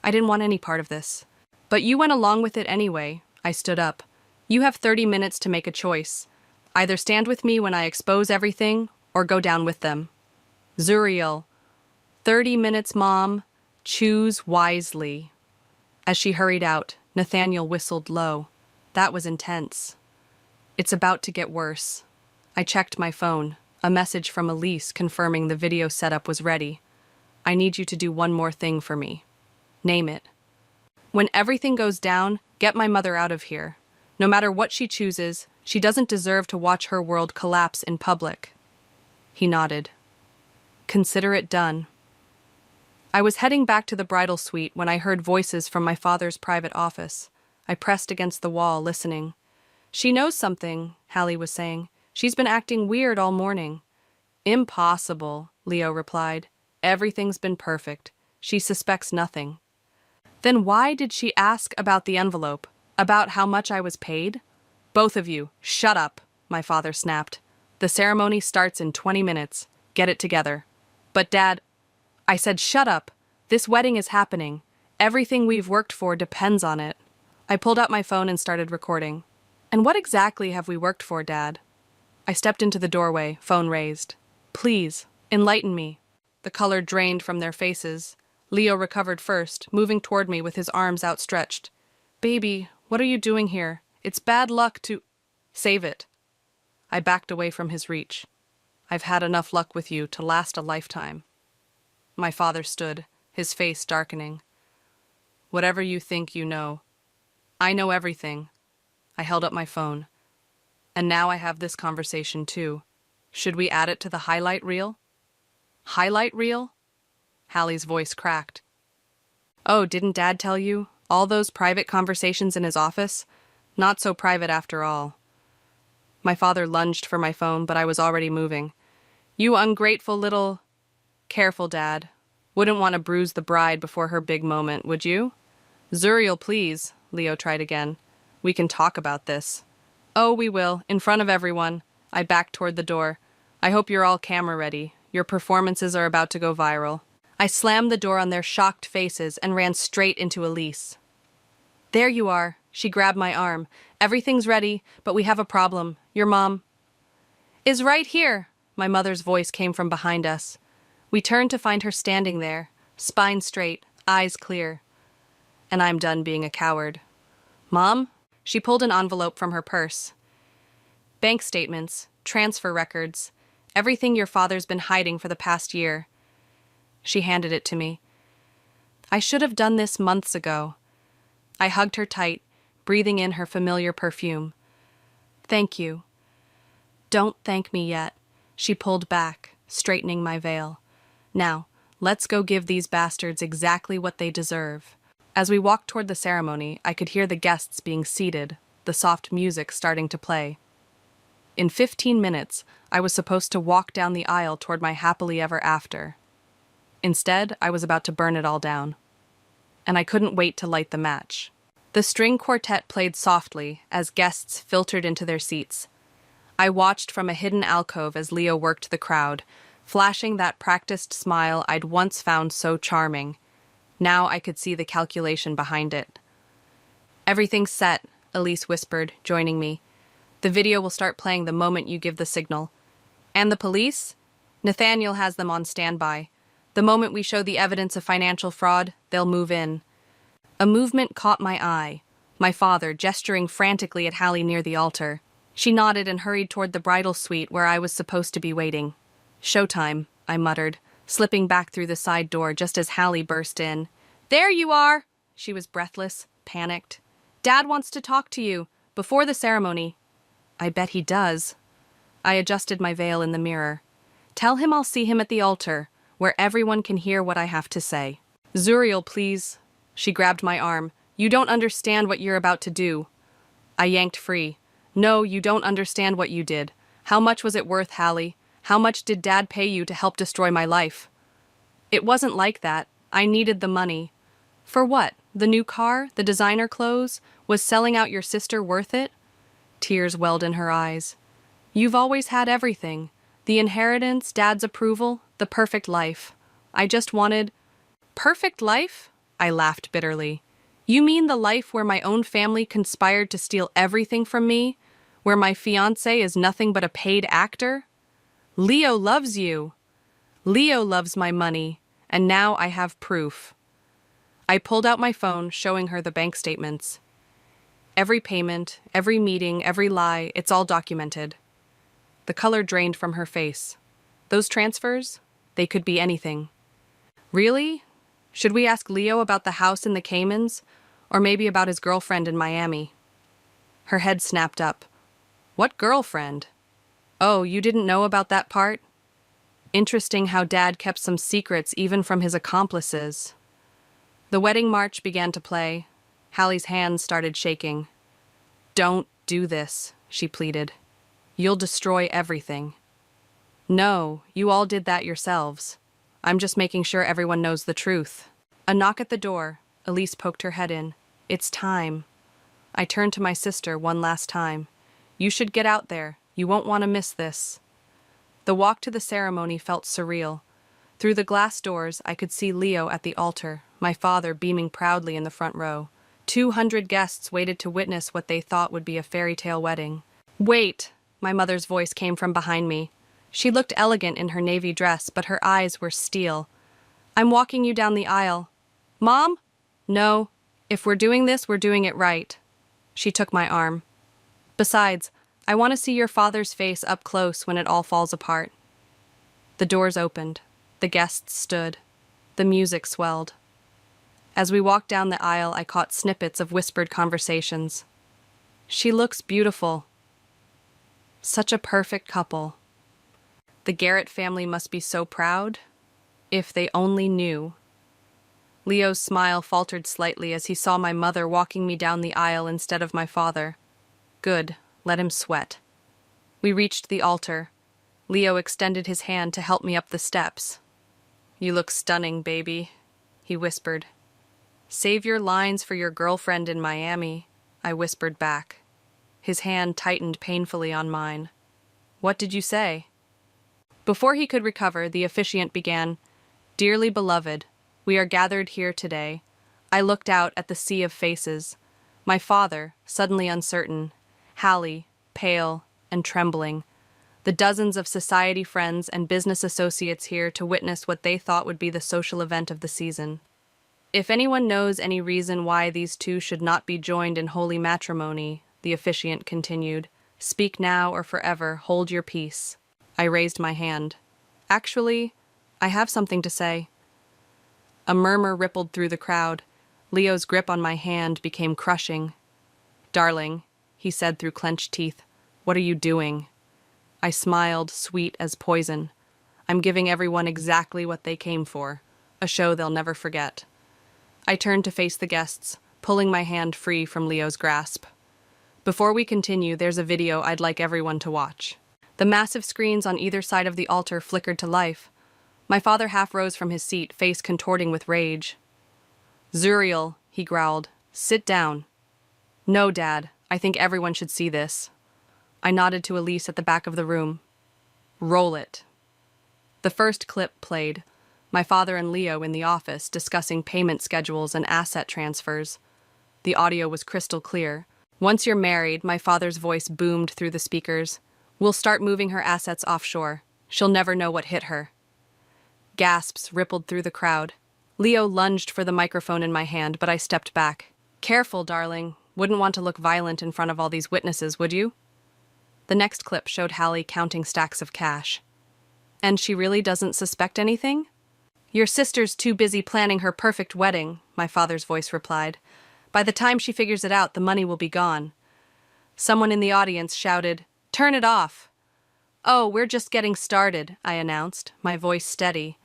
"I didn't want any part of this." "But you went along with it anyway." I stood up. "You have 30 minutes to make a choice. Either stand with me when I expose everything, or go down with them." "Zuriel." 30 minutes, Mom. Choose wisely." As she hurried out, Nathaniel whistled low. That was intense. "It's about to get worse." I checked my phone. A message from Elise confirming the video setup was ready. "I need you to do one more thing for me." "Name it." "When everything goes down, get my mother out of here. No matter what she chooses, she doesn't deserve to watch her world collapse in public." He nodded. "Consider it done." I was heading back to the bridal suite when I heard voices from my father's private office. I pressed against the wall, listening. "She knows something," Hallie was saying. "She's been acting weird all morning." "Impossible," Leo replied. "Everything's been perfect. She suspects nothing." "Then why did she ask about the envelope? About how much I was paid?" "Both of you, shut up," my father snapped. "The ceremony starts in 20 minutes. Get it together." "But Dad—" I said, "Shut up. This wedding is happening. Everything we've worked for depends on it." I pulled out my phone and started recording. "And what exactly have we worked for, Dad?" I stepped into the doorway, phone raised. "Please, enlighten me." The color drained from their faces. Leo recovered first, moving toward me with his arms outstretched. "Baby, what are you doing here? It's bad luck to—" "Save it." I backed away from his reach. "I've had enough luck with you to last a lifetime." My father stood, his face darkening. "Whatever you think you know. I know everything." I held up my phone. "And now I have this conversation too. Should we add it to the highlight reel?" "Highlight reel?" Hallie's voice cracked. "Oh, didn't Dad tell you? All those private conversations in his office? Not so private after all." My father lunged for my phone, but I was already moving. "You ungrateful little—" "Careful, Dad. Wouldn't want to bruise the bride before her big moment, would you?" "Zuriel, please," Leo tried again. "We can talk about this." "Oh, we will, in front of everyone." I backed toward the door. "I hope you're all camera ready. Your performances are about to go viral." I slammed the door on their shocked faces and ran straight into Elise. "There you are." She grabbed my arm. "Everything's ready, but we have a problem. Your mom—" "Is right here." My mother's voice came from behind us. We turned to find her standing there, spine straight, eyes clear. And I'm done being a coward. "Mom?" She pulled an envelope from her purse. "Bank statements. transfer records, everything your father's been hiding for the past year. She handed it to me. I should have done this months ago. I hugged her tight, breathing in her familiar perfume. Thank you. Don't thank me yet. She pulled back, straightening my veil. Now, let's go give these bastards exactly what they deserve. As we walked toward the ceremony, I could hear the guests being seated, the soft music starting to play. In 15 minutes, I was supposed to walk down the aisle toward my happily ever after. Instead, I was about to burn it all down. And I couldn't wait to light the match. The string quartet played softly as guests filtered into their seats. I watched from a hidden alcove as Leo worked the crowd, flashing that practiced smile I'd once found so charming. Now I could see the calculation behind it. Everything's set, Elise whispered, joining me. The video will start playing the moment you give the signal. And the police? Nathaniel has them on standby. The moment we show the evidence of financial fraud, they'll move in. A movement caught my eye, my father gesturing frantically at Hallie near the altar. She nodded and hurried toward the bridal suite where I was supposed to be waiting. Showtime, I muttered, slipping back through the side door just as Hallie burst in. There you are! She was breathless, panicked. Dad wants to talk to you, before the ceremony. I bet he does. I adjusted my veil in the mirror. Tell him I'll see him at the altar, where everyone can hear what I have to say. Zuriel, please. She grabbed my arm. You don't understand what you're about to do. I yanked free. No, you don't understand what you did. How much was it worth, Hallie? How much did Dad pay you to help destroy my life? It wasn't like that. I needed the money. For what? The new car? The designer clothes? Was selling out your sister worth it? Tears welled in her eyes. You've always had everything. The inheritance, Dad's approval, the perfect life. I just wanted... Perfect life? I laughed bitterly. You mean the life where my own family conspired to steal everything from me? Where my fiancé is nothing but a paid actor? Leo loves you. Leo loves my money, and now I have proof. I pulled out my phone, showing her the bank statements. Every payment, every meeting, every lie, it's all documented. The color drained from her face. Those transfers? They could be anything. Really? Should we ask Leo about the house in the Caymans? Or maybe about his girlfriend in Miami? Her head snapped up. What girlfriend? Oh, you didn't know about that part? Interesting how Dad kept some secrets even from his accomplices. The wedding march began to play. Hallie's hands started shaking. Don't do this, she pleaded. You'll destroy everything. No, you all did that yourselves. I'm just making sure everyone knows the truth. A knock at the door. Elise poked her head in. It's time. I turned to my sister one last time. You should get out there. You won't want to miss this. The walk to the ceremony felt surreal. Through the glass doors, I could see Leo at the altar, my father beaming proudly in the front row. 200 guests waited to witness what they thought would be a fairy tale wedding. Wait! My mother's voice came from behind me. She looked elegant in her navy dress, but her eyes were steel. I'm walking you down the aisle. Mom? No. If we're doing this, we're doing it right. She took my arm. Besides, I want to see your father's face up close when it all falls apart. The doors opened. The guests stood. The music swelled. As we walked down the aisle, I caught snippets of whispered conversations. She looks beautiful. Such a perfect couple. The Garrett family must be so proud. If they only knew. Leo's smile faltered slightly as he saw my mother walking me down the aisle instead of my father. Good, let him sweat. We reached the altar. Leo extended his hand to help me up the steps. You look stunning, baby, he whispered. Save your lines for your girlfriend in Miami, I whispered back. His hand tightened painfully on mine. What did you say? Before he could recover, the officiant began, Dearly beloved, we are gathered here today. I looked out at the sea of faces. My father, suddenly uncertain. Hallie, pale and trembling. The dozens of society friends and business associates here to witness what they thought would be the social event of the season. If anyone knows any reason why these two should not be joined in holy matrimony, the officiant continued, Speak now or forever hold your peace. I raised my hand. Actually, I have something to say. A murmur rippled through the crowd. Leo's grip on my hand became crushing. Darling, he said through clenched teeth, what are you doing? I smiled, sweet as poison. I'm giving everyone exactly what they came for, a show they'll never forget. I turned to face the guests, pulling my hand free from Leo's grasp. Before we continue, there's a video I'd like everyone to watch. The massive screens on either side of the altar flickered to life. My father half rose from his seat, face contorting with rage. Zuriel, he growled, sit down. No, Dad, I think everyone should see this. I nodded to Elise at the back of the room. Roll it. The first clip played. My father and Leo in the office discussing payment schedules and asset transfers. The audio was crystal clear. Once you're married, my father's voice boomed through the speakers. We'll start moving her assets offshore. She'll never know what hit her. Gasps rippled through the crowd. Leo lunged for the microphone in my hand, but I stepped back. Careful, darling. Wouldn't want to look violent in front of all these witnesses, would you? The next clip showed Hallie counting stacks of cash. And she really doesn't suspect anything? Your sister's too busy planning her perfect wedding, my father's voice replied. By the time she figures it out, the money will be gone. Someone in the audience shouted, Turn it off! Oh, we're just getting started, I announced, my voice steady.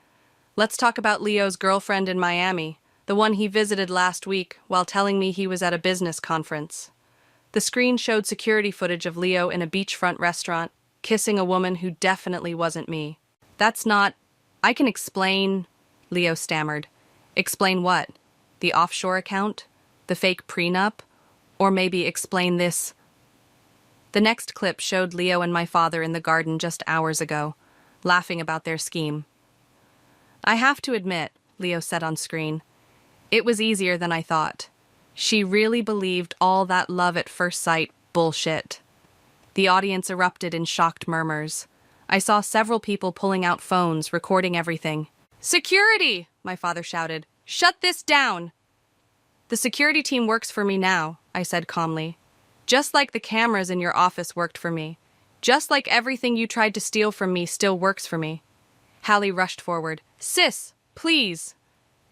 Let's talk about Leo's girlfriend in Miami, the one he visited last week while telling me he was at a business conference. The screen showed security footage of Leo in a beachfront restaurant, kissing a woman who definitely wasn't me. That's not... I can explain... Leo stammered. Explain what? The offshore account? The fake prenup? Or maybe explain this... The next clip showed Leo and my father in the garden just hours ago, laughing about their scheme. I have to admit, Leo said on screen, it was easier than I thought. She really believed all that love at first sight bullshit. The audience erupted in shocked murmurs. I saw several people pulling out phones, recording everything. Security! My father shouted. Shut this down! The security team works for me now, I said calmly. Just like the cameras in your office worked for me. Just like everything you tried to steal from me still works for me. Hallie rushed forward. Sis, please.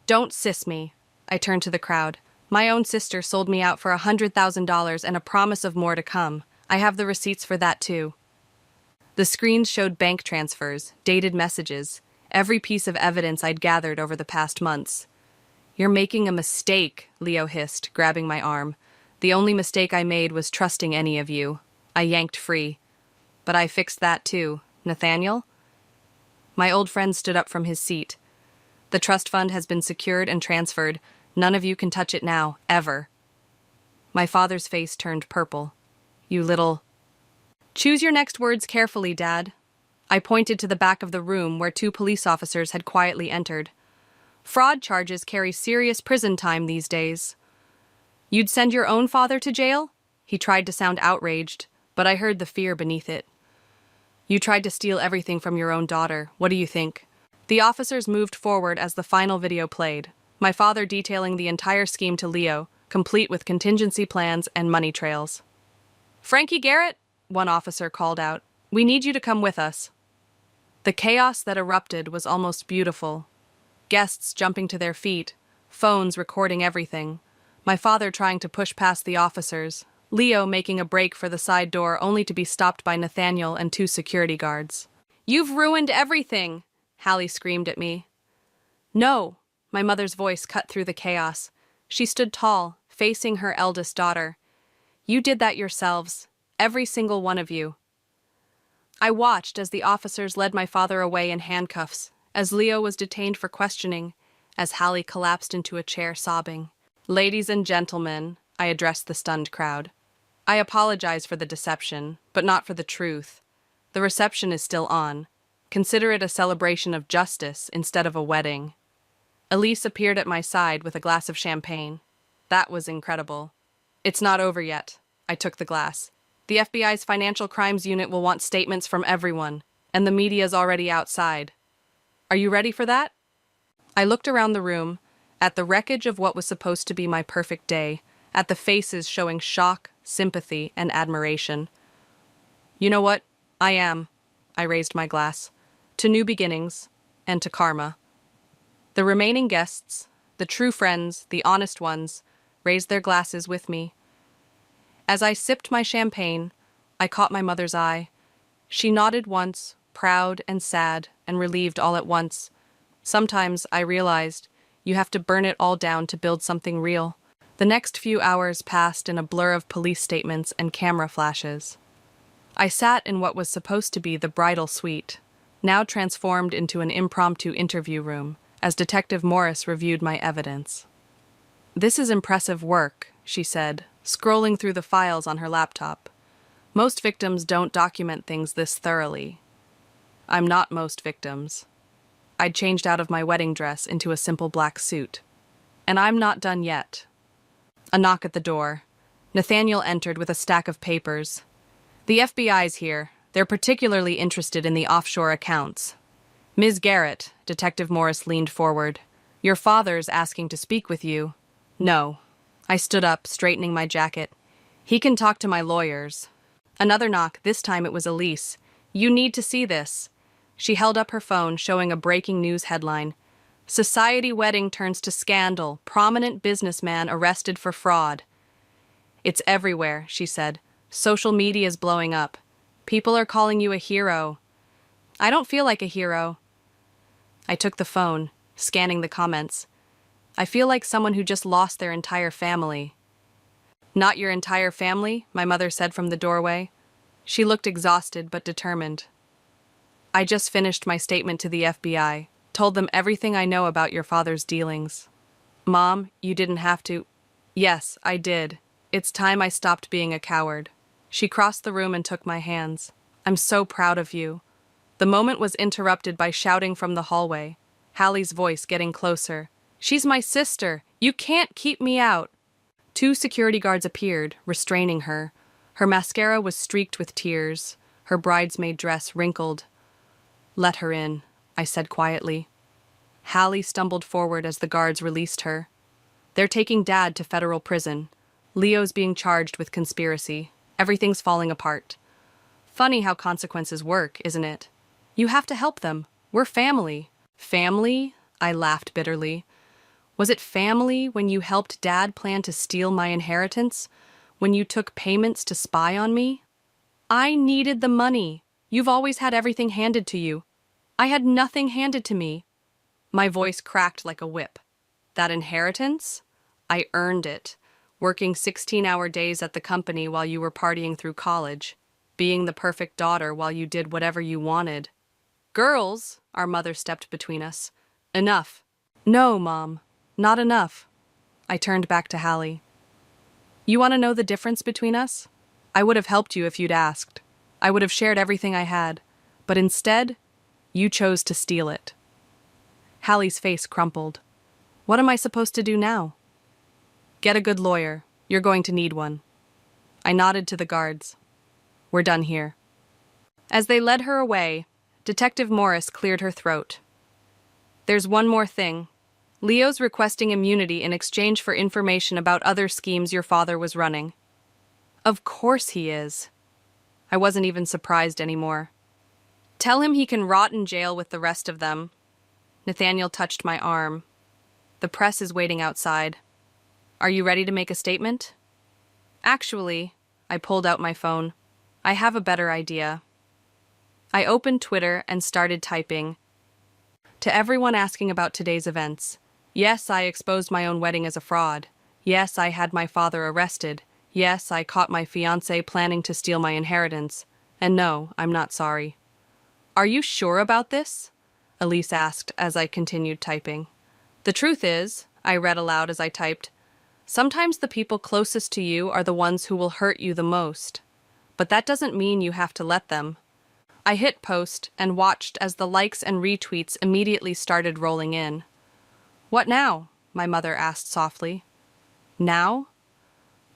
Don't sis me. I turned to the crowd. My own sister sold me out for $100,000 and a promise of more to come. I have the receipts for that too. The screens showed bank transfers, dated messages, every piece of evidence I'd gathered over the past months. You're making a mistake, Leo hissed, grabbing my arm. The only mistake I made was trusting any of you. I yanked free. But I fixed that too. Nathaniel? My old friend stood up from his seat. The trust fund has been secured and transferred. None of you can touch it now, ever. My father's face turned purple. You little... Choose your next words carefully, Dad. I pointed to the back of the room where 2 police officers had quietly entered. Fraud charges carry serious prison time these days. You'd send your own father to jail? He tried to sound outraged, but I heard the fear beneath it. You tried to steal everything from your own daughter. What do you think? The officers moved forward as the final video played, my father detailing the entire scheme to Leo, complete with contingency plans and money trails. Frankie Garrett, one officer called out, we need you to come with us. The chaos that erupted was almost beautiful. Guests jumping to their feet, phones recording everything. My father trying to push past the officers, Leo making a break for the side door only to be stopped by Nathaniel and 2 security guards. You've ruined everything, Hallie screamed at me. No, my mother's voice cut through the chaos. She stood tall, facing her eldest daughter. You did that yourselves, every single one of you. I watched as the officers led my father away in handcuffs, as Leo was detained for questioning, as Hallie collapsed into a chair sobbing. Ladies and gentlemen, I addressed the stunned crowd. I apologize for the deception, but not for the truth. The reception is still on. Consider it a celebration of justice instead of a wedding. Elise appeared at my side with a glass of champagne. That was incredible. It's not over yet. I took the glass. The FBI's Financial Crimes Unit will want statements from everyone, and the media's already outside. Are you ready for that? I looked around the room, at the wreckage of what was supposed to be my perfect day, at the faces showing shock, sympathy, and admiration. You know what? I am. I raised my glass. To new beginnings, and to karma. The remaining guests, the true friends, the honest ones, raised their glasses with me. As I sipped my champagne, I caught my mother's eye. She nodded once, proud and sad and relieved all at once. Sometimes, I realized, you have to burn it all down to build something real. The next few hours passed in a blur of police statements and camera flashes. I sat in what was supposed to be the bridal suite, now transformed into an impromptu interview room, as Detective Morris reviewed my evidence. "This is impressive work," she said, scrolling through the files on her laptop. "Most victims don't document things this thoroughly." I'm not most victims. I'd changed out of my wedding dress into a simple black suit. And I'm not done yet. A knock at the door. Nathaniel entered with a stack of papers. "The FBI's here. They're particularly interested in the offshore accounts." "Ms. Garrett," Detective Morris leaned forward. "Your father's asking to speak with you." "No." I stood up, straightening my jacket. "He can talk to my lawyers." Another knock, this time it was Elise. "You need to see this." She held up her phone, showing a breaking news headline. "Society wedding turns to scandal. Prominent businessman arrested for fraud." "It's everywhere," she said. "Social media's blowing up. People are calling you a hero." "I don't feel like a hero." I took the phone, scanning the comments. "I feel like someone who just lost their entire family." "Not your entire family," my mother said from the doorway. She looked exhausted but determined. "I just finished my statement to the FBI, told them everything I know about your father's dealings." "Mom, you didn't have to." "Yes, I did. It's time I stopped being a coward." She crossed the room and took my hands. "I'm so proud of you." The moment was interrupted by shouting from the hallway, Hallie's voice getting closer. "She's my sister! You can't keep me out!" Two security guards appeared, restraining her. Her mascara was streaked with tears, her bridesmaid dress wrinkled. "Let her in," I said quietly. Hallie stumbled forward as the guards released her. "They're taking Dad to federal prison. Leo's being charged with conspiracy. Everything's falling apart." Funny how consequences work, isn't it? You have to help them. We're family. Family? I laughed bitterly. Was it family when you helped Dad plan to steal my inheritance? When you took payments to spy on me? I needed the money. You've always had everything handed to you. I had nothing handed to me. My voice cracked like a whip. That inheritance? I earned it, working 16-hour days at the company while you were partying through college, being the perfect daughter while you did whatever you wanted. "Girls," our mother stepped between us. "Enough." "No, Mom, not enough." I turned back to Hallie. "You want to know the difference between us? I would have helped you if you'd asked. I would have shared everything I had. But instead, you chose to steal it." Hallie's face crumpled. "What am I supposed to do now?" "Get a good lawyer. You're going to need one." I nodded to the guards. "We're done here." As they led her away, Detective Morris cleared her throat. "There's one more thing. Leo's requesting immunity in exchange for information about other schemes your father was running." "Of course he is." I wasn't even surprised anymore. "Tell him he can rot in jail with the rest of them." Nathaniel touched my arm. "The press is waiting outside. Are you ready to make a statement?" "Actually," I pulled out my phone, "I have a better idea." I opened Twitter and started typing. "To everyone asking about today's events. Yes, I exposed my own wedding as a fraud. Yes, I had my father arrested. Yes, I caught my fiancé planning to steal my inheritance. And no, I'm not sorry." "Are you sure about this?" Elise asked as I continued typing. "The truth is," I read aloud as I typed, "sometimes the people closest to you are the ones who will hurt you the most. But that doesn't mean you have to let them." I hit post and watched as the likes and retweets immediately started rolling in. "What now?" my mother asked softly. "Now?"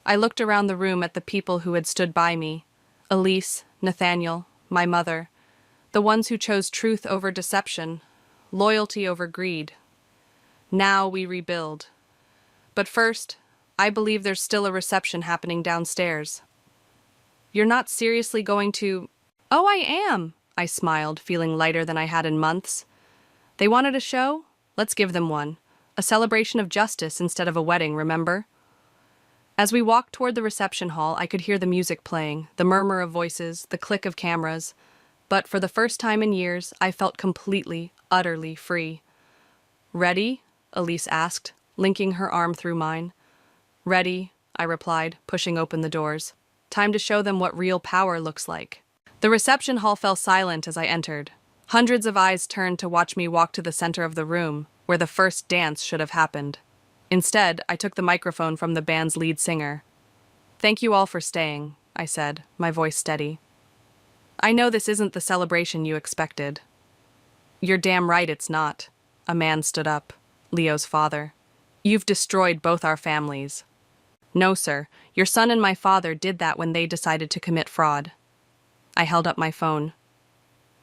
I looked around the room at the people who had stood by me. Elise, Nathaniel, my mother. The ones who chose truth over deception, loyalty over greed. Now we rebuild. But first, I believe there's still a reception happening downstairs. You're not seriously going to— Oh, I am, I smiled, feeling lighter than I had in months. They wanted a show? Let's give them one. A celebration of justice instead of a wedding, remember? As we walked toward the reception hall, I could hear the music playing, the murmur of voices, the click of cameras. But for the first time in years, I felt completely, utterly free. Ready? Elise asked, linking her arm through mine. Ready, I replied, pushing open the doors. Time to show them what real power looks like. The reception hall fell silent as I entered. Hundreds of eyes turned to watch me walk to the center of the room, where the first dance should have happened. Instead, I took the microphone from the band's lead singer. Thank you all for staying, I said, my voice steady. I know this isn't the celebration you expected. You're damn right it's not. A man stood up, Leo's father. You've destroyed both our families. No, sir, your son and my father did that when they decided to commit fraud. I held up my phone.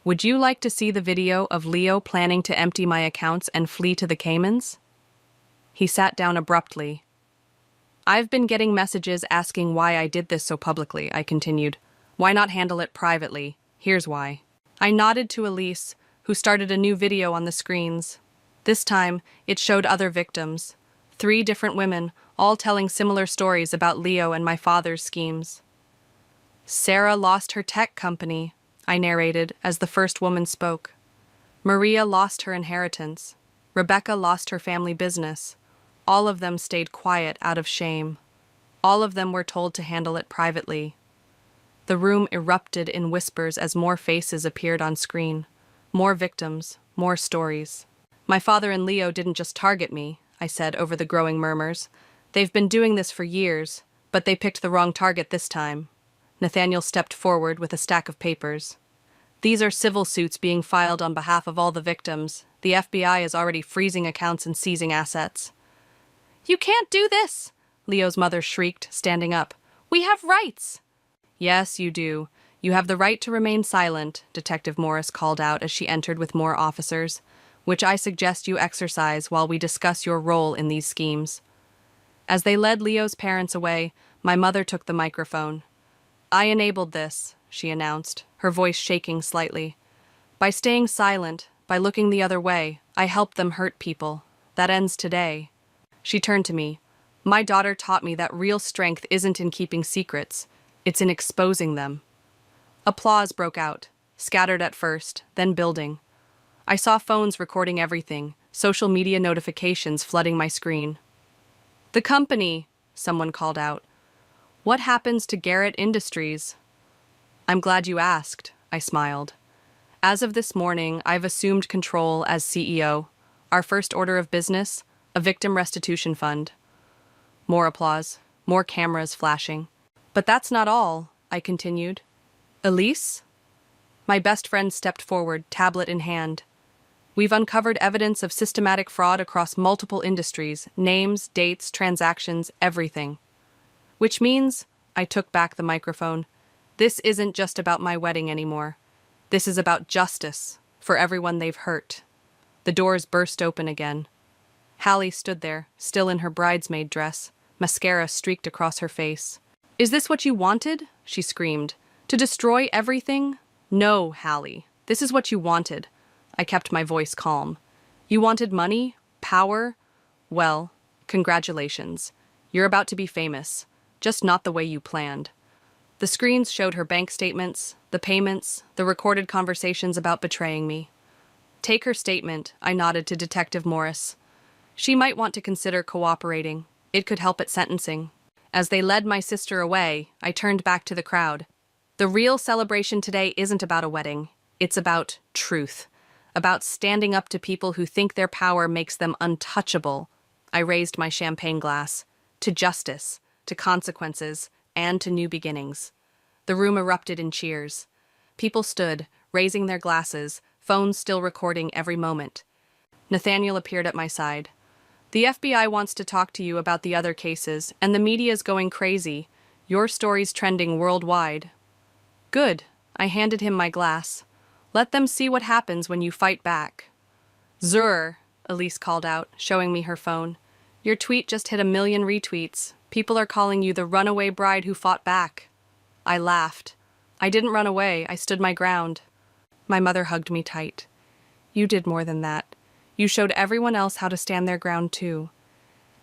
Would you like to see the video of Leo planning to empty my accounts and flee to the Caymans? He sat down abruptly. I've been getting messages asking why I did this so publicly, I continued. Why not handle it privately? Here's why. I nodded to Elise, who started a new video on the screens. This time, it showed other victims. 3 different women, all telling similar stories about Leo and my father's schemes. Sarah lost her tech company, I narrated as the first woman spoke. Maria lost her inheritance. Rebecca lost her family business. All of them stayed quiet out of shame. All of them were told to handle it privately. The room erupted in whispers as more faces appeared on screen. More victims, more stories. My father and Leo didn't just target me, I said over the growing murmurs. They've been doing this for years, but they picked the wrong target this time. Nathaniel stepped forward with a stack of papers. These are civil suits being filed on behalf of all the victims. The FBI is already freezing accounts and seizing assets. You can't do this, Leo's mother shrieked, standing up. We have rights. Yes, you do. You have the right to remain silent, Detective Morris called out as she entered with more officers, which I suggest you exercise while we discuss your role in these schemes. As they led Leo's parents away, my mother took the microphone. I enabled this, she announced, her voice shaking slightly. By staying silent, by looking the other way, I helped them hurt people. That ends today. She turned to me. My daughter taught me that real strength isn't in keeping secrets, it's in exposing them. Applause broke out, scattered at first, then building. I saw phones recording everything, social media notifications flooding my screen. The company, someone called out. What happens to Garrett Industries? I'm glad you asked, I smiled. As of this morning, I've assumed control as CEO. Our first order of business, a victim restitution fund. More applause, more cameras flashing. But that's not all, I continued. Elise? My best friend stepped forward, tablet in hand. We've uncovered evidence of systematic fraud across multiple industries, names, dates, transactions, everything. Which means, I took back the microphone, this isn't just about my wedding anymore. This is about justice for everyone they've hurt. The doors burst open again. Hallie stood there, still in her bridesmaid dress, mascara streaked across her face. Is this what you wanted? She screamed. To destroy everything? No, Hallie. This is what you wanted. I kept my voice calm. You wanted money? Power? Well, congratulations. You're about to be famous, just not the way you planned. The screens showed her bank statements, the payments, the recorded conversations about betraying me. Take her statement, I nodded to Detective Morris. She might want to consider cooperating. It could help at sentencing. As they led my sister away, I turned back to the crowd. The real celebration today isn't about a wedding. It's about truth. About standing up to people who think their power makes them untouchable. I raised my champagne glass. To justice, to consequences, and to new beginnings. The room erupted in cheers. People stood, raising their glasses, phones still recording every moment. Nathaniel appeared at my side. The FBI wants to talk to you about the other cases, and the media's going crazy. Your story's trending worldwide. Good. I handed him my glass. Let them see what happens when you fight back. Zur, Elise called out, showing me her phone. Your tweet just hit 1 million retweets. People are calling you the runaway bride who fought back. I laughed. I didn't run away. I stood my ground. My mother hugged me tight. You did more than that. You showed everyone else how to stand their ground too.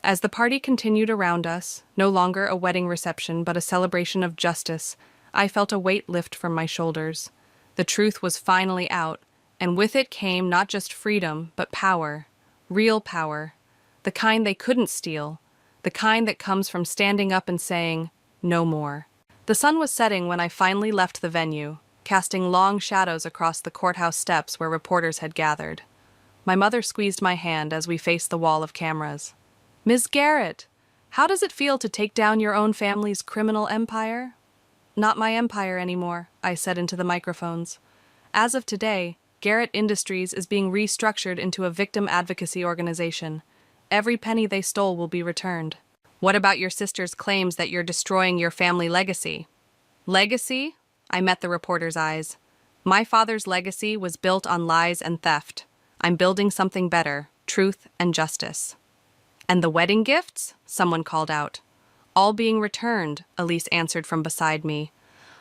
As the party continued around us, no longer a wedding reception but a celebration of justice, I felt a weight lift from my shoulders. The truth was finally out, and with it came not just freedom, but power. Real power. The kind they couldn't steal. The kind that comes from standing up and saying, no more. The sun was setting when I finally left the venue, casting long shadows across the courthouse steps where reporters had gathered. My mother squeezed my hand as we faced the wall of cameras. Ms. Garrett, how does it feel to take down your own family's criminal empire? Not my empire anymore, I said into the microphones. As of today, Garrett Industries is being restructured into a victim advocacy organization. Every penny they stole will be returned. What about your sister's claims that you're destroying your family legacy? Legacy? I met the reporter's eyes. My father's legacy was built on lies and theft. I'm building something better, truth and justice. And the wedding gifts? Someone called out. All being returned, Elise answered from beside me,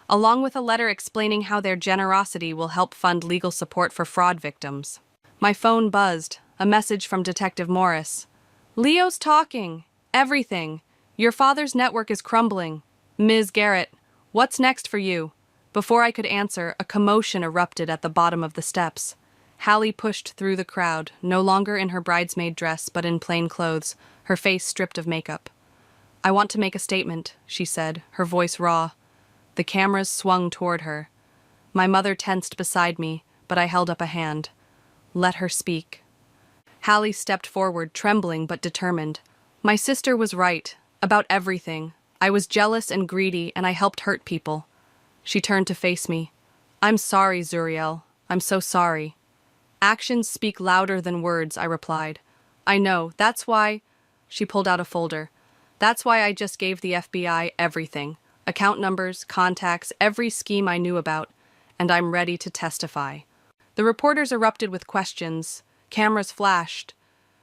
along with a letter explaining how their generosity will help fund legal support for fraud victims. My phone buzzed, a message from Detective Morris. Leo's talking. Everything. Your father's network is crumbling. Ms. Garrett, what's next for you? Before I could answer, a commotion erupted at the bottom of the steps. Hallie pushed through the crowd, no longer in her bridesmaid dress but in plain clothes, her face stripped of makeup. I want to make a statement, she said, her voice raw. The cameras swung toward her. My mother tensed beside me, but I held up a hand. Let her speak. Hallie stepped forward, trembling but determined. My sister was right, about everything. I was jealous and greedy, and I helped hurt people. She turned to face me. I'm sorry, Zuriel. I'm so sorry. Actions speak louder than words, I replied. I know, that's why... She pulled out a folder. That's why I just gave the FBI everything. Account numbers, contacts, every scheme I knew about. And I'm ready to testify. The reporters erupted with questions. Cameras flashed.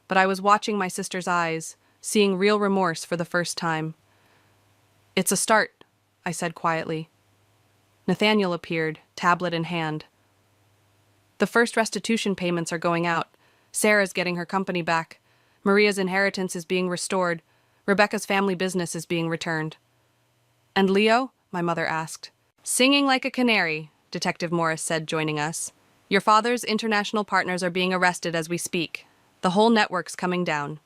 But I was watching my sister's eyes, seeing real remorse for the first time. It's a start, I said quietly. Nathaniel appeared, tablet in hand. The first restitution payments are going out. Sarah's getting her company back. Maria's inheritance is being restored. Rebecca's family business is being returned. And Leo? My mother asked. Singing like a canary, Detective Morris said, joining us. Your father's international partners are being arrested as we speak. The whole network's coming down.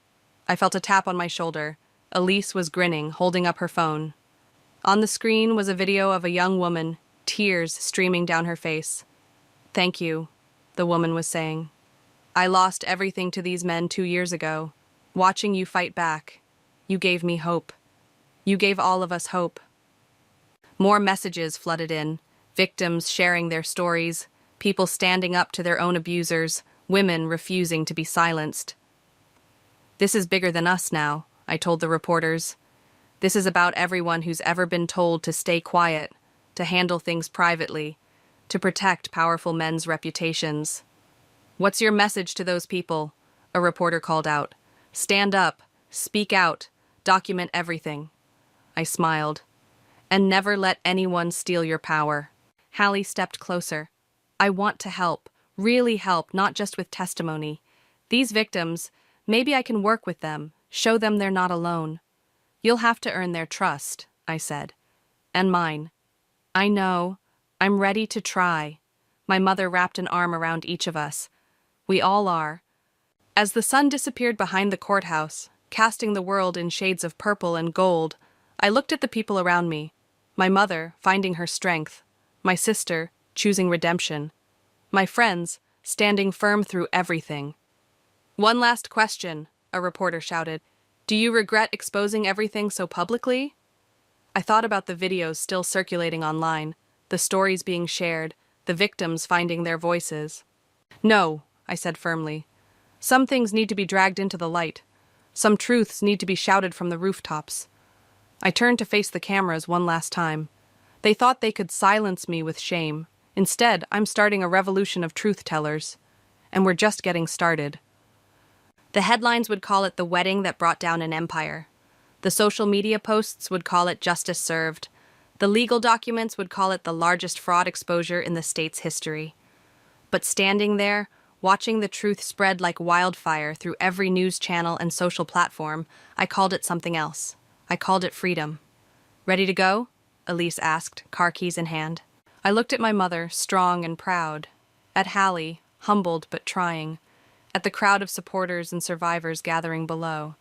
I felt a tap on my shoulder. Elise was grinning, holding up her phone. On the screen was a video of a young woman, tears streaming down her face. Thank you, the woman was saying. I lost everything to these men 2 years ago. Watching you fight back, you gave me hope. You gave all of us hope. More messages flooded in, victims sharing their stories, people standing up to their own abusers, women refusing to be silenced. This is bigger than us now, I told the reporters. This is about everyone who's ever been told to stay quiet, to handle things privately, to protect powerful men's reputations. What's your message to those people? A reporter called out. Stand up, speak out, document everything. I smiled. And never let anyone steal your power. Hallie stepped closer. I want to help, really help, not just with testimony. These victims, maybe I can work with them, show them they're not alone. You'll have to earn their trust, I said. And mine. I know. I'm ready to try. My mother wrapped an arm around each of us. We all are. As the sun disappeared behind the courthouse, casting the world in shades of purple and gold, I looked at the people around me. My mother, finding her strength. My sister, choosing redemption. My friends, standing firm through everything. One last question, a reporter shouted. Do you regret exposing everything so publicly? I thought about the videos still circulating online, the stories being shared, the victims finding their voices. No, I said firmly. Some things need to be dragged into the light. Some truths need to be shouted from the rooftops. I turned to face the cameras one last time. They thought they could silence me with shame. Instead, I'm starting a revolution of truth-tellers. And we're just getting started. The headlines would call it the wedding that brought down an empire. The social media posts would call it justice served. The legal documents would call it the largest fraud exposure in the state's history. But standing there, watching the truth spread like wildfire through every news channel and social platform, I called it something else. I called it freedom. "Ready to go?" Elise asked, car keys in hand. I looked at my mother, strong and proud. At Hallie, humbled but trying. At the crowd of supporters and survivors gathering below.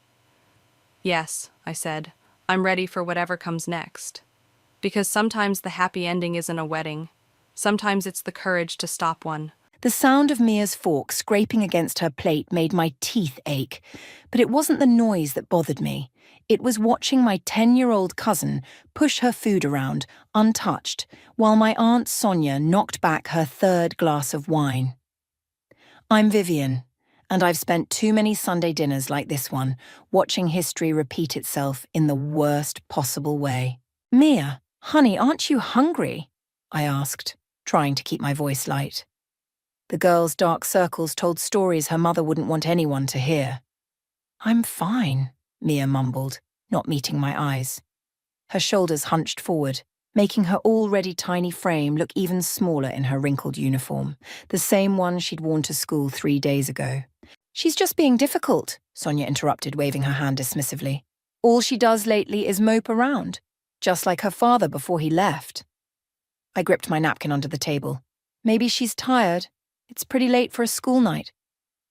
"Yes," I said, "I'm ready for whatever comes next." Because sometimes the happy ending isn't a wedding. Sometimes it's the courage to stop one. The sound of Mia's fork scraping against her plate made my teeth ache, but it wasn't the noise that bothered me. It was watching my 10-year-old cousin push her food around, untouched, while my Aunt Sonia knocked back her third glass of wine. I'm Vivian, and I've spent too many Sunday dinners like this one, watching history repeat itself in the worst possible way. "Mia, honey, aren't you hungry?" I asked, trying to keep my voice light. The girl's dark circles told stories her mother wouldn't want anyone to hear. "I'm fine," Mia mumbled, not meeting my eyes. Her shoulders hunched forward, making her already tiny frame look even smaller in her wrinkled uniform, the same one she'd worn to school 3 days ago. "She's just being difficult," Sonia interrupted, waving her hand dismissively. "All she does lately is mope around, just like her father before he left." I gripped my napkin under the table. "Maybe she's tired. It's pretty late for a school night."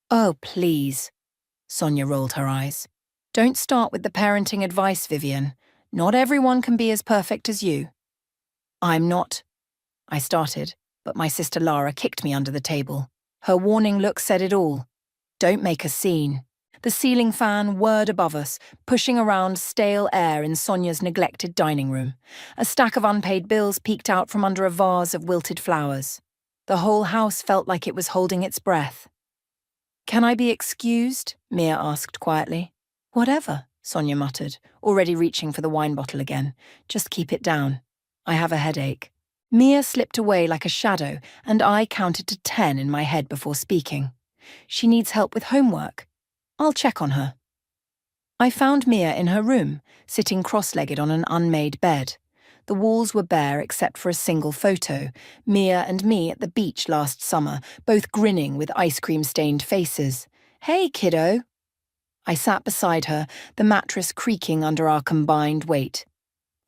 "Oh, please." Sonia rolled her eyes. "Don't start with the parenting advice, Vivian. Not everyone can be as perfect as you." "I'm not," I started, but my sister Lara kicked me under the table. Her warning look said it all. "Don't make a scene." The ceiling fan whirred above us, pushing around stale air in Sonia's neglected dining room. A stack of unpaid bills peeked out from under a vase of wilted flowers. The whole house felt like it was holding its breath. "Can I be excused?" Mia asked quietly. "Whatever," Sonia muttered, already reaching for the wine bottle again. "Just keep it down. I have a headache." Mia slipped away like a shadow, and I counted to 10 in my head before speaking. "She needs help with homework. I'll check on her." I found Mia in her room, sitting cross-legged on an unmade bed. The walls were bare except for a single photo, Mia and me at the beach last summer, both grinning with ice cream-stained faces. "Hey, kiddo." I sat beside her, the mattress creaking under our combined weight.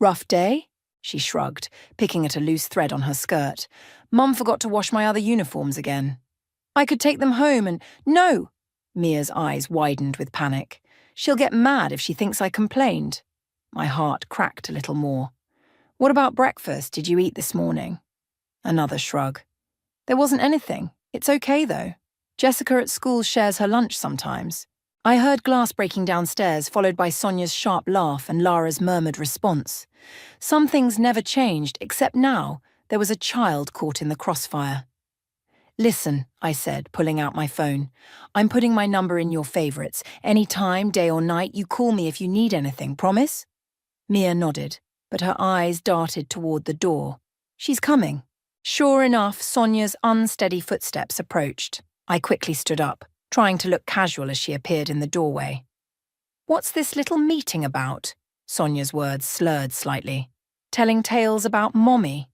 "Rough day?" She shrugged, picking at a loose thread on her skirt. "Mum forgot to wash my other uniforms again." "I could take them home and—" "No!" Mia's eyes widened with panic. "She'll get mad if she thinks I complained." My heart cracked a little more. "What about breakfast? Did you eat this morning?" Another shrug. "There wasn't anything. It's okay, though. Jessica at school shares her lunch sometimes." I heard glass breaking downstairs, followed by Sonia's sharp laugh and Lara's murmured response. Some things never changed, except now there was a child caught in the crossfire. "Listen," I said, pulling out my phone. "I'm putting my number in your favorites. Any time, day or night, you call me if you need anything, promise?" Mia nodded, but her eyes darted toward the door. "She's coming." Sure enough, Sonia's unsteady footsteps approached. I quickly stood up, trying to look casual as she appeared in the doorway. "What's this little meeting about?" Sonia's words slurred slightly. "Telling tales about Mommy?"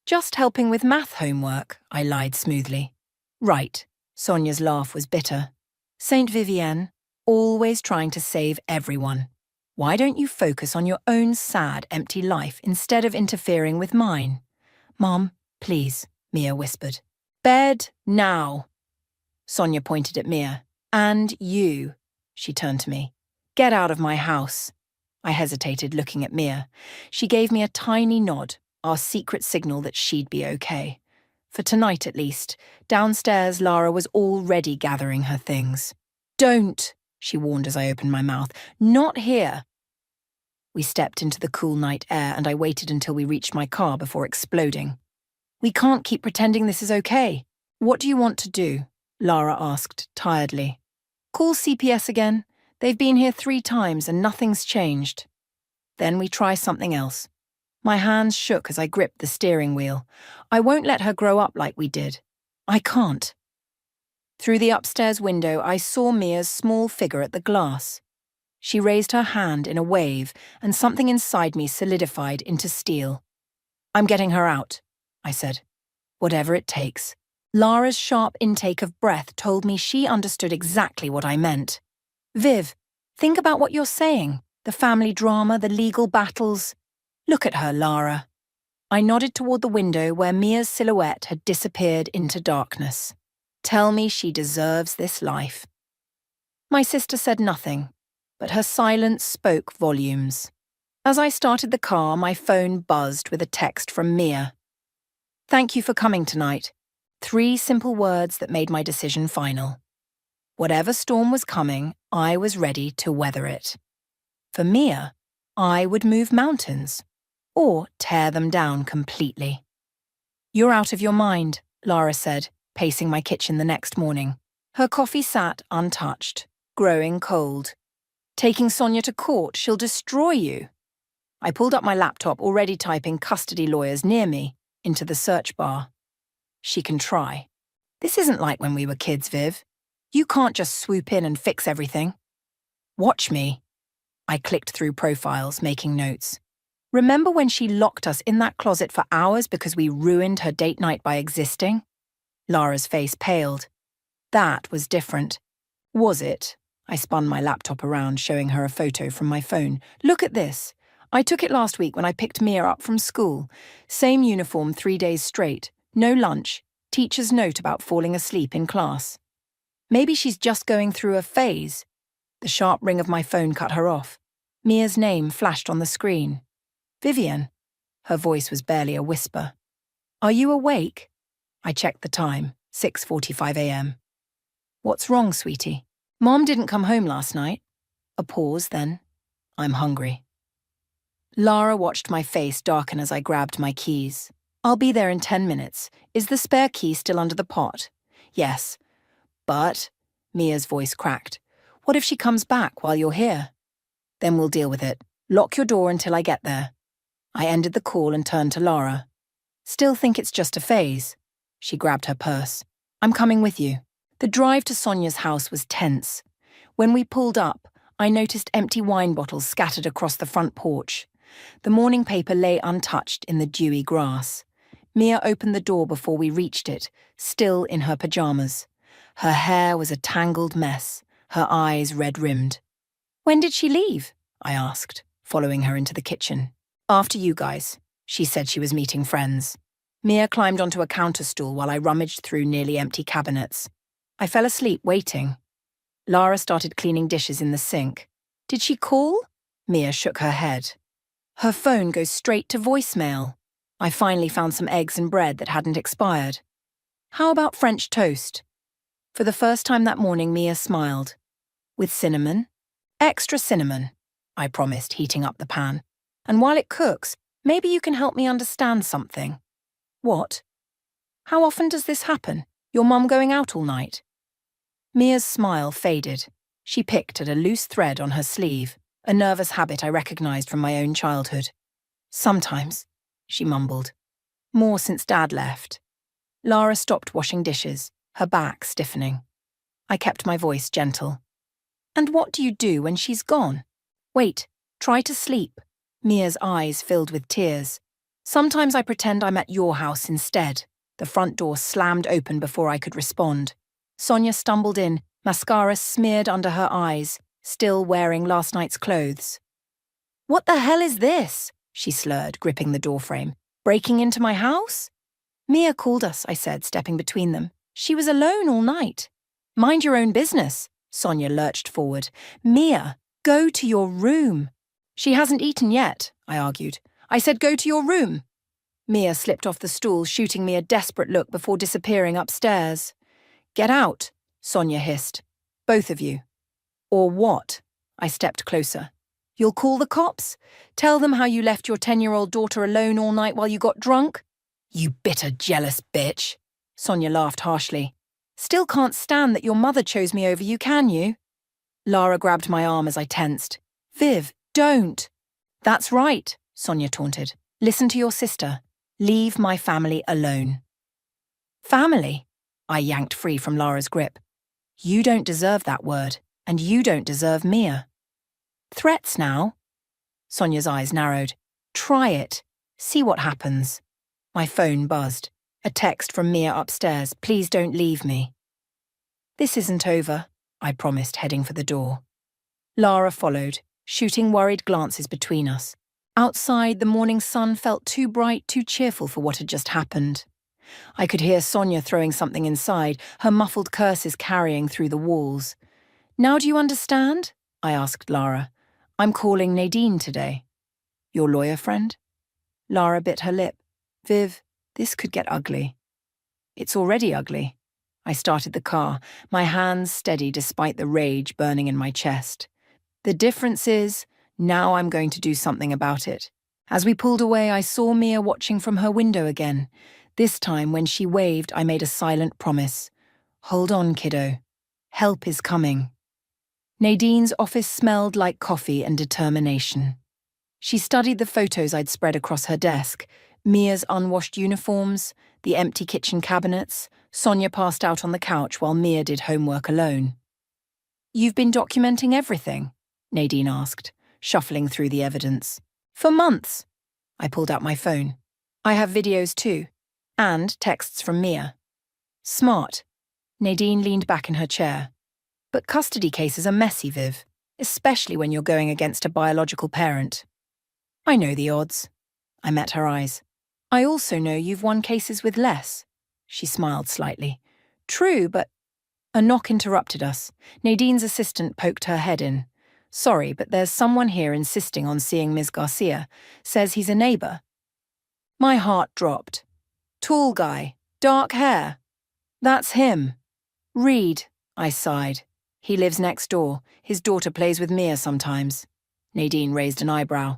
"Just helping with math homework," I lied smoothly. "Right." Sonia's laugh was bitter. "Saint Vivienne, always trying to save everyone. Why don't you focus on your own sad, empty life instead of interfering with mine?" "Mom, please," Mia whispered. "Bed now." Sonia pointed at Mia. "And you." She turned to me. "Get out of my house." I hesitated, looking at Mia. She gave me a tiny nod, our secret signal that she'd be okay. For tonight, at least. Downstairs, Lara was already gathering her things. "Don't," she warned as I opened my mouth. "Not here." We stepped into the cool night air, and I waited until we reached my car before exploding. "We can't keep pretending this is okay. What do you want to do?" Lara asked, tiredly. "Call CPS again. They've been here 3 times and nothing's changed." "Then we try something else." My hands shook as I gripped the steering wheel. "I won't let her grow up like we did. I can't." Through the upstairs window, I saw Mia's small figure at the glass. She raised her hand in a wave, and something inside me solidified into steel. I'm getting her out, I said. Whatever it takes. Lara's sharp intake of breath told me she understood exactly what I meant. Viv, think about what you're saying. The family drama, the legal battles. Look at her, Lara. I nodded toward the window where Mia's silhouette had disappeared into darkness. Tell me she deserves this life. My sister said nothing, but her silence spoke volumes. As I started the car, my phone buzzed with a text from Mia. Thank you for coming tonight. 3 simple words that made my decision final. Whatever storm was coming, I was ready to weather it. For Mia, I would move mountains, or tear them down completely. You're out of your mind, Lara said, pacing my kitchen the next morning. Her coffee sat untouched, growing cold. Taking Sonia to court, she'll destroy you. I pulled up my laptop, already typing custody lawyers near me, into the search bar. She can try. This isn't like when we were kids, Viv. You can't just swoop in and fix everything. Watch me. I clicked through profiles, making notes. Remember when she locked us in that closet for hours because we ruined her date night by existing? Lara's face paled. That was different. Was it? I spun my laptop around, showing her a photo from my phone. Look at this. I took it last week when I picked Mia up from school. Same uniform 3 days straight. No lunch. Teacher's note about falling asleep in class. Maybe she's just going through a phase. The sharp ring of my phone cut her off. Mia's name flashed on the screen. Vivian. Her voice was barely a whisper. Are you awake? I checked the time, 6:45 a.m. What's wrong, sweetie? Mom didn't come home last night. A pause, then. I'm hungry. Lara watched my face darken as I grabbed my keys. I'll be there in 10 minutes. Is the spare key still under the pot? Yes. But, Mia's voice cracked, what if she comes back while you're here? Then we'll deal with it. Lock your door until I get there. I ended the call and turned to Lara. Still think it's just a phase? She grabbed her purse. I'm coming with you. The drive to Sonia's house was tense. When we pulled up, I noticed empty wine bottles scattered across the front porch. The morning paper lay untouched in the dewy grass. Mia opened the door before we reached it, still in her pajamas. Her hair was a tangled mess, her eyes red-rimmed. When did she leave? I asked, following her into the kitchen. After you guys. She said she was meeting friends. Mia climbed onto a counter stool while I rummaged through nearly empty cabinets. I fell asleep waiting. Lara started cleaning dishes in the sink. Did she call? Mia shook her head. Her phone goes straight to voicemail. I finally found some eggs and bread that hadn't expired. How about French toast? For the first time that morning, Mia smiled. With cinnamon? Extra cinnamon, I promised, heating up the pan. And while it cooks, maybe you can help me understand something. What? How often does this happen? Your mum going out all night? Mia's smile faded. She picked at a loose thread on her sleeve, a nervous habit I recognized from my own childhood. Sometimes, she mumbled. More since Dad left. Lara stopped washing dishes, her back stiffening. I kept my voice gentle. And what do you do when she's gone? Wait, try to sleep. Mia's eyes filled with tears. Sometimes I pretend I'm at your house instead. The front door slammed open before I could respond. Sonia stumbled in, mascara smeared under her eyes, still wearing last night's clothes. What the hell is this? She slurred, gripping the doorframe. Breaking into my house? Mia called us, I said, stepping between them. She was alone all night. Mind your own business. Sonia lurched forward. Mia, go to your room. She hasn't eaten yet, I argued. I said go to your room. Mia slipped off the stool, shooting me a desperate look before disappearing upstairs. Get out, Sonia hissed. Both of you. Or what? I stepped closer. You'll call the cops? Tell them how you left your 10-year-old daughter alone all night while you got drunk? You bitter, jealous bitch. Sonia laughed harshly. Still can't stand that your mother chose me over you, can you? Lara grabbed my arm as I tensed. Viv, don't. That's right, Sonia taunted. Listen to your sister. Leave my family alone. Family? I yanked free from Lara's grip. You don't deserve that word, and you don't deserve Mia. Threats now? Sonia's eyes narrowed. Try it. See what happens. My phone buzzed. A text from Mia upstairs. Please don't leave me. This isn't over, I promised, heading for the door. Lara followed, shooting worried glances between us. Outside, the morning sun felt too bright, too cheerful for what had just happened. I could hear Sonia throwing something inside, her muffled curses carrying through the walls. Now do you understand? I asked Lara. I'm calling Nadine today. Your lawyer friend? Lara bit her lip. Viv, this could get ugly. It's already ugly. I started the car, my hands steady despite the rage burning in my chest. The difference is, now I'm going to do something about it. As we pulled away, I saw Mia watching from her window again. This time, when she waved, I made a silent promise. Hold on, kiddo. Help is coming. Nadine's office smelled like coffee and determination. She studied the photos I'd spread across her desk, Mia's unwashed uniforms, the empty kitchen cabinets. Sonia passed out on the couch while Mia did homework alone. You've been documenting everything? Nadine asked, shuffling through the evidence. For months. I pulled out my phone. I have videos too, and texts from Mia. Smart. Nadine leaned back in her chair. But custody cases are messy, Viv, especially when you're going against a biological parent. I know the odds. I met her eyes. I also know you've won cases with less. She smiled slightly. True, but... A knock interrupted us. Nadine's assistant poked her head in. Sorry, but there's someone here insisting on seeing Ms. Garcia. Says he's a neighbour. My heart dropped. Tall guy, dark hair. That's him. Reed, I sighed. He lives next door. His daughter plays with Mia sometimes. Nadine raised an eyebrow.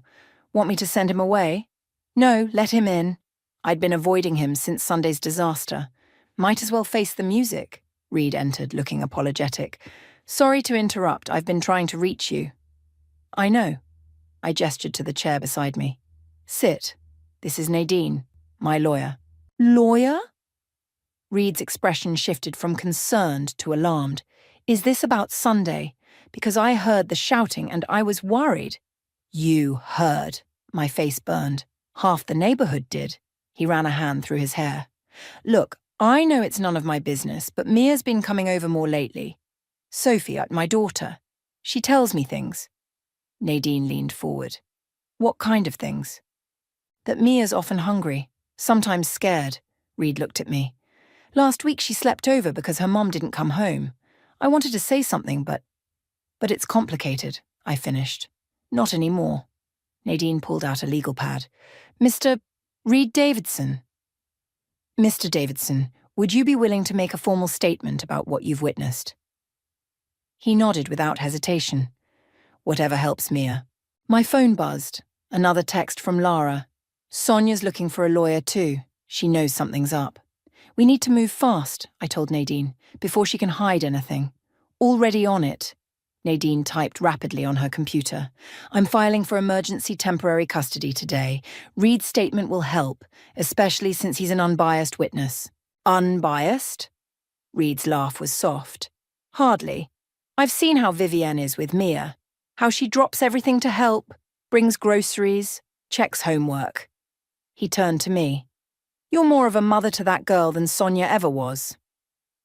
Want me to send him away? No, let him in. I'd been avoiding him since Sunday's disaster. Might as well face the music. Reed entered, looking apologetic. Sorry to interrupt, I've been trying to reach you. I know. I gestured to the chair beside me. Sit. This is Nadine, my lawyer. Lawyer? Reed's expression shifted from concerned to alarmed. Is this about Sunday? Because I heard the shouting and I was worried. You heard. My face burned. Half the neighbourhood did. He ran a hand through his hair. Look, I know it's none of my business, but Mia's been coming over more lately. Sophie, my daughter. She tells me things. Nadine leaned forward. What kind of things? That Mia's often hungry, sometimes scared. Reed looked at me. Last week she slept over because her mom didn't come home. I wanted to say something, but it's complicated, I finished. Not anymore. Nadine pulled out a legal pad. Mr. Reed Davidson. Mr. Davidson, would you be willing to make a formal statement about what you've witnessed? He nodded without hesitation. Whatever helps Mia. My phone buzzed. Another text from Lara. Sonia's looking for a lawyer too. She knows something's up. We need to move fast, I told Nadine, before she can hide anything. Already on it. Nadine typed rapidly on her computer. I'm filing for emergency temporary custody today. Reed's statement will help, especially since he's an unbiased witness. Unbiased? Reed's laugh was soft. Hardly. I've seen how Vivienne is with Mia. How she drops everything to help, brings groceries, checks homework. He turned to me. You're more of a mother to that girl than Sonia ever was.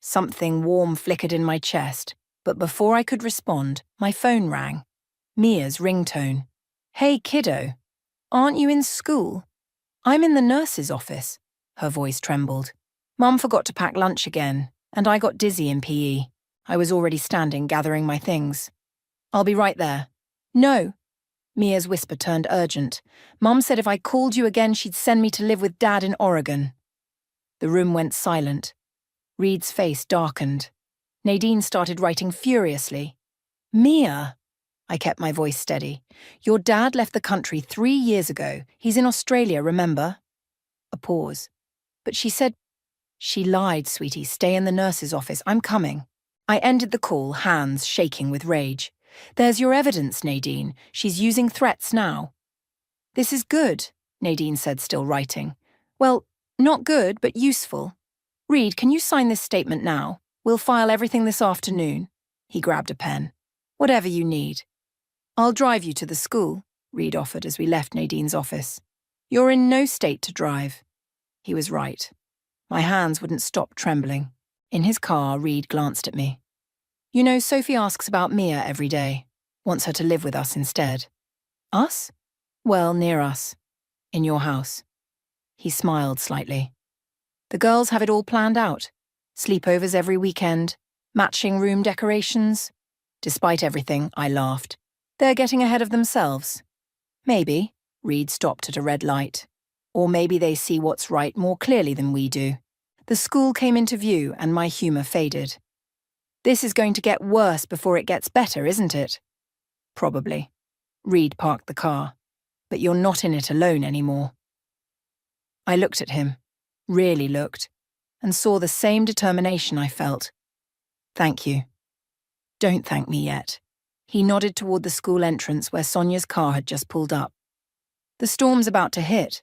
Something warm flickered in my chest, but before I could respond, my phone rang. Mia's ringtone. Hey, kiddo. Aren't you in school? I'm in the nurse's office. Her voice trembled. Mum forgot to pack lunch again, and I got dizzy in PE. I was already standing, gathering my things. I'll be right there. No. Mia's whisper turned urgent. Mum said if I called you again, she'd send me to live with Dad in Oregon. The room went silent. Reed's face darkened. Nadine started writing furiously. Mia! I kept my voice steady. Your dad left the country 3 years ago. He's in Australia, remember? A pause. But she said, she lied, sweetie. Stay in the nurse's office. I'm coming. I ended the call, hands shaking with rage. There's your evidence, Nadine. She's using threats now. This is good, Nadine said, still writing. Well, not good, but useful. Reed, can you sign this statement now? We'll file everything this afternoon. He grabbed a pen. Whatever you need. I'll drive you to the school, Reed offered as we left Nadine's office. You're in no state to drive. He was right. My hands wouldn't stop trembling. In his car, Reed glanced at me. You know, Sophie asks about Mia every day. Wants her to live with us instead. Us? Well, near us. In your house. He smiled slightly. The girls have it all planned out. Sleepovers every weekend. Matching room decorations. Despite everything, I laughed. They're getting ahead of themselves. Maybe. Reed stopped at a red light. Or maybe they see what's right more clearly than we do. The school came into view and my humour faded. This is going to get worse before it gets better, isn't it? Probably. Reed parked the car. But you're not in it alone anymore. I looked at him, really looked, and saw the same determination I felt. Thank you. Don't thank me yet. He nodded toward the school entrance where Sonia's car had just pulled up. The storm's about to hit.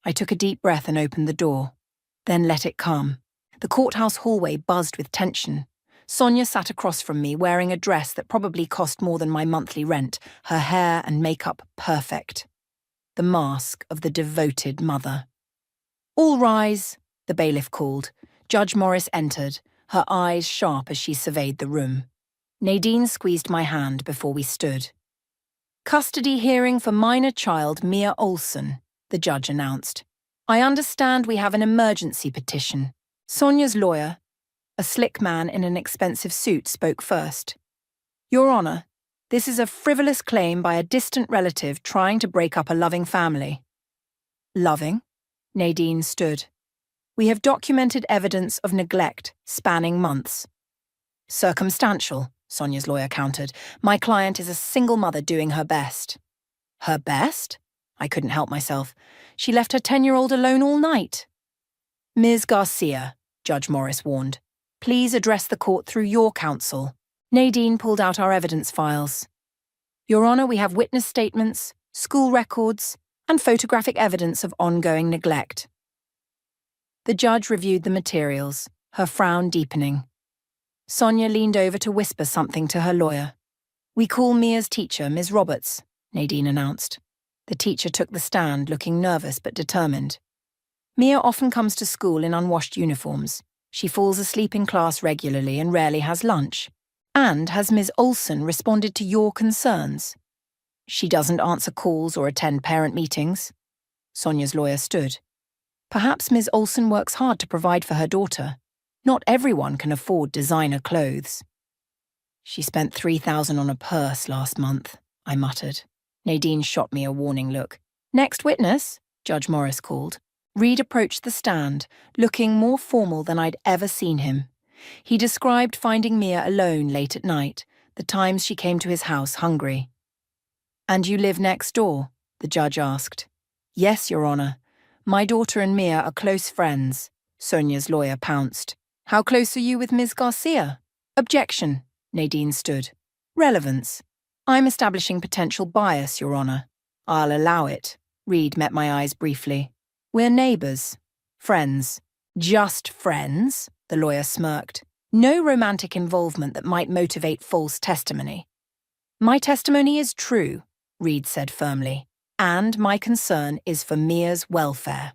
I took a deep breath and opened the door, then let it come. The courthouse hallway buzzed with tension. Sonia sat across from me wearing a dress that probably cost more than my monthly rent, her hair and makeup perfect. The mask of the devoted mother. All rise, the bailiff called. Judge Morris entered, her eyes sharp as she surveyed the room. Nadine squeezed my hand before we stood. Custody hearing for minor child Mia Olsen, the judge announced. I understand we have an emergency petition. Sonia's lawyer, a slick man in an expensive suit, spoke first. Your Honour, this is a frivolous claim by a distant relative trying to break up a loving family. Loving? Nadine stood. We have documented evidence of neglect spanning months. Circumstantial, Sonia's lawyer countered. My client is a single mother doing her best. Her best? I couldn't help myself. She left her 10-year-old alone all night. Ms. Garcia, Judge Morris warned. Please address the court through your counsel. Nadine pulled out our evidence files. Your Honour, we have witness statements, school records, and photographic evidence of ongoing neglect. The judge reviewed the materials, her frown deepening. Sonia leaned over to whisper something to her lawyer. We call Mia's teacher Ms. Roberts, Nadine announced. The teacher took the stand, looking nervous but determined. Mia often comes to school in unwashed uniforms. She falls asleep in class regularly and rarely has lunch. And has Ms. Olsen responded to your concerns? She doesn't answer calls or attend parent meetings. Sonia's lawyer stood. Perhaps Ms. Olsen works hard to provide for her daughter. Not everyone can afford designer clothes. She spent $3,000 on a purse last month, I muttered. Nadine shot me a warning look. Next witness, Judge Morris called. Reed approached the stand, looking more formal than I'd ever seen him. He described finding Mia alone late at night, the times she came to his house hungry. And you live next door? The judge asked. Yes, Your Honour. My daughter and Mia are close friends, Sonia's lawyer pounced. How close are you with Ms. Garcia? Objection, Nadine stood. Relevance. I'm establishing potential bias, Your Honour. I'll allow it. Reed met my eyes briefly. We're neighbours. Friends. Just friends? The lawyer smirked. No romantic involvement that might motivate false testimony. My testimony is true, Reed said firmly, and my concern is for Mia's welfare.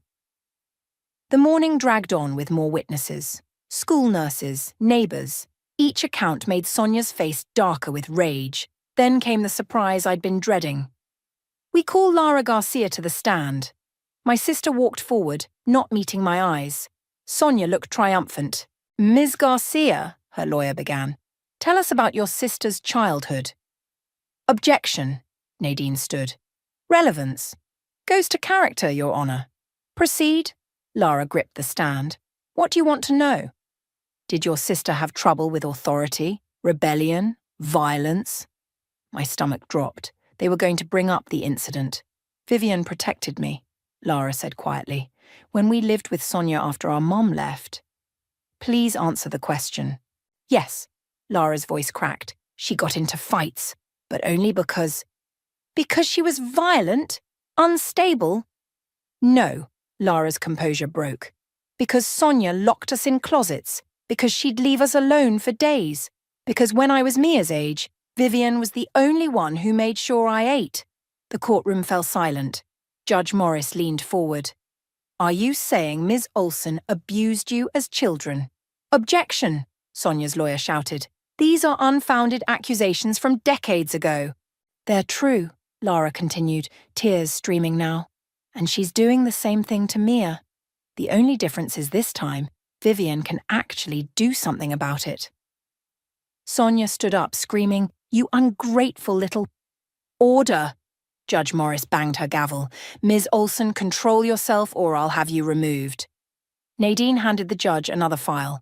The morning dragged on with more witnesses. School nurses, neighbours. Each account made Sonia's face darker with rage. Then came the surprise I'd been dreading. We call Lara Garcia to the stand. My sister walked forward, not meeting my eyes. Sonia looked triumphant. Ms. Garcia, her lawyer began, tell us about your sister's childhood. Objection, Nadine stood. Relevance. Goes to character, Your Honour. Proceed. Lara gripped the stand. What do you want to know? Did your sister have trouble with authority, rebellion, violence? My stomach dropped. They were going to bring up the incident. Vivian protected me, Lara said quietly, when we lived with Sonia after our mom left. Please answer the question. Yes, Lara's voice cracked. She got into fights, but only because she was violent, unstable. No, Lara's composure broke. Because Sonia locked us in closets, because she'd leave us alone for days, because when I was Mia's age, Vivian was the only one who made sure I ate. The courtroom fell silent. Judge Morris leaned forward. Are you saying Ms. Olson abused you as children? Objection, Sonia's lawyer shouted. These are unfounded accusations from decades ago. They're true, Lara continued, tears streaming now. And she's doing the same thing to Mia. The only difference is this time, Vivian can actually do something about it. Sonia stood up, screaming, You ungrateful little... Order! Judge Morris banged her gavel. Ms. Olson, control yourself or I'll have you removed. Nadine handed the judge another file.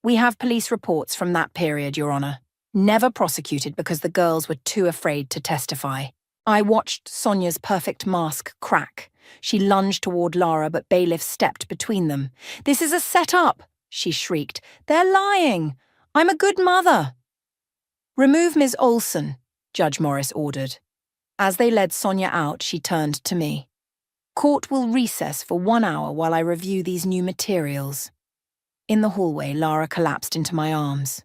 We have police reports from that period, Your Honor. Never prosecuted because the girls were too afraid to testify. I watched Sonia's perfect mask crack. She lunged toward Lara, but bailiffs stepped between them. This is a setup, she shrieked. They're lying. I'm a good mother. Remove Ms. Olson, Judge Morris ordered. As they led Sonia out, she turned to me. Court will recess for 1 hour while I review these new materials. In the hallway, Lara collapsed into my arms.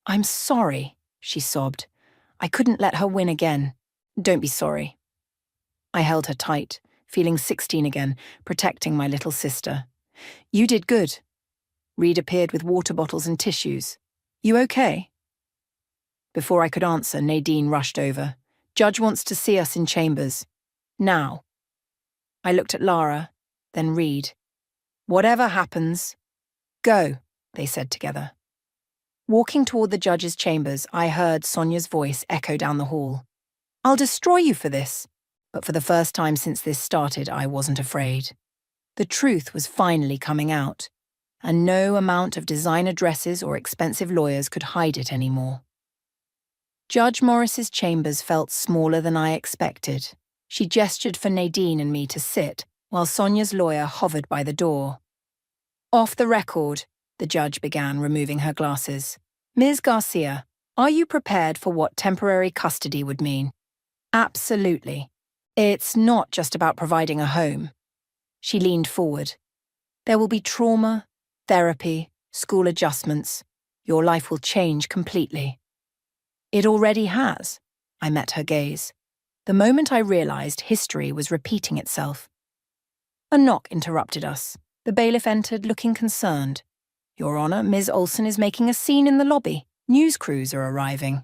I'm sorry, she sobbed. I couldn't let her win again. Don't be sorry. I held her tight, feeling 16 again, protecting my little sister. You did good. Reed appeared with water bottles and tissues. You okay? Before I could answer, Nadine rushed over. Judge wants to see us in chambers. Now. I looked at Lara, then Reed. Whatever happens, go, they said together. Walking toward the judge's chambers, I heard Sonia's voice echo down the hall. I'll destroy you for this. But for the first time since this started, I wasn't afraid. The truth was finally coming out, and no amount of designer dresses or expensive lawyers could hide it anymore. Judge Morris's chambers felt smaller than I expected. She gestured for Nadine and me to sit, while Sonia's lawyer hovered by the door. Off the record, the judge began, removing her glasses. Ms. Garcia, are you prepared for what temporary custody would mean? Absolutely. It's not just about providing a home. She leaned forward. There will be trauma, therapy, school adjustments. Your life will change completely. It already has. I met her gaze. The moment I realized history was repeating itself. A knock interrupted us. The bailiff entered, looking concerned. Your Honor, Ms. Olson is making a scene in the lobby. News crews are arriving.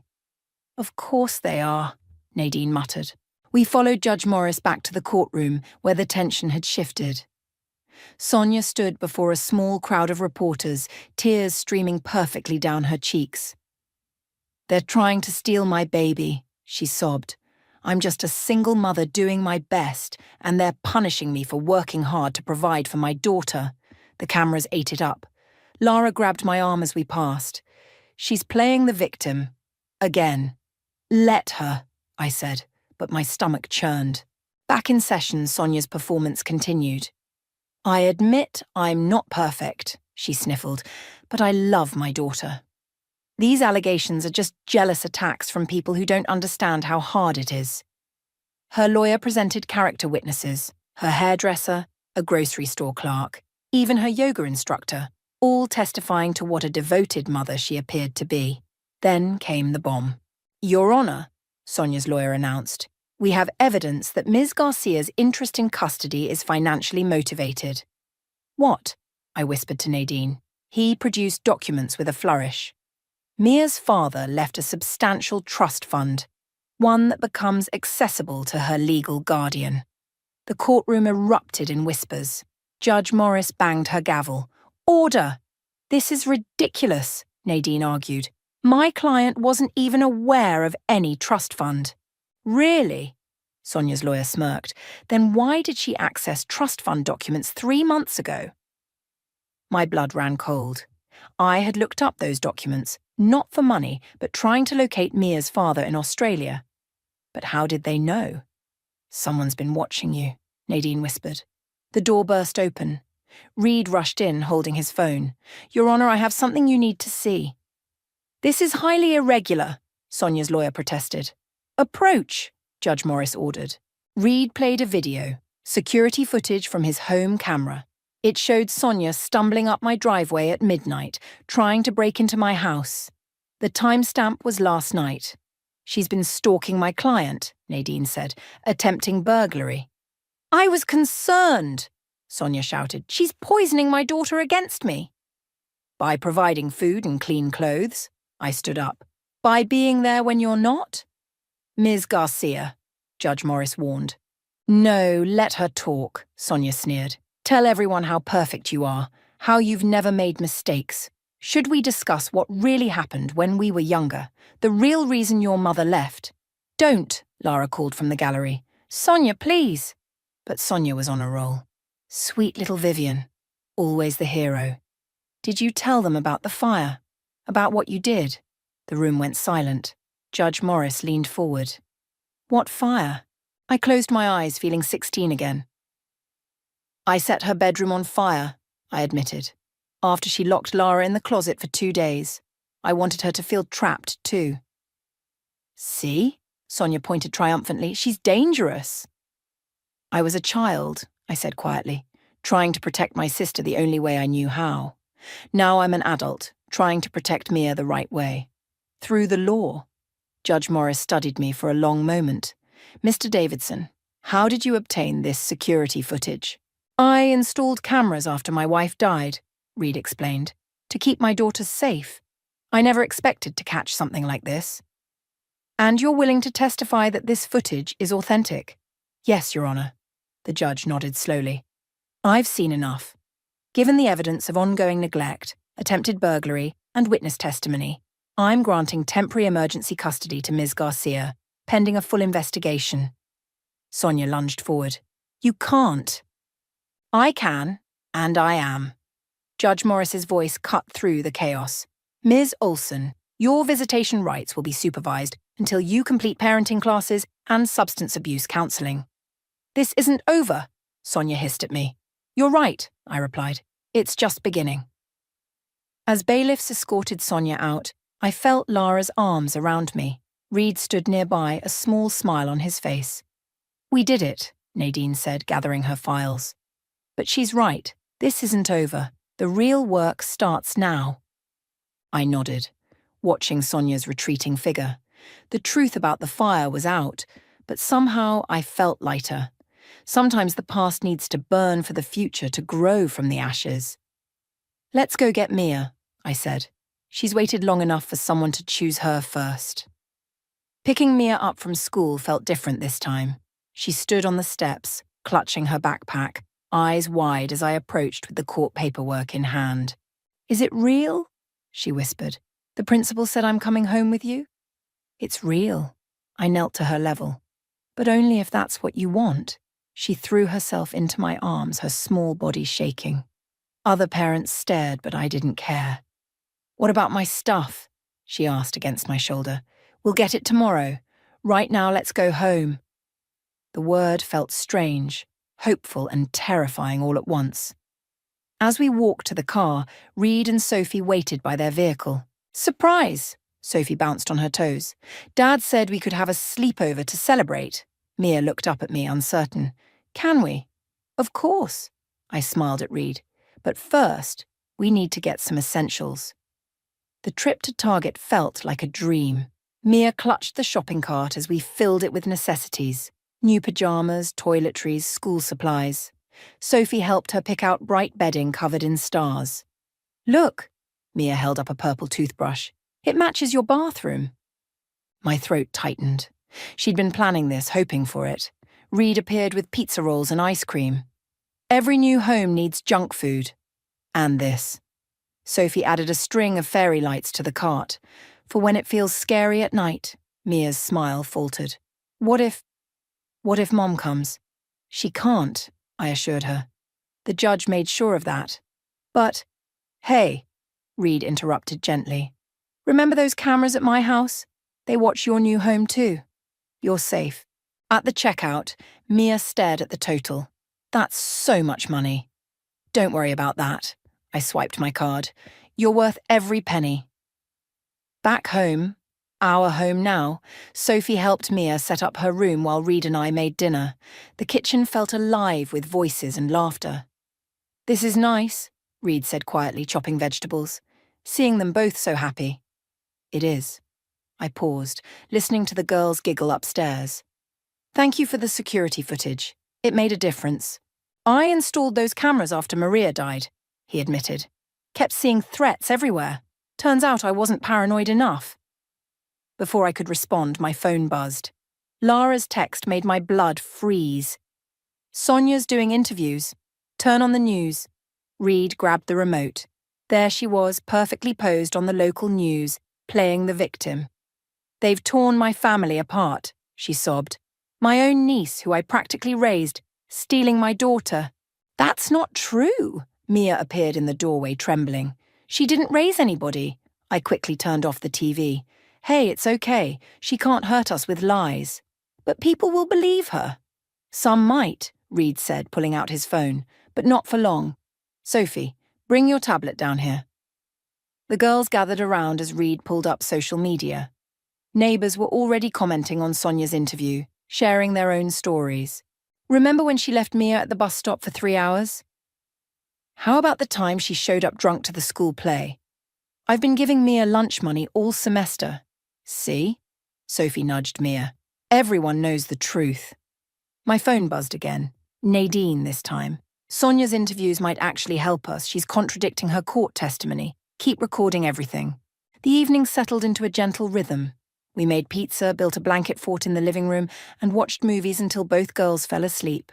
Of course they are, Nadine muttered. We followed Judge Morris back to the courtroom, where the tension had shifted. Sonia stood before a small crowd of reporters, tears streaming perfectly down her cheeks. They're trying to steal my baby, she sobbed. I'm just a single mother doing my best, and they're punishing me for working hard to provide for my daughter. The cameras ate it up. Lara grabbed my arm as we passed. She's playing the victim. Again. Let her, I said, but my stomach churned. Back in session, Sonia's performance continued. I admit I'm not perfect, she sniffled, but I love my daughter. These allegations are just jealous attacks from people who don't understand how hard it is. Her lawyer presented character witnesses, her hairdresser, a grocery store clerk, even her yoga instructor, all testifying to what a devoted mother she appeared to be. Then came the bomb. Your Honor, Sonia's lawyer announced, we have evidence that Ms. Garcia's interest in custody is financially motivated. What? I whispered to Nadine. He produced documents with a flourish. Mia's father left a substantial trust fund, one that becomes accessible to her legal guardian. The courtroom erupted in whispers. Judge Morris banged her gavel. Order! This is ridiculous, Nadine argued. My client wasn't even aware of any trust fund. Really? Sonia's lawyer smirked. Then why did she access trust fund documents 3 months ago? My blood ran cold. I had looked up those documents, not for money, but trying to locate Mia's father in Australia. But how did they know? Someone's been watching you, Nadine whispered. The door burst open. Reed rushed in, holding his phone. Your Honor, I have something you need to see. This is highly irregular, Sonia's lawyer protested. Approach, Judge Morris ordered. Reed played a video, security footage from his home camera. It showed Sonia stumbling up my driveway at midnight, trying to break into my house. The timestamp was last night. She's been stalking my client, Nadine said, attempting burglary. I was concerned, Sonia shouted. She's poisoning my daughter against me. By providing food and clean clothes, I stood up. By being there when you're not? Ms. Garcia, Judge Morris warned. No, let her talk, Sonia sneered. Tell everyone how perfect you are, how you've never made mistakes. Should we discuss what really happened when we were younger, the real reason your mother left? Don't, Lara called from the gallery. Sonia, please. But Sonia was on a roll. Sweet little Vivian, always the hero. Did you tell them about the fire? About what you did? The room went silent. Judge Morris leaned forward. What fire? I closed my eyes, feeling 16 again. I set her bedroom on fire, I admitted. After she locked Lara in the closet for 2 days, I wanted her to feel trapped too. See? Sonia pointed triumphantly. She's dangerous. I was a child, I said quietly, trying to protect my sister the only way I knew how. Now I'm an adult, trying to protect Mia the right way. Through the law. Judge Morris studied me for a long moment. Mr. Davidson, how did you obtain this security footage? I installed cameras after my wife died, Reed explained, to keep my daughters safe. I never expected to catch something like this. And you're willing to testify that this footage is authentic? Yes, Your Honor. The judge nodded slowly. I've seen enough. Given the evidence of ongoing neglect, attempted burglary, and witness testimony, I'm granting temporary emergency custody to Ms. Garcia, pending a full investigation. Sonia lunged forward. You can't. I can, and I am. Judge Morris's voice cut through the chaos. Ms. Olson, your visitation rights will be supervised until you complete parenting classes and substance abuse counseling. This isn't over, Sonia hissed at me. You're right, I replied. It's just beginning. As bailiffs escorted Sonia out, I felt Lara's arms around me. Reed stood nearby, a small smile on his face. We did it, Nadine said, gathering her files. But she's right. This isn't over. The real work starts now. I nodded, watching Sonia's retreating figure. The truth about the fire was out, but somehow I felt lighter. Sometimes the past needs to burn for the future to grow from the ashes. Let's go get Mia, I said. She's waited long enough for someone to choose her first. Picking Mia up from school felt different this time. She stood on the steps, clutching her backpack, eyes wide as I approached with the court paperwork in hand. Is it real? She whispered. The principal said I'm coming home with you? It's real. I knelt to her level. But only if that's what you want. She threw herself into my arms, her small body shaking. Other parents stared, but I didn't care. What about my stuff? She asked against my shoulder. We'll get it tomorrow. Right now, let's go home. The word felt strange, hopeful and terrifying all at once. As we walked to the car, Reed and Sophie waited by their vehicle. Surprise! Sophie bounced on her toes. Dad said we could have a sleepover to celebrate. Mia looked up at me, uncertain. Can we? Of course. I smiled at Reed. But first, we need to get some essentials. The trip to Target felt like a dream. Mia clutched the shopping cart as we filled it with necessities. New pajamas, toiletries, school supplies. Sophie helped her pick out bright bedding covered in stars. Look, Mia held up a purple toothbrush. It matches your bathroom. My throat tightened. She'd been planning this, hoping for it. Reed appeared with pizza rolls and ice cream. Every new home needs junk food. And this. Sophie added a string of fairy lights to the cart. For when it feels scary at night, Mia's smile faltered. What if Mom comes? She can't, I assured her. The judge made sure of that. But, hey, Reed interrupted gently. Remember those cameras at my house? They watch your new home too. You're safe. At the checkout, Mia stared at the total. That's so much money. Don't worry about that. I swiped my card. You're worth every penny. Back home, our home now, Sophie helped Mia set up her room while Reed and I made dinner. The kitchen felt alive with voices and laughter. This is nice, Reed said quietly, chopping vegetables. Seeing them both so happy. It is. I paused, listening to the girls giggle upstairs. Thank you for the security footage. It made a difference. I installed those cameras after Maria died, he admitted. Kept seeing threats everywhere. Turns out I wasn't paranoid enough. Before I could respond, my phone buzzed. Lara's text made my blood freeze. Sonia's doing interviews. Turn on the news. Reed grabbed the remote. There she was, perfectly posed on the local news, playing the victim. They've torn my family apart, she sobbed. My own niece, who I practically raised, stealing my daughter. That's not true, Mia appeared in the doorway, trembling. She didn't raise anybody. I quickly turned off the TV. Hey, it's okay. She can't hurt us with lies. But people will believe her. Some might, Reed said, pulling out his phone, but not for long. Sophie, bring your tablet down here. The girls gathered around as Reed pulled up social media. Neighbours were already commenting on Sonia's interview, sharing their own stories. Remember when she left Mia at the bus stop for 3 hours? How about the time she showed up drunk to the school play? I've been giving Mia lunch money all semester. See? Sophie nudged Mia. Everyone knows the truth. My phone buzzed again. Nadine this time. Sonia's interviews might actually help us. She's contradicting her court testimony. Keep recording everything. The evening settled into a gentle rhythm. We made pizza, built a blanket fort in the living room, and watched movies until both girls fell asleep.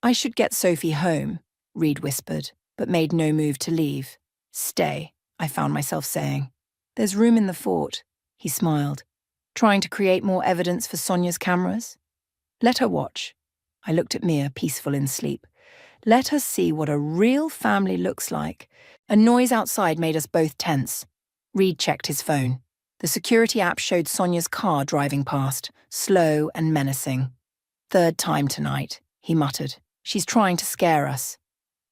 I should get Sophie home, Reed whispered, but made no move to leave. Stay, I found myself saying. There's room in the fort, he smiled, trying to create more evidence for Sonia's cameras. Let her watch. I looked at Mia, peaceful in sleep. Let her see what a real family looks like. A noise outside made us both tense. Reed checked his phone. The security app showed Sonia's car driving past, slow and menacing. Third time tonight, he muttered. She's trying to scare us.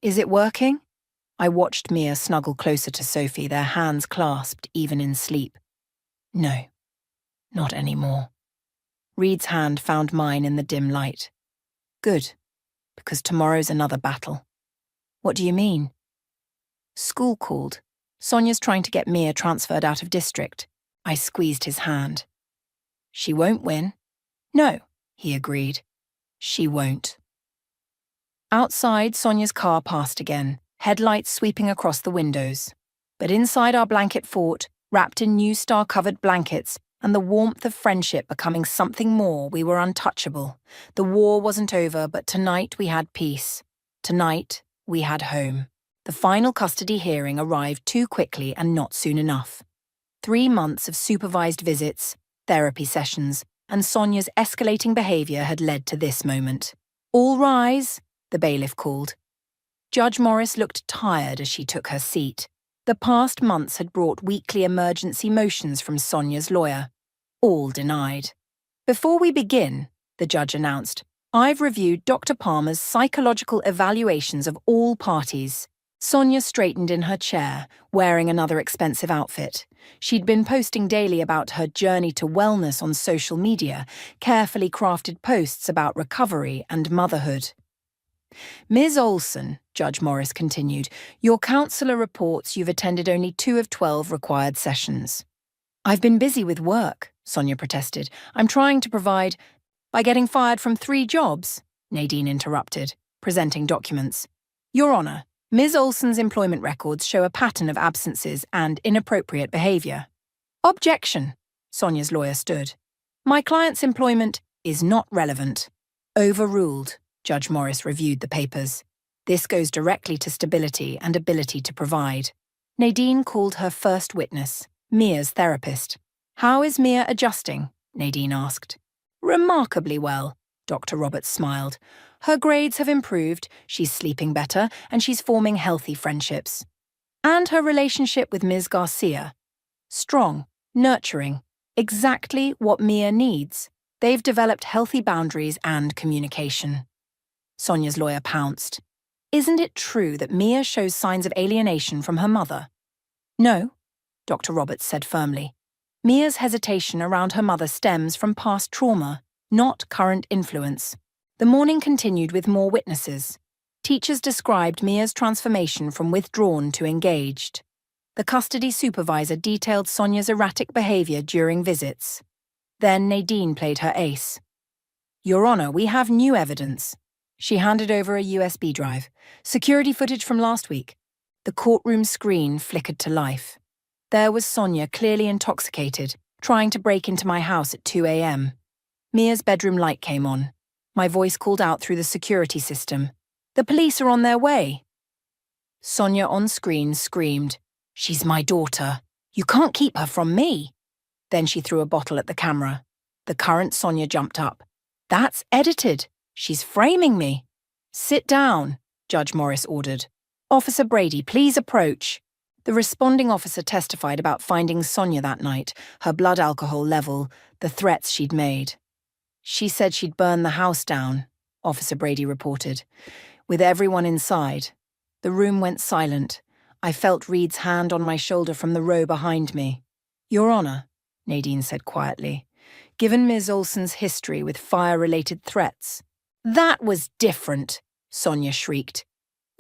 Is it working? I watched Mia snuggle closer to Sophie, their hands clasped even in sleep. No, not anymore. Reed's hand found mine in the dim light. Good, because tomorrow's another battle. What do you mean? School called. Sonia's trying to get Mia transferred out of district. I squeezed his hand. She won't win. No, he agreed. She won't. Outside, Sonia's car passed again, headlights sweeping across the windows. But inside our blanket fort, wrapped in new star-covered blankets, and the warmth of friendship becoming something more, we were untouchable. The war wasn't over, but tonight we had peace. Tonight, we had home. The final custody hearing arrived too quickly and not soon enough. 3 months of supervised visits, therapy sessions, and Sonia's escalating behaviour had led to this moment. All rise, the bailiff called. Judge Morris looked tired as she took her seat. The past months had brought weekly emergency motions from Sonia's lawyer. All denied. Before we begin, the judge announced, I've reviewed Dr. Palmer's psychological evaluations of all parties. Sonia straightened in her chair, wearing another expensive outfit. She'd been posting daily about her journey to wellness on social media, carefully crafted posts about recovery and motherhood. Ms. Olson, Judge Morris continued, your counsellor reports you've attended only 2 of 12 required sessions. I've been busy with work, Sonia protested. I'm trying to provide... By getting fired from 3 jobs, Nadine interrupted, presenting documents. Your Honour, Ms. Olson's employment records show a pattern of absences and inappropriate behaviour. Objection, Sonia's lawyer stood. My client's employment is not relevant. Overruled, Judge Morris reviewed the papers. This goes directly to stability and ability to provide. Nadine called her first witness, Mia's therapist. How is Mia adjusting? Nadine asked. Remarkably well, Dr. Roberts smiled. Her grades have improved, she's sleeping better, and she's forming healthy friendships. And her relationship with Ms. Garcia. Strong, nurturing, exactly what Mia needs. They've developed healthy boundaries and communication. Sonia's lawyer pounced. Isn't it true that Mia shows signs of alienation from her mother? No, Dr. Roberts said firmly. Mia's hesitation around her mother stems from past trauma, not current influence. The morning continued with more witnesses. Teachers described Mia's transformation from withdrawn to engaged. The custody supervisor detailed Sonia's erratic behaviour during visits. Then Nadine played her ace. Your Honor, we have new evidence. She handed over a USB drive. Security footage from last week. The courtroom screen flickered to life. There was Sonia, clearly intoxicated, trying to break into my house at 2 a.m. Mia's bedroom light came on. My voice called out through the security system. The police are on their way. Sonia on screen screamed, "She's my daughter. You can't keep her from me." Then she threw a bottle at the camera. The current Sonia jumped up. "That's edited. She's framing me." "Sit down," Judge Morris ordered. "Officer Brady, please approach." The responding officer testified about finding Sonia that night, her blood alcohol level, the threats she'd made. "She said she'd burn the house down," Officer Brady reported. "With everyone inside." The room went silent. I felt Reed's hand on my shoulder from the row behind me. "Your Honor," Nadine said quietly, "given Ms. Olson's history with fire-related threats—" "That was different," Sonia shrieked.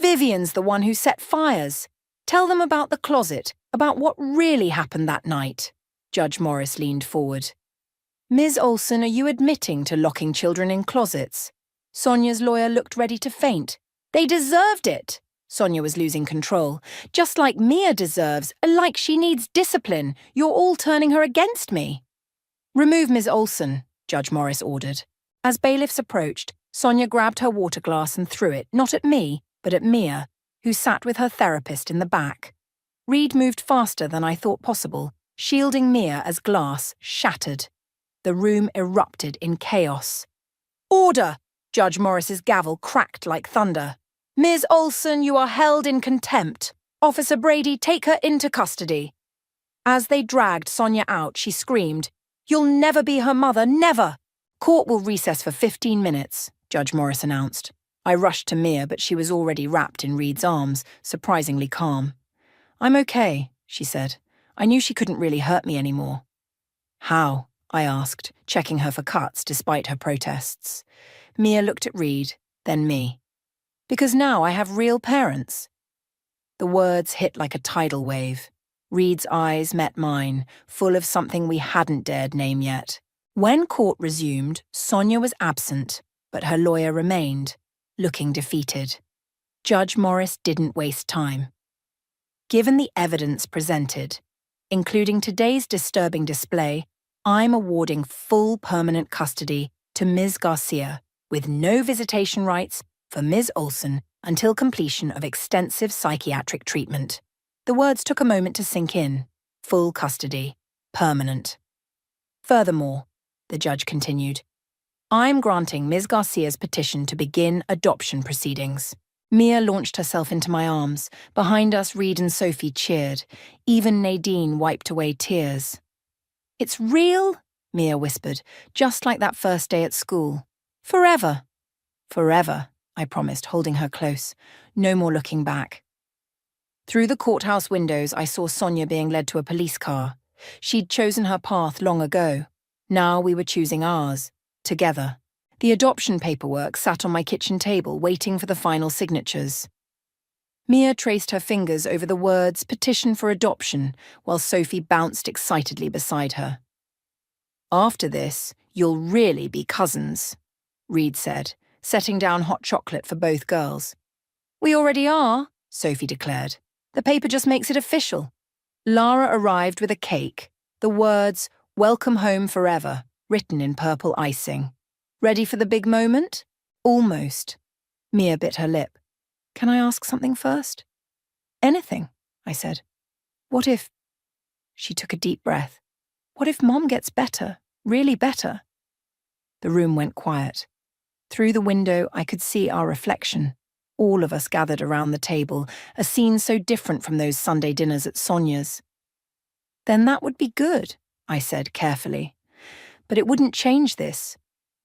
"Vivian's the one who set fires. Tell them about the closet, about what really happened that night." Judge Morris leaned forward. "Ms. Olson, are you admitting to locking children in closets?" Sonia's lawyer looked ready to faint. "They deserved it." Sonia was losing control. "Just like Mia deserves, like she needs discipline. You're all turning her against me." "Remove Ms. Olson," Judge Morris ordered. As bailiffs approached, Sonia grabbed her water glass and threw it, not at me, but at Mia, who sat with her therapist in the back. Reed moved faster than I thought possible, shielding Mia as glass shattered. The room erupted in chaos. "Order!" Judge Morris's gavel cracked like thunder. "Ms. Olson, you are held in contempt. Officer Brady, take her into custody." As they dragged Sonia out, she screamed, "You'll never be her mother, never!" "Court will recess for 15 minutes, Judge Morris announced. I rushed to Mia, but she was already wrapped in Reed's arms, surprisingly calm. "I'm okay," she said. "I knew she couldn't really hurt me anymore." "How?" I asked, checking her for cuts despite her protests. Mia looked at Reed, then me. "Because now I have real parents." The words hit like a tidal wave. Reed's eyes met mine, full of something we hadn't dared name yet. When court resumed, Sonia was absent, but her lawyer remained, looking defeated. Judge Morris didn't waste time. Given the evidence presented, including today's disturbing display, I'm awarding full permanent custody to Ms. Garcia, with no visitation rights for Ms. Olson until completion of extensive psychiatric treatment. The words took a moment to sink in. Full custody. Permanent. Furthermore, the judge continued, I'm granting Ms. Garcia's petition to begin adoption proceedings. Mia launched herself into my arms. Behind us, Reed and Sophie cheered. Even Nadine wiped away tears. "It's real," Mia whispered, "just like that first day at school. Forever." "Forever," I promised, holding her close. No more looking back. Through the courthouse windows, I saw Sonia being led to a police car. She'd chosen her path long ago. Now we were choosing ours, together. The adoption paperwork sat on my kitchen table, waiting for the final signatures. Mia traced her fingers over the words "petition for adoption," while Sophie bounced excitedly beside her. "After this, you'll really be cousins," Reed said, setting down hot chocolate for both girls. "We already are," Sophie declared. "The paper just makes it official." Lara arrived with a cake, the words "Welcome home forever," written in purple icing. "Ready for the big moment?" "Almost." Mia bit her lip. "Can I ask something first?" "Anything," I said. "What if—" She took a deep breath. "What if Mom gets better, really better?" The room went quiet. Through the window, I could see our reflection, all of us gathered around the table, a scene so different from those Sunday dinners at Sonia's. "Then that would be good," I said carefully. "But it wouldn't change this.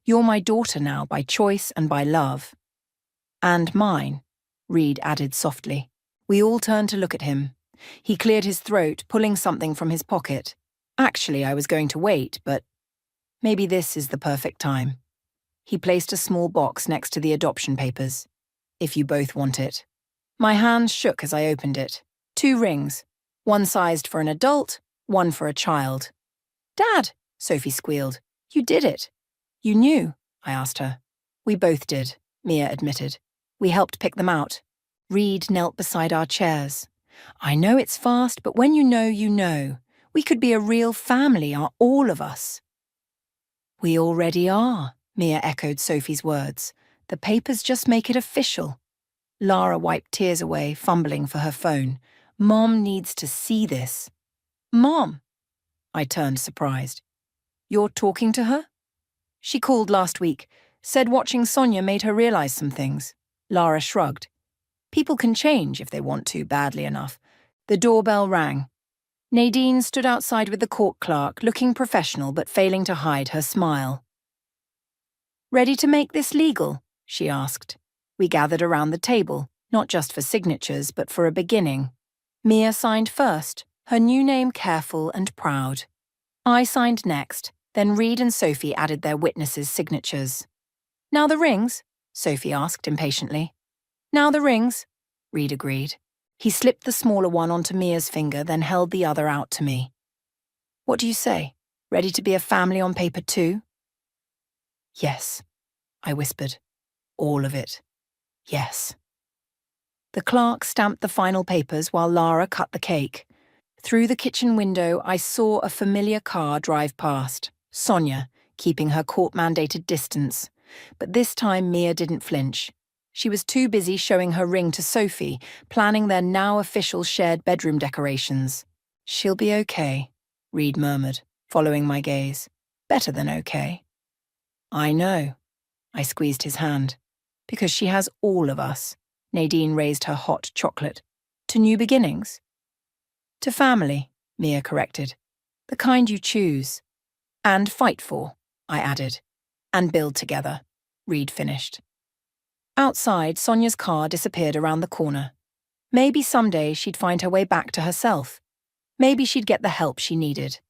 You're my daughter now, by choice and by love." "And mine," Reed added softly. We all turned to look at him. He cleared his throat, pulling something from his pocket. Actually, I was going to wait, but maybe this is the perfect time. He placed a small box next to the adoption papers. "If you both want it." My hands shook as I opened it. 2 rings, one sized for an adult, one for a child. "Dad," Sophie squealed, "you did it. You knew." I asked her. We both did, Mia admitted. We helped pick them out. Reed knelt beside our chairs. I know it's fast, but when you know, you know. We could be a real family, all of us. We already are, Mia echoed Sophie's words. The papers just make it official. Lara wiped tears away, fumbling for her phone. Mom needs to see this. Mom! I turned surprised. You're talking to her? She called last week, said watching Sonia made her realize some things. Lara shrugged. People can change if they want to badly enough. The doorbell rang. Nadine stood outside with the court clerk, looking professional but failing to hide her smile. Ready to make this legal? She asked. We gathered around the table, not just for signatures, but for a beginning. Mia signed first, her new name careful and proud. I signed next, then Reed and Sophie added their witnesses' signatures. Now the rings? Sophie asked impatiently. Now the rings, Reed agreed. He slipped the smaller one onto Mia's finger, then held the other out to me. What do you say? Ready to be a family on paper too? Yes, I whispered. All of it. Yes. The clerk stamped the final papers while Lara cut the cake. Through the kitchen window, I saw a familiar car drive past. Sonia, keeping her court-mandated distance. But this time Mia didn't flinch. She was too busy showing her ring to Sophie, planning their now-official shared bedroom decorations. She'll be okay, Reed murmured, following my gaze. Better than okay. I know. I squeezed his hand. Because she has all of us. Nadine raised her hot chocolate. To new beginnings? To family, Mia corrected. The kind you choose. And fight for, I added. And build together, Reed finished. Outside, Sonia's car disappeared around the corner. Maybe someday she'd find her way back to herself. Maybe she'd get the help she needed.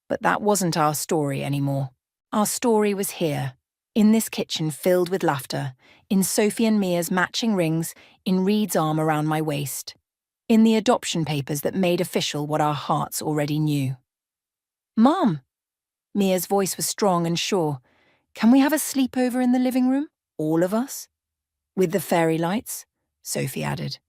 But that wasn't our story anymore. Our story was here, in this kitchen filled with laughter, in Sophie and Mia's matching rings, in Reed's arm around my waist, in the adoption papers that made official what our hearts already knew. Mom! Mia's voice was strong and sure. Can we have a sleepover in the living room? All of us? With the fairy lights? Sophie added.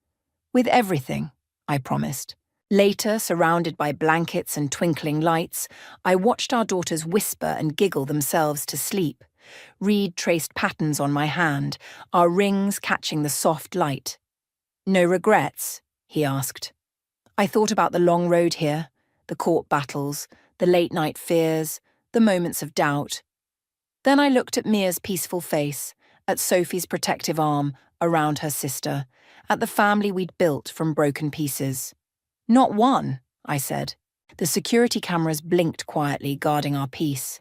With everything, I promised. Later, surrounded by blankets and twinkling lights, I watched our daughters whisper and giggle themselves to sleep. Reed traced patterns on my hand, our rings catching the soft light. No regrets? He asked. I thought about the long road here, the court battles, the late-night fears, the moments of doubt. Then I looked at Mia's peaceful face, at Sophie's protective arm around her sister, at the family we'd built from broken pieces. Not one, I said. The security cameras blinked quietly, guarding our peace.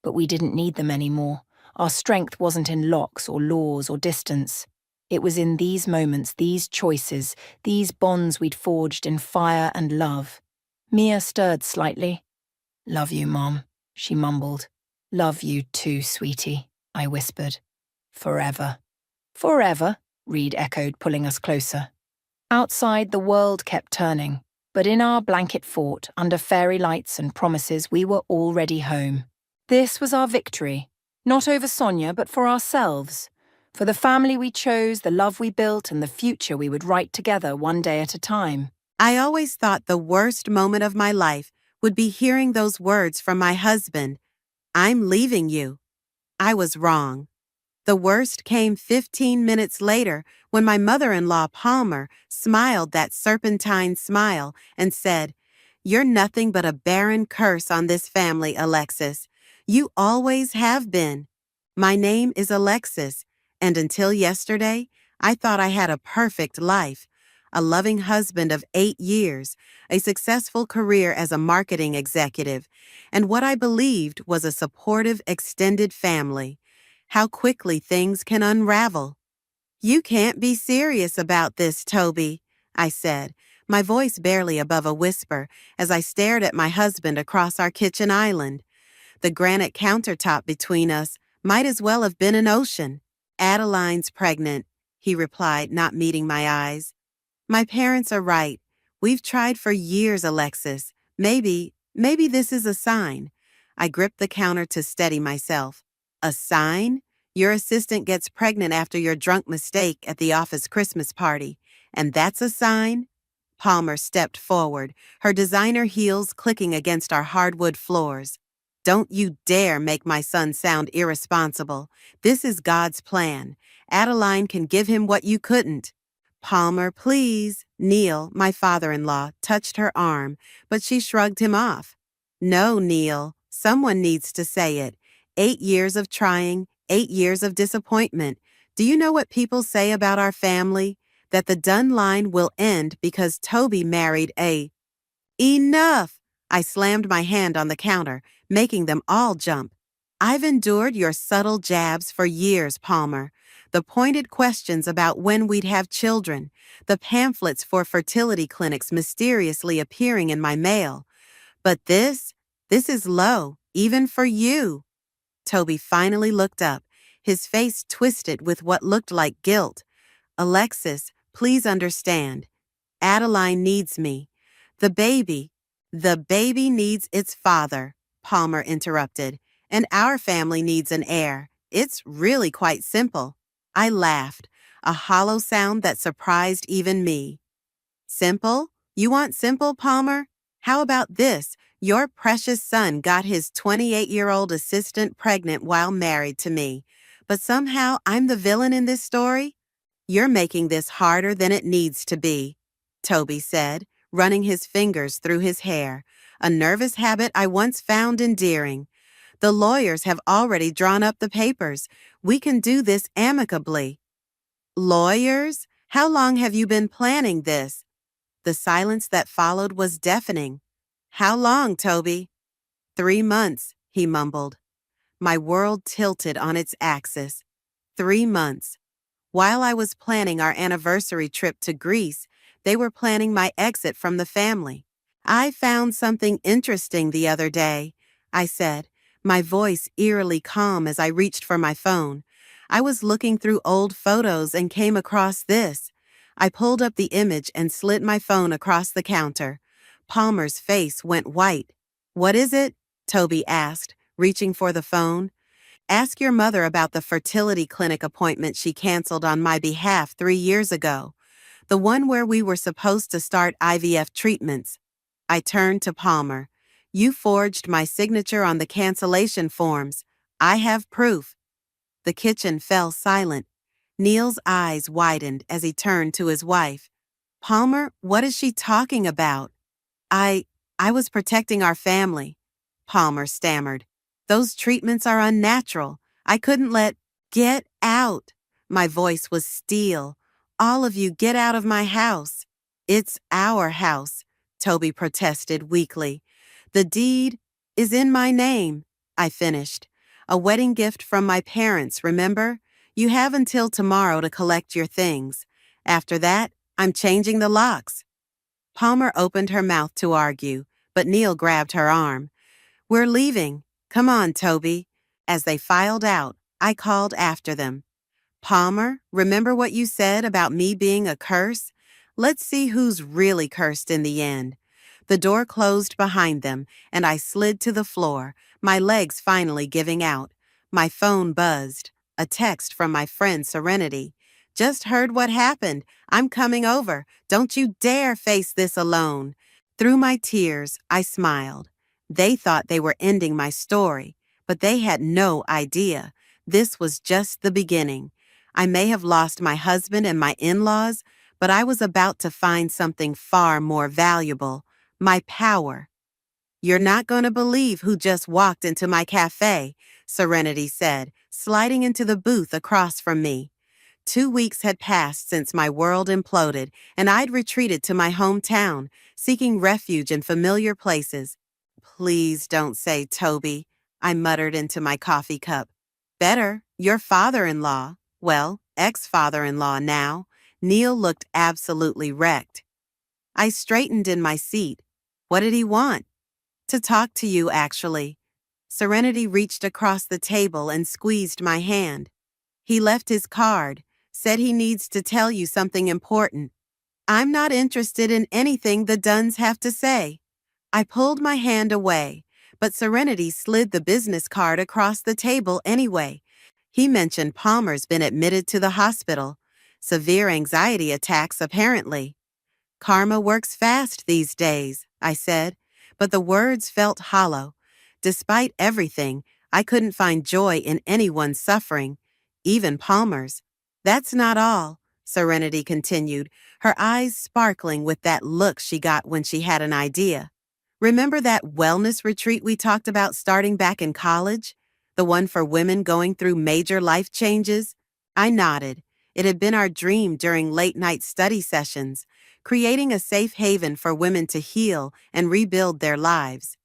But we didn't need them anymore. Our strength wasn't in locks or laws or distance. It was in these moments, these choices, these bonds we'd forged in fire and love. Mia stirred slightly. Love you, Mom, she mumbled. Love you too, sweetie, I whispered. Forever. Forever, Reed echoed, pulling us closer. Outside, the world kept turning, but in our blanket fort, under fairy lights and promises, we were already home. This was our victory, not over Sonia, but for ourselves, for the family we chose, the love we built, and the future we would write together one day at a time. I always thought the worst moment of my life would be hearing those words from my husband, "I'm leaving you." I was wrong. The worst came 15 minutes later when my mother-in-law Palmer smiled that serpentine smile and said, "You're nothing but a barren curse on this family, Alexis. You always have been. My name is Alexis, and until yesterday, I thought I had a perfect life. A loving husband of 8 years, a successful career as a marketing executive, and what I believed was a supportive extended family. How quickly things can unravel." "You can't be serious about this, Toby," I said, my voice barely above a whisper as I stared at my husband across our kitchen island. The granite countertop between us might as well have been an ocean. "Adeline's pregnant," he replied, not meeting my eyes. "My parents are right. We've tried for years, Alexis. Maybe this is a sign." I gripped the counter to steady myself. "A sign? Your assistant gets pregnant after your drunk mistake at the office Christmas party, and that's a sign? Palmer stepped forward, her designer heels clicking against our hardwood floors. Don't you dare make my son sound irresponsible. This is God's plan. Adeline can give him what you couldn't. Palmer, please. Neil, my father-in-law, touched her arm, but she shrugged him off. No, Neil. Someone needs to say it. 8 years of trying, 8 years of disappointment. Do you know what people say about our family? That the done line will end because Toby married a... Enough! I slammed my hand on the counter, making them all jump. I've endured your subtle jabs for years, Palmer. The pointed questions about when we'd have children, the pamphlets for fertility clinics mysteriously appearing in my mail. But this is low, even for you. Toby finally looked up, his face twisted with what looked like guilt. Alexis, please understand. Adeline needs me. The baby needs its father, Palmer interrupted, and our family needs an heir. It's really quite simple. I laughed, a hollow sound that surprised even me. Simple? You want simple, Palmer? How about this? Your precious son got his 28-year-old assistant pregnant while married to me. But somehow I'm the villain in this story? You're making this harder than it needs to be, Toby said, running his fingers through his hair, a nervous habit I once found endearing. The lawyers have already drawn up the papers. We can do this amicably. Lawyers? How long have you been planning this? The silence that followed was deafening. How long, Toby? 3 months, he mumbled. My world tilted on its axis. 3 months. While I was planning our anniversary trip to Greece, they were planning my exit from the family. I found something interesting the other day, I said, my voice eerily calm as I reached for my phone. I was looking through old photos and came across this. I pulled up the image and slid my phone across the counter. Palmer's face went white. What is it? Toby asked, reaching for the phone. Ask your mother about the fertility clinic appointment she canceled on my behalf 3 years ago. The one where we were supposed to start IVF treatments. I turned to Palmer. You forged my signature on the cancellation forms. I have proof. The kitchen fell silent. Neil's eyes widened as he turned to his wife. Palmer, what is she talking about? I was protecting our family, Palmer stammered. Those treatments are unnatural. I couldn't let... Get out. My voice was steel. All of you get out of my house. It's our house, Toby protested weakly. The deed is in my name, I finished. A wedding gift from my parents, remember? You have until tomorrow to collect your things. After that, I'm changing the locks. Palmer opened her mouth to argue, but Neil grabbed her arm. We're leaving. Come on, Toby. As they filed out, I called after them. Palmer, remember what you said about me being a curse? Let's see who's really cursed in the end. The door closed behind them, and I slid to the floor, my legs finally giving out. My phone buzzed. A text from my friend Serenity. Just heard what happened. I'm coming over. Don't you dare face this alone. Through my tears, I smiled. They thought they were ending my story, but they had no idea. This was just the beginning. I may have lost my husband and my in-laws, but I was about to find something far more valuable, my power. You're not going to believe who just walked into my cafe, Serenity said, sliding into the booth across from me. 2 weeks had passed since my world imploded, and I'd retreated to my hometown, seeking refuge in familiar places. Please don't say Toby, I muttered into my coffee cup. Better, your father-in-law. Well, ex-father-in-law now. Neil looked absolutely wrecked. I straightened in my seat. What did he want? To talk to you, actually. Serenity reached across the table and squeezed my hand. He left his card, said he needs to tell you something important. I'm not interested in anything the Dunns have to say. I pulled my hand away, but Serenity slid the business card across the table anyway. He mentioned Palmer's been admitted to the hospital. Severe anxiety attacks, apparently. Karma works fast these days, I said, but the words felt hollow. Despite everything, I couldn't find joy in anyone's suffering, even Palmer's. That's not all, Serenity continued, her eyes sparkling with that look she got when she had an idea. Remember that wellness retreat we talked about starting back in college? The one for women going through major life changes? I nodded. It had been our dream during late-night study sessions, creating a safe haven for women to heal and rebuild their lives.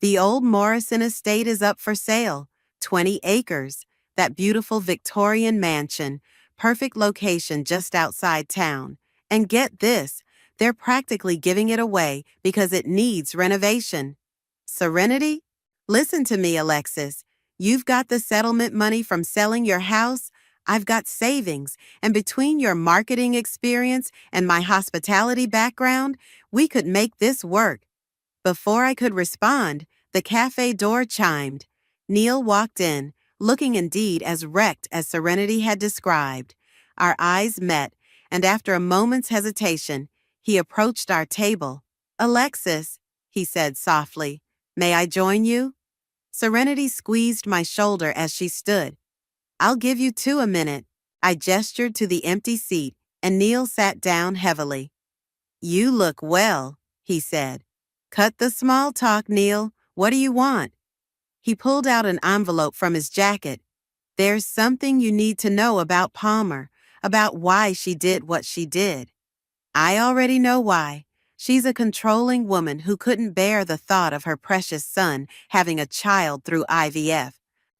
The old Morrison estate is up for sale, 20 acres, that beautiful Victorian mansion, perfect location just outside town. And get this, they're practically giving it away because it needs renovation. Serenity? Listen to me, Alexis. You've got the settlement money from selling your house. I've got savings, and between your marketing experience and my hospitality background, we could make this work. Before I could respond, the cafe door chimed. Neil walked in, looking indeed as wrecked as Serenity had described. Our eyes met, and after a moment's hesitation, he approached our table. Alexis, he said softly, may I join you? Serenity squeezed my shoulder as she stood. I'll give you two a minute. I gestured to the empty seat, and Neil sat down heavily. You look well, he said. Cut the small talk, Neil. What do you want? He pulled out an envelope from his jacket. There's something you need to know about Palmer, about why she did what she did. I already know why. She's a controlling woman who couldn't bear the thought of her precious son having a child through IVF.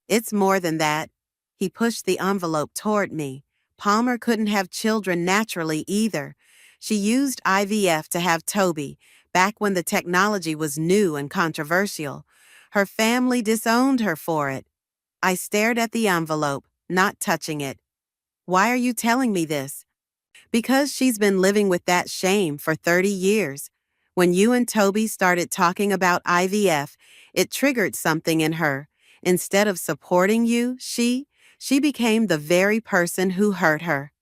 It's more than that. He pushed the envelope toward me. Palmer couldn't have children naturally either. She used IVF to have Toby, back when the technology was new and controversial. Her family disowned her for it. I stared at the envelope, not touching it. Why are you telling me this? Because she's been living with that shame for 30 years. When you and Toby started talking about IVF, it triggered something in her. Instead of supporting you, she became the very person who hurt her.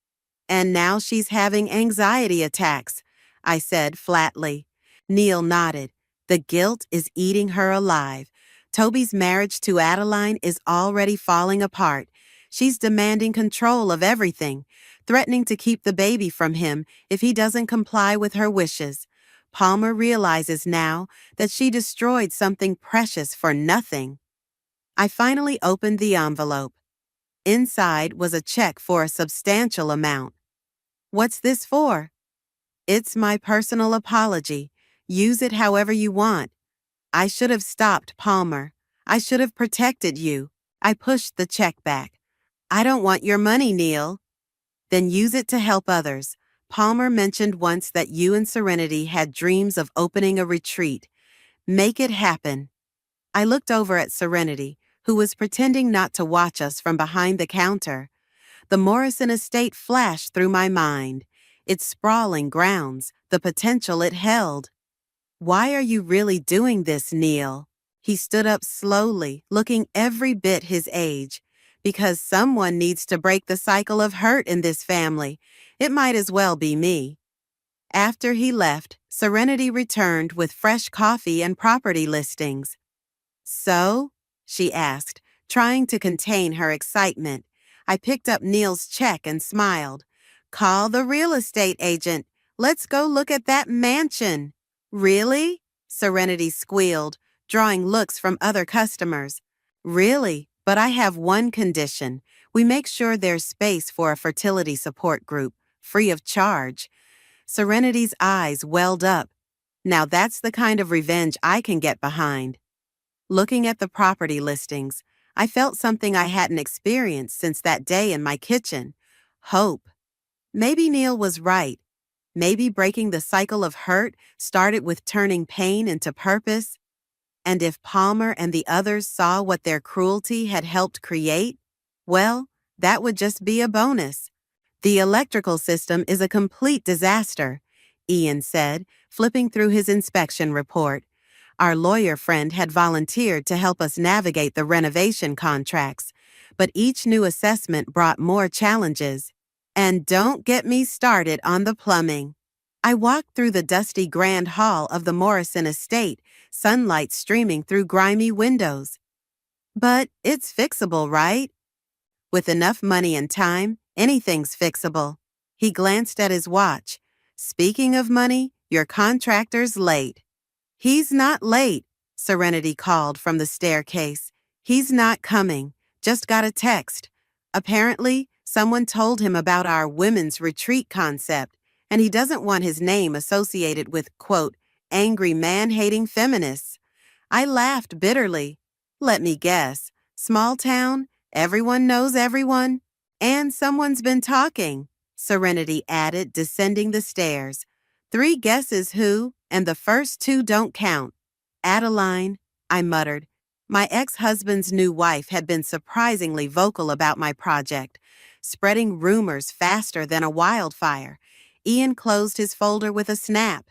And now she's having anxiety attacks, I said flatly. Neil nodded. The guilt is eating her alive. Toby's marriage to Adeline is already falling apart. She's demanding control of everything, threatening to keep the baby from him if he doesn't comply with her wishes. Palmer realizes now that she destroyed something precious for nothing. I finally opened the envelope. Inside was a check for a substantial amount. What's this for? It's my personal apology. Use it however you want. I should have stopped Palmer. I should have protected you. I pushed the check back. I don't want your money, Neil. Then use it to help others. Palmer mentioned once that you and Serenity had dreams of opening a retreat. Make it happen. I looked over at Serenity, who was pretending not to watch us from behind the counter. The Morrison estate flashed through my mind. Its sprawling grounds, the potential it held. Why are you really doing this, Neil? He stood up slowly, looking every bit his age. Because someone needs to break the cycle of hurt in this family. It might as well be me. After he left, Serenity returned with fresh coffee and property listings. So? She asked, trying to contain her excitement. I picked up Neil's check and smiled. Call the real estate agent. Let's go look at that mansion. Really? Serenity squealed, drawing looks from other customers. Really, but I have one condition. We make sure there's space for a fertility support group, free of charge. Serenity's eyes welled up. Now that's the kind of revenge I can get behind. Looking at the property listings, I felt something I hadn't experienced since that day in my kitchen. Hope. Maybe Neil was right. Maybe breaking the cycle of hurt started with turning pain into purpose. And if Palmer and the others saw what their cruelty had helped create, well, that would just be a bonus. The electrical system is a complete disaster, Ian said, flipping through his inspection report. Our lawyer friend had volunteered to help us navigate the renovation contracts, but each new assessment brought more challenges. And don't get me started on the plumbing. I walked through the dusty grand hall of the Morrison estate, sunlight streaming through grimy windows. But it's fixable, right? With enough money and time, anything's fixable. He glanced at his watch. Speaking of money, your contractor's late. He's not late, Serenity called from the staircase. He's not coming. Just got a text. Apparently, someone told him about our women's retreat concept, and he doesn't want his name associated with, quote, angry man-hating feminists. I laughed bitterly. Let me guess. Small town, everyone knows everyone, and someone's been talking, Serenity added, descending the stairs. 3 guesses who, and the first 2 don't count. Adeline, I muttered. My ex-husband's new wife had been surprisingly vocal about my project, spreading rumors faster than a wildfire. Ian closed his folder with a snap.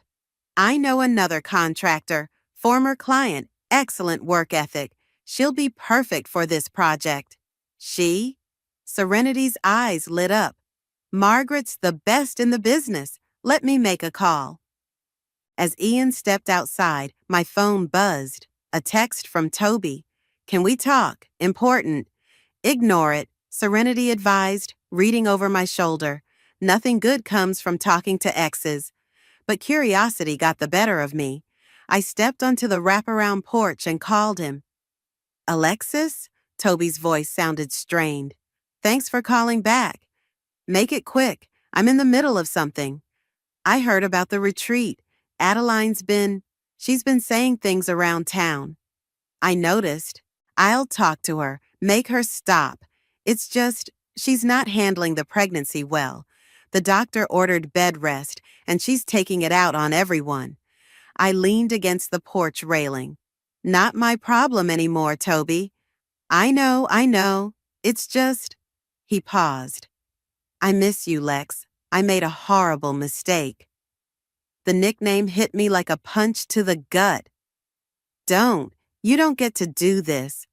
I know another contractor, former client, excellent work ethic. She'll be perfect for this project. She? Serenity's eyes lit up. Margaret's the best in the business. Let me make a call. As Ian stepped outside, my phone buzzed. A text from Toby. Can we talk? Important. Ignore it, Serenity advised, reading over my shoulder. Nothing good comes from talking to exes. But curiosity got the better of me. I stepped onto the wraparound porch and called him. Alexis? Toby's voice sounded strained. Thanks for calling back. Make it quick. I'm in the middle of something. I heard about the retreat. She's been saying things around town. I noticed. I'll talk to her, make her stop. It's just, she's not handling the pregnancy well. The doctor ordered bed rest, and she's taking it out on everyone. I leaned against the porch railing. Not my problem anymore, Toby. I know. It's just... He paused. I miss you, Lex. I made a horrible mistake. The nickname hit me like a punch to the gut. You don't get to do this.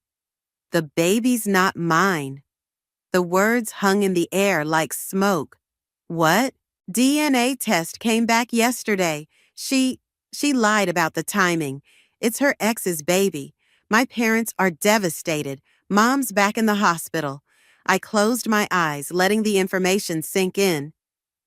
The baby's not mine. The words hung in the air like smoke. What? DNA test came back yesterday. She lied about the timing. It's her ex's baby. My parents are devastated. Mom's back in the hospital. I closed my eyes, letting the information sink in.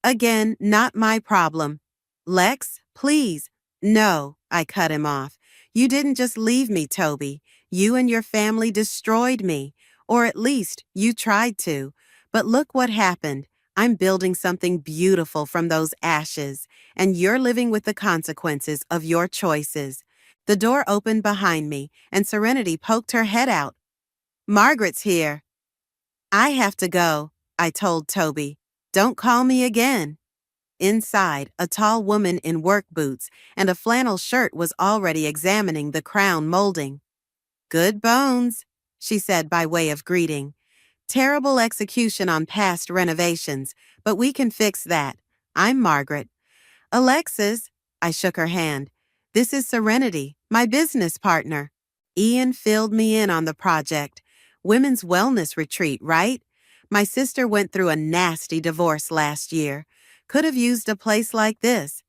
Again, not my problem. Lex, please. No, I cut him off. You didn't just leave me, Toby. You and your family destroyed me. Or at least, you tried to. But look what happened. I'm building something beautiful from those ashes, and you're living with the consequences of your choices. The door opened behind me, and Serenity poked her head out. Margaret's here. I have to go, I told Toby. Don't call me again. Inside, a tall woman in work boots and a flannel shirt was already examining the crown molding. Good bones, she said by way of greeting. Terrible execution on past renovations, but we can fix that. I'm Margaret. Alexis, I shook her hand. This is Serenity, my business partner. Ian filled me in on the project. Women's wellness retreat, right? My sister went through a nasty divorce last year. Could have used a place like this.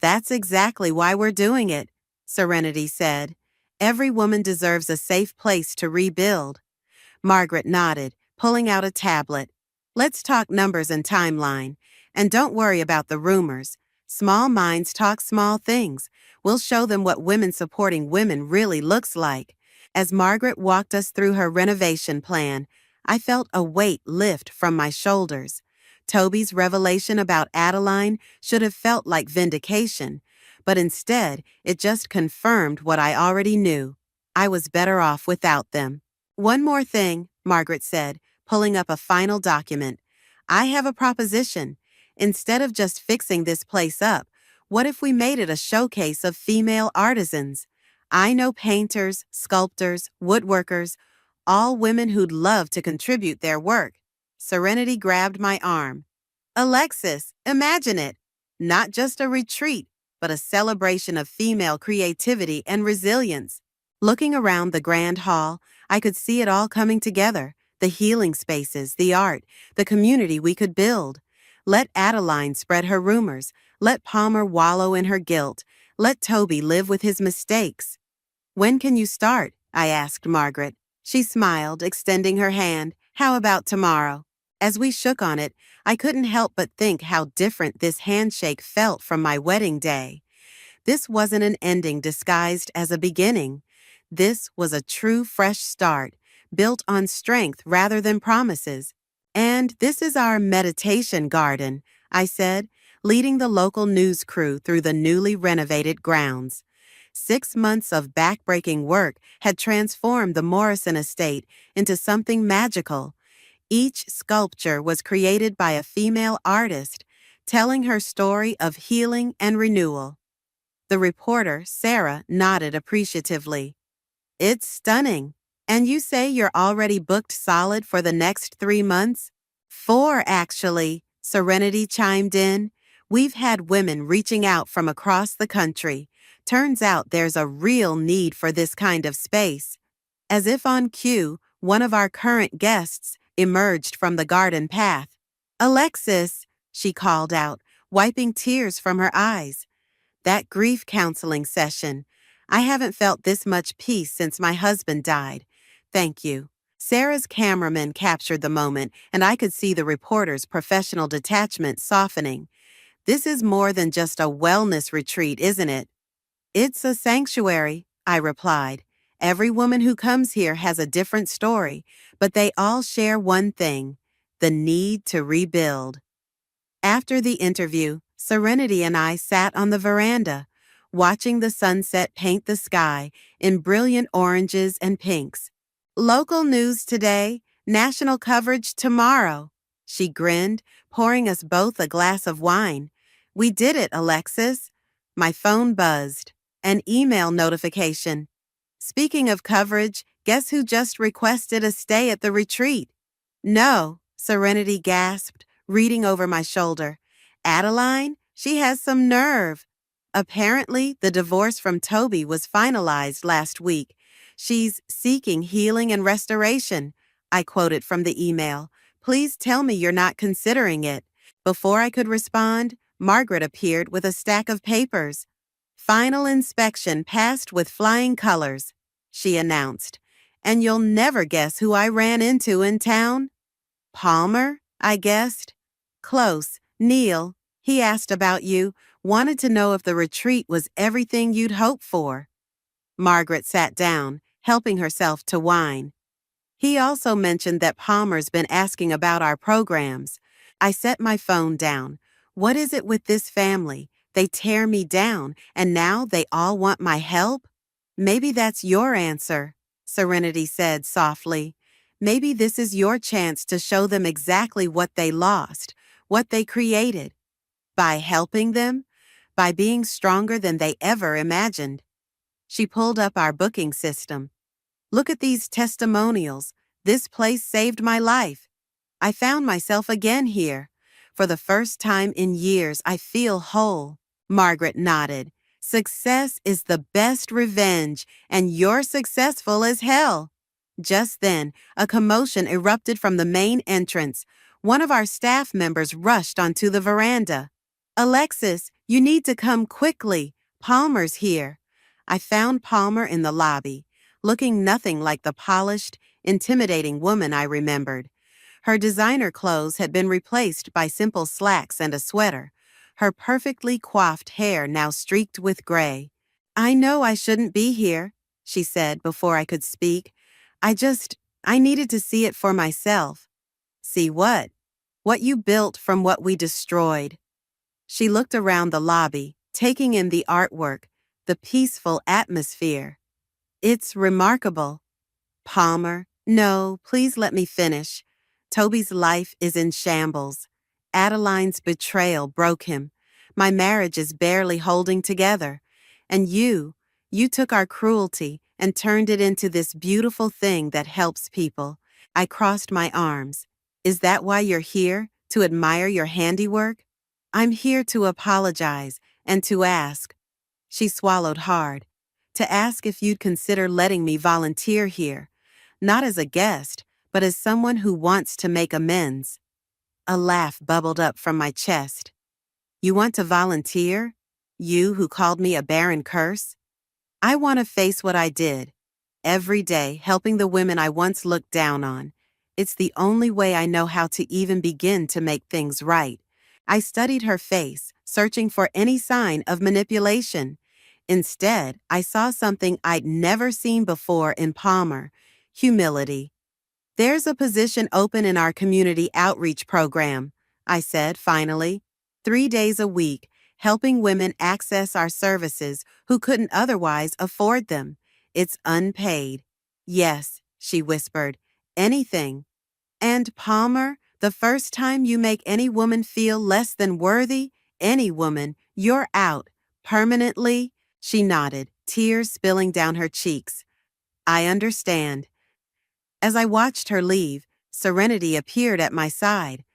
That's exactly why we're doing it, Serenity said. Every woman deserves a safe place to rebuild. Margaret nodded, pulling out a tablet. Let's talk numbers and timeline. And don't worry about the rumors. Small minds talk small things. We'll show them what women supporting women really looks like. As Margaret walked us through her renovation plan, I felt a weight lift from my shoulders. Toby's revelation about Adeline should have felt like vindication, but instead, it just confirmed what I already knew. I was better off without them. One more thing, Margaret said, pulling up a final document. I have a proposition. Instead of just fixing this place up, what if we made it a showcase of female artisans? I know painters, sculptors, woodworkers, all women who'd love to contribute their work. Serenity grabbed my arm. Alexis, imagine it. Not just a retreat, but a celebration of female creativity and resilience. Looking around the grand hall, I could see it all coming together. the healing spaces, the art, the community we could build. Let Adeline spread her rumors. Let Palmer wallow in her guilt. Let Toby live with his mistakes. When can you start? I asked Margaret. She smiled, extending her hand. How about tomorrow? As we shook on it, I couldn't help but think how different this handshake felt from my wedding day. This wasn't an ending disguised as a beginning. This was a true fresh start, built on strength rather than promises. And this is our meditation garden, I said, leading the local news crew through the newly renovated grounds. 6 months of backbreaking work had transformed the Morrison estate into something magical. Each sculpture was created by a female artist, telling her story of healing and renewal. The reporter, Sarah, nodded appreciatively. It's stunning. And you say you're already booked solid for the next 3 months? 4, actually, Serenity chimed in. We've had women reaching out from across the country. Turns out there's a real need for this kind of space. As if on cue, one of our current guests emerged from the garden path. Alexis, she called out, wiping tears from her eyes. That grief counseling session. I haven't felt this much peace since my husband died. Thank you. Sarah's cameraman captured the moment, and I could see the reporter's professional detachment softening. This is more than just a wellness retreat, isn't it? It's a sanctuary, I replied. Every woman who comes here has a different story, but they all share one thing: the need to rebuild. After the interview, Serenity and I sat on the veranda, watching the sunset paint the sky in brilliant oranges and pinks. Local news today, national coverage tomorrow. She grinned, pouring us both a glass of wine. We did it, Alexis. My phone buzzed. An email notification. Speaking of coverage, guess who just requested a stay at the retreat? No, Serenity gasped, reading over my shoulder. Adeline? She has some nerve. Apparently, the divorce from Toby was finalized last week. She's seeking healing and restoration. I quoted from the email. Please tell me you're not considering it. Before I could respond, Margaret appeared with a stack of papers. Final inspection passed with flying colors, she announced. And you'll never guess who I ran into in town? Palmer, I guessed. Close. Neil. He asked about you, wanted to know if the retreat was everything you'd hoped for. Margaret sat down, helping herself to wine. He also mentioned that Palmer's been asking about our programs. I set my phone down. What is it with this family? They tear me down, and now they all want my help? Maybe that's your answer, Serenity said softly. Maybe this is your chance to show them exactly what they lost, what they created. By helping them, by being stronger than they ever imagined. She pulled up our booking system. Look at these testimonials. This place saved my life. I found myself again here. For the first time in years, I feel whole. Margaret nodded. Success is the best revenge, and you're successful as hell. Just then, a commotion erupted from the main entrance. One of our staff members rushed onto the veranda. Alexis, you need to come quickly. Palmer's here. I found Palmer in the lobby, looking nothing like the polished, intimidating woman I remembered. Her designer clothes had been replaced by simple slacks and a sweater, her perfectly coiffed hair now streaked with gray. I know I shouldn't be here, she said before I could speak. I needed to see it for myself. See what? What you built from what we destroyed. She looked around the lobby, taking in the artwork, the peaceful atmosphere. It's remarkable. Palmer, no, please let me finish. Toby's life is in shambles. Adeline's betrayal broke him. My marriage is barely holding together. And you took our cruelty and turned it into this beautiful thing that helps people. I crossed my arms. Is that why you're here? To admire your handiwork? I'm here to apologize and to ask. She swallowed hard. To ask if you'd consider letting me volunteer here. Not as a guest, but as someone who wants to make amends. A laugh bubbled up from my chest. You want to volunteer? You who called me a barren curse? I want to face what I did. Every day, helping the women I once looked down on. It's the only way I know how to even begin to make things right. I studied her face, searching for any sign of manipulation. Instead, I saw something I'd never seen before in Palmer: humility. There's a position open in our community outreach program, I said finally. 3 days a week, helping women access our services who couldn't otherwise afford them. It's unpaid. Yes, she whispered. Anything. And Palmer, the first time you make any woman feel less than worthy, any woman, you're out. Permanently? She nodded, tears spilling down her cheeks. I understand. As I watched her leave, Serenity appeared at my side.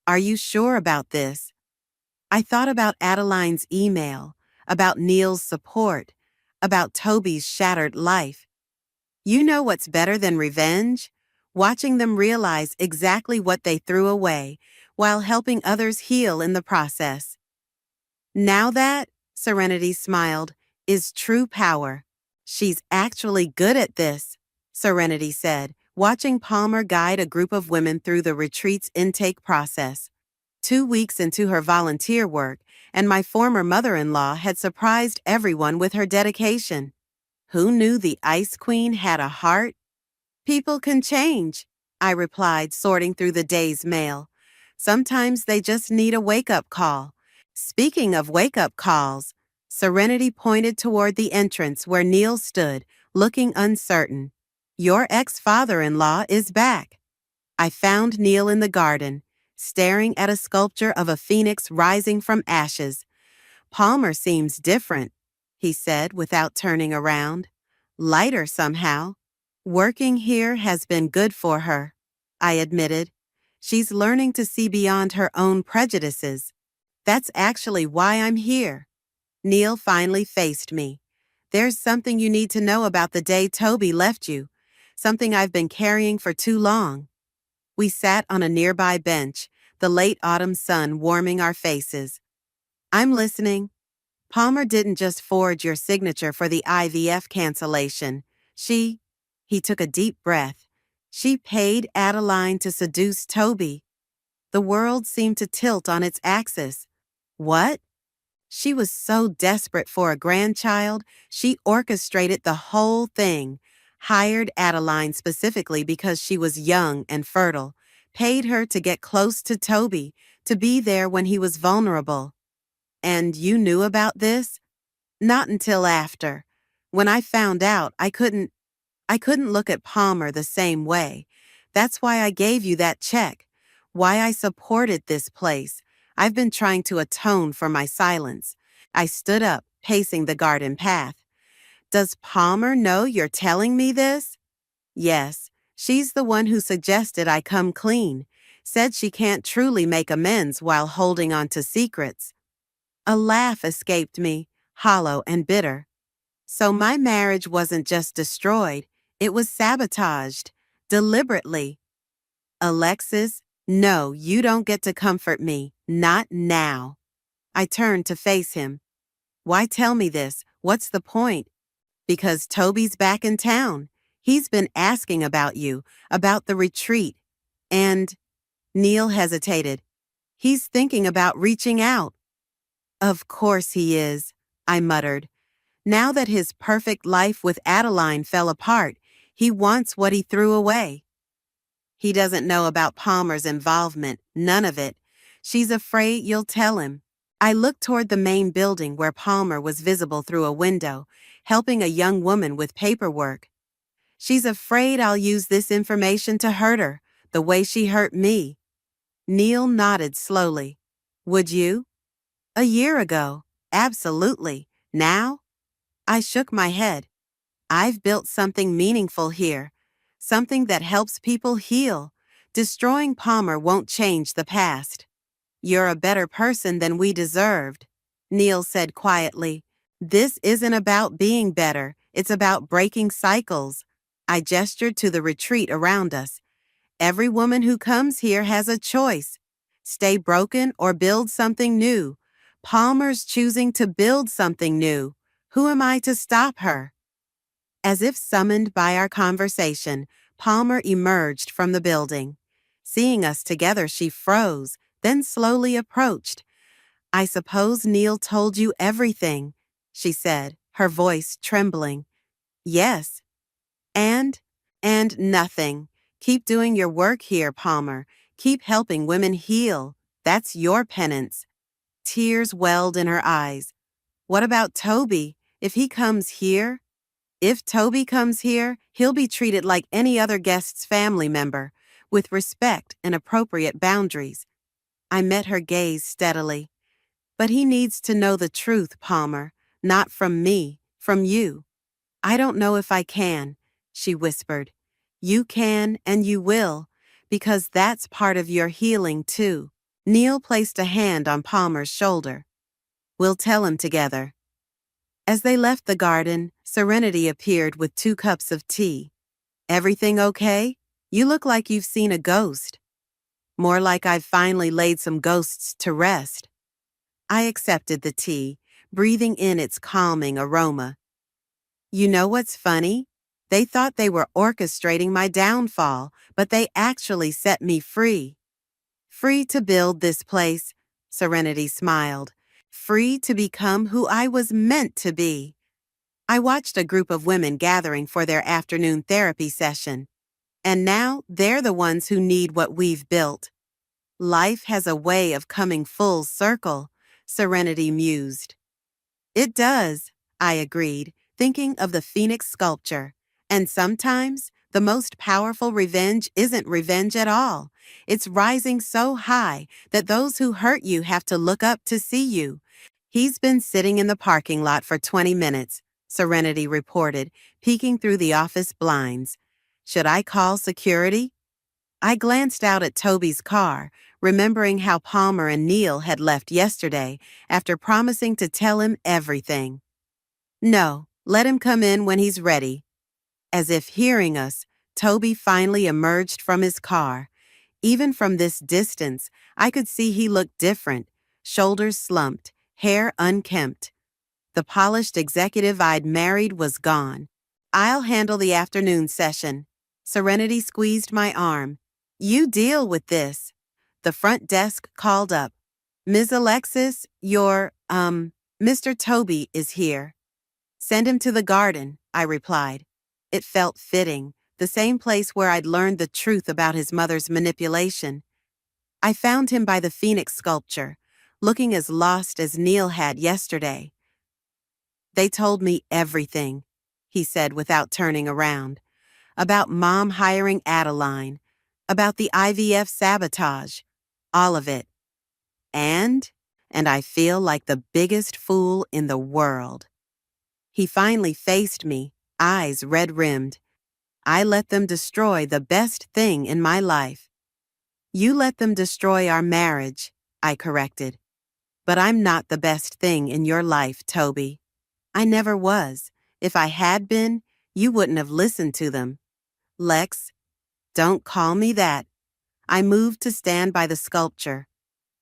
Are you sure about this? I thought about Adeline's email, about Neil's support, about Toby's shattered life. You know what's better than revenge? Watching them realize exactly what they threw away, while helping others heal in the process. Now that, Serenity smiled, is true power. She's actually good at this, Serenity said, watching Palmer guide a group of women through the retreat's intake process. 2 weeks into her volunteer work, and my former mother-in-law had surprised everyone with her dedication. Who knew the Ice Queen had a heart? People can change, I replied, sorting through the day's mail. Sometimes they just need a wake-up call. Speaking of wake-up calls, Serenity pointed toward the entrance where Neil stood, looking uncertain. Your ex-father-in-law is back. I found Neil in the garden, staring at a sculpture of a phoenix rising from ashes. Palmer seems different, he said without turning around. Lighter somehow. Working here has been good for her, I admitted. She's learning to see beyond her own prejudices. That's actually why I'm here. Neil finally faced me. There's something you need to know about the day Toby left you, something I've been carrying for too long. We sat on a nearby bench, the late autumn sun warming our faces. I'm listening. Palmer didn't just forge your signature for the IVF cancellation. He took a deep breath. She paid Adeline to seduce Toby. The world seemed to tilt on its axis. What? She was so desperate for a grandchild, she orchestrated the whole thing, hired Adeline specifically because she was young and fertile, paid her to get close to Toby, to be there when he was vulnerable. And you knew about this? Not until after. When I found out, I couldn't look at Palmer the same way. That's why I gave you that check, why I supported this place. I've been trying to atone for my silence. I stood up, pacing the garden path. Does Palmer know you're telling me this? Yes, she's the one who suggested I come clean, said she can't truly make amends while holding on to secrets. A laugh escaped me, hollow and bitter. So my marriage wasn't just destroyed, it was sabotaged, deliberately. Alexis, no, you don't get to comfort me, not now. I turned to face him. Why tell me this? What's the point? Because Toby's back in town. He's been asking about you, about the retreat. And, Neil hesitated. He's thinking about reaching out. Of course he is, I muttered. Now that his perfect life with Adeline fell apart, he wants what he threw away. He doesn't know about Palmer's involvement, none of it. She's afraid you'll tell him. I looked toward the main building where Palmer was visible through a window, helping a young woman with paperwork. She's afraid I'll use this information to hurt her, the way she hurt me. Neil nodded slowly. Would you? A year ago, absolutely. Now? I shook my head. I've built something meaningful here, something that helps people heal. Destroying Palmer won't change the past. You're a better person than we deserved, Neil said quietly. This isn't about being better, it's about breaking cycles. I gestured to the retreat around us. Every woman who comes here has a choice. Stay broken or build something new. Palmer's choosing to build something new. Who am I to stop her? As if summoned by our conversation, Palmer emerged from the building. Seeing us together, she froze, then slowly approached. "I suppose Neil told you everything," she said, her voice trembling. "Yes. And nothing. Keep doing your work here, Palmer. Keep helping women heal. That's your penance." Tears welled in her eyes. "What about Toby? If he comes here?" "If Toby comes here, he'll be treated like any other guest's family member, with respect and appropriate boundaries." I met her gaze steadily. "But he needs to know the truth, Palmer, not from me, from you." "I don't know if I can," she whispered. "You can and you will, because that's part of your healing too." Neil placed a hand on Palmer's shoulder. "We'll tell him together." As they left the garden, Serenity appeared with 2 cups of tea. "Everything okay? You look like you've seen a ghost." "More like I've finally laid some ghosts to rest." I accepted the tea, breathing in its calming aroma. "You know what's funny? They thought they were orchestrating my downfall, but they actually set me free." "Free to build this place," Serenity smiled. "Free to become who I was meant to be." I watched a group of women gathering for their afternoon therapy session. And now they're the ones who need what we've built. "Life has a way of coming full circle," Serenity mused. "It does," I agreed, thinking of the phoenix sculpture. "And sometimes the most powerful revenge isn't revenge at all. It's rising so high that those who hurt you have to look up to see you." "He's been sitting in the parking lot for 20 minutes, Serenity reported, peeking through the office blinds. "Should I call security?" I glanced out at Toby's car, remembering how Palmer and Neil had left yesterday after promising to tell him everything. "No, let him come in when he's ready." As if hearing us, Toby finally emerged from his car. Even from this distance, I could see he looked different, shoulders slumped, hair unkempt. The polished executive I'd married was gone. "I'll handle the afternoon session." Serenity squeezed my arm. "You deal with this." The front desk called up. "Ms. Alexis, Mr. Toby is here." "Send him to the garden," I replied. It felt fitting, the same place where I'd learned the truth about his mother's manipulation. I found him by the phoenix sculpture, looking as lost as Neil had yesterday. "They told me everything," he said without turning around. "About Mom hiring Adeline, about the IVF sabotage, all of it. And I feel like the biggest fool in the world." He finally faced me, eyes red-rimmed. "I let them destroy the best thing in my life." "You let them destroy our marriage," I corrected. "But I'm not the best thing in your life, Toby. I never was. If I had been, you wouldn't have listened to them." "Lex, don't call me that." I moved to stand by the sculpture.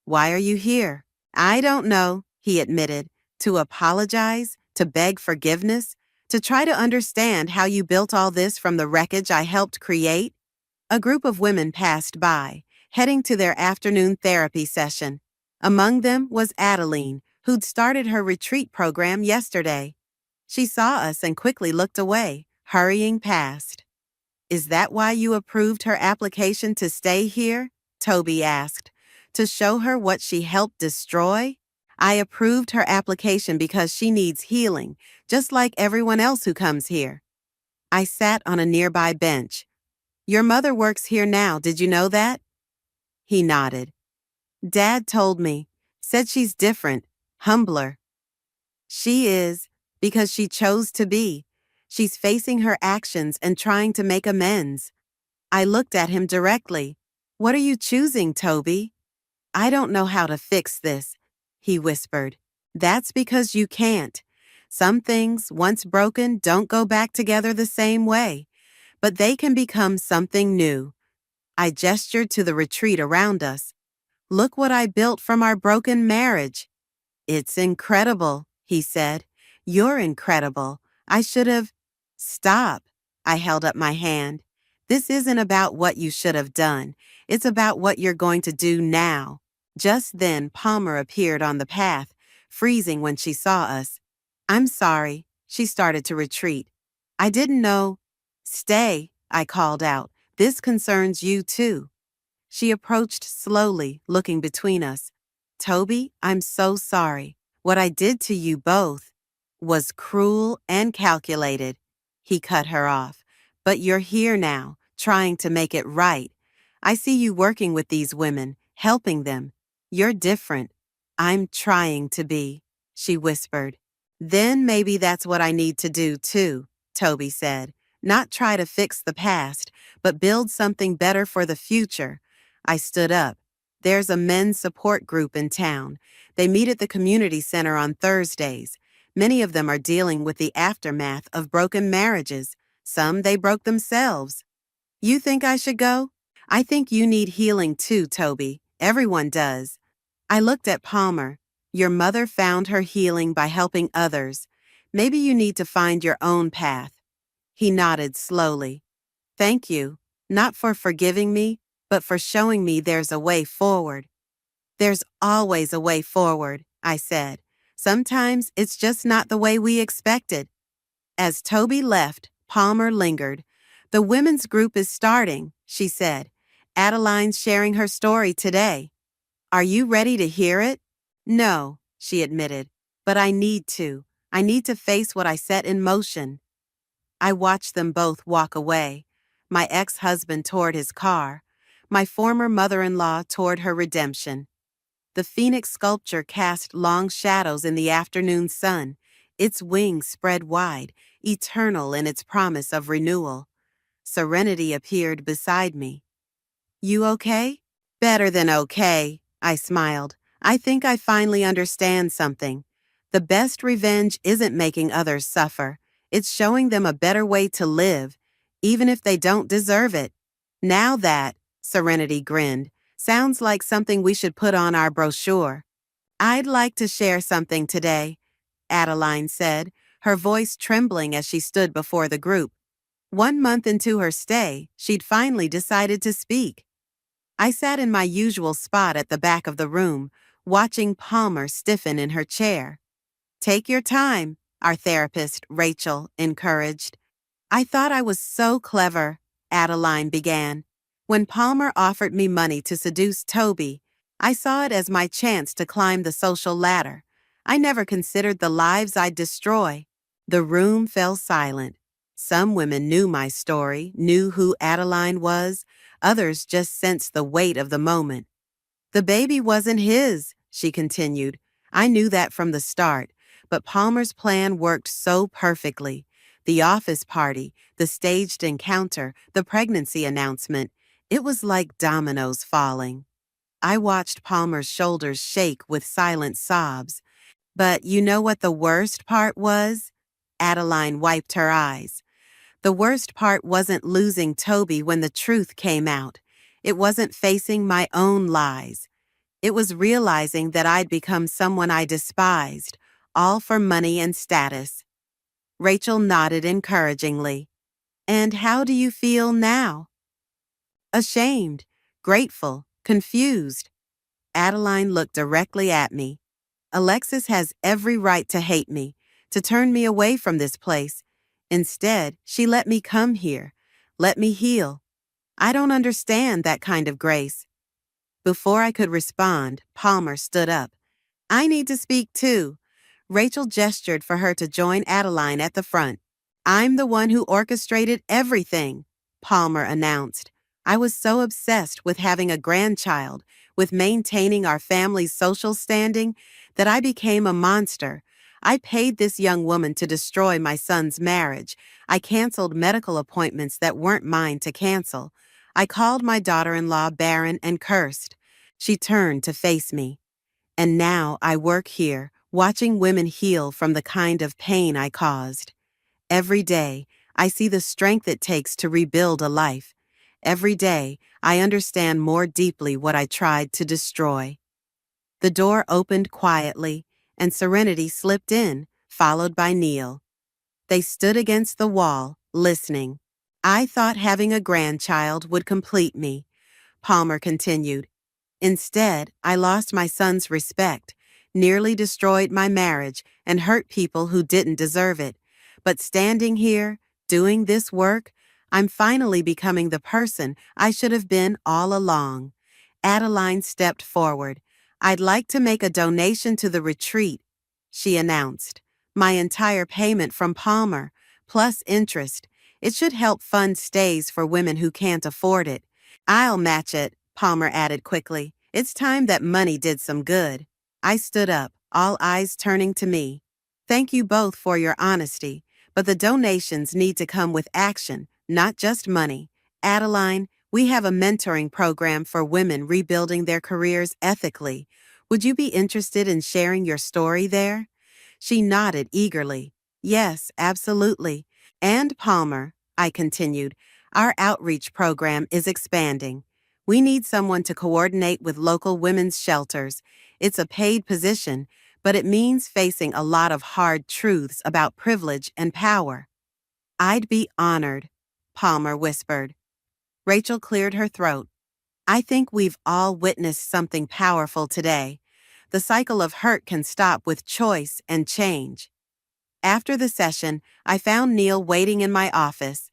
"Why are you here?" "I don't know," he admitted. "To apologize? To beg forgiveness? To try to understand how you built all this from the wreckage I helped create?" A group of women passed by, heading to their afternoon therapy session. Among them was Adeline, who'd started her retreat program yesterday. She saw us and quickly looked away, hurrying past. "Is that why you approved her application to stay here?" Toby asked. "To show her what she helped destroy?" "I approved her application because she needs healing, just like everyone else who comes here." I sat on a nearby bench. "Your mother works here now, did you know that?" He nodded. "Dad told me, said she's different, humbler." "She is, because she chose to be. She's facing her actions and trying to make amends." I looked at him directly. "What are you choosing, Toby?" "I don't know how to fix this," he whispered. "That's because you can't. Some things, once broken, don't go back together the same way, but they can become something new." I gestured to the retreat around us. Look what I built from our broken marriage. It's incredible, he said. You're incredible. I should have... Stop. I held up my hand. This isn't about what you should have done. It's about what you're going to do now. Just then, Palmer appeared on the path, freezing when she saw us. I'm sorry. She started to retreat. I didn't know. Stay, I called out. This concerns you too. She approached slowly, looking between us. Toby, I'm so sorry. What I did to you both was cruel and calculated. He cut her off. But you're here now, trying to make it right. I see you working with these women, helping them. You're different. I'm trying to be, she whispered. Then maybe that's what I need to do too, Toby said. Not try to fix the past, but build something better for the future. I stood up. There's a men's support group in town. They meet at the community center on Thursdays. Many of them are dealing with the aftermath of broken marriages. Some they broke themselves. You think I should go? I think you need healing too, Toby. Everyone does. I looked at Palmer. Your mother found her healing by helping others. Maybe you need to find your own path. He nodded slowly. Thank you, not for forgiving me, but for showing me there's a way forward. There's always a way forward, I said. Sometimes it's just not the way we expected. As Toby left, Palmer lingered. The women's group is starting, she said. Adeline's sharing her story today. Are you ready to hear it? No, she admitted, but I need to. I need to face what I set in motion. I watched them both walk away. My ex-husband toward his car. My former mother-in-law toward her redemption. The phoenix sculpture cast long shadows in the afternoon sun, its wings spread wide, eternal in its promise of renewal. Serenity appeared beside me. You okay? Better than okay, I smiled. I think I finally understand something. The best revenge isn't making others suffer. It's showing them a better way to live, even if they don't deserve it. Now that, Serenity grinned, sounds like something we should put on our brochure. I'd like to share something today, Adeline said, her voice trembling as she stood before the group. 1 month into her stay, she'd finally decided to speak. I sat in my usual spot at the back of the room, watching Palmer stiffen in her chair. Take your time, our therapist, Rachel, encouraged. I thought I was so clever, Adeline began. When Palmer offered me money to seduce Toby, I saw it as my chance to climb the social ladder. I never considered the lives I'd destroy. The room fell silent. Some women knew my story, knew who Adeline was. Others just sensed the weight of the moment. The baby wasn't his, she continued. I knew that from the start, but Palmer's plan worked so perfectly. The office party, the staged encounter, the pregnancy announcement. It was like dominoes falling. I watched Palmer's shoulders shake with silent sobs. But you know what the worst part was? Adeline wiped her eyes. The worst part wasn't losing Toby when the truth came out. It wasn't facing my own lies. It was realizing that I'd become someone I despised, all for money and status. Rachel nodded encouragingly. And how do you feel now? Ashamed, grateful, confused. Adeline looked directly at me. Alexis has every right to hate me, to turn me away from this place. Instead, she let me come here, let me heal. I don't understand that kind of grace. Before I could respond, Palmer stood up. I need to speak too. Rachel gestured for her to join Adeline at the front. I'm the one who orchestrated everything, Palmer announced. I was so obsessed with having a grandchild, with maintaining our family's social standing, that I became a monster. I paid this young woman to destroy my son's marriage. I canceled medical appointments that weren't mine to cancel. I called my daughter-in-law barren and cursed. She turned to face me. And now I work here, watching women heal from the kind of pain I caused. Every day, I see the strength it takes to rebuild a life. Every day, I understand more deeply what I tried to destroy. The door opened quietly, and Serenity slipped in, followed by Neil. They stood against the wall, listening. I thought having a grandchild would complete me, Palmer continued. Instead, I lost my son's respect, nearly destroyed my marriage, and hurt people who didn't deserve it. But standing here, doing this work, I'm finally becoming the person I should have been all along. Adeline stepped forward. I'd like to make a donation to the retreat, she announced. My entire payment from Palmer, plus interest. It should help fund stays for women who can't afford it. I'll match it, Palmer added quickly. It's time that money did some good. I stood up, all eyes turning to me. Thank you both for your honesty, but the donations need to come with action, not just money. Adeline, we have a mentoring program for women rebuilding their careers ethically. Would you be interested in sharing your story there? She nodded eagerly. Yes, absolutely. And Palmer, I continued, our outreach program is expanding. We need someone to coordinate with local women's shelters. It's a paid position, but it means facing a lot of hard truths about privilege and power. I'd be honored, Palmer whispered. Rachel cleared her throat. I think we've all witnessed something powerful today. The cycle of hurt can stop with choice and change. After the session, I found Neil waiting in my office.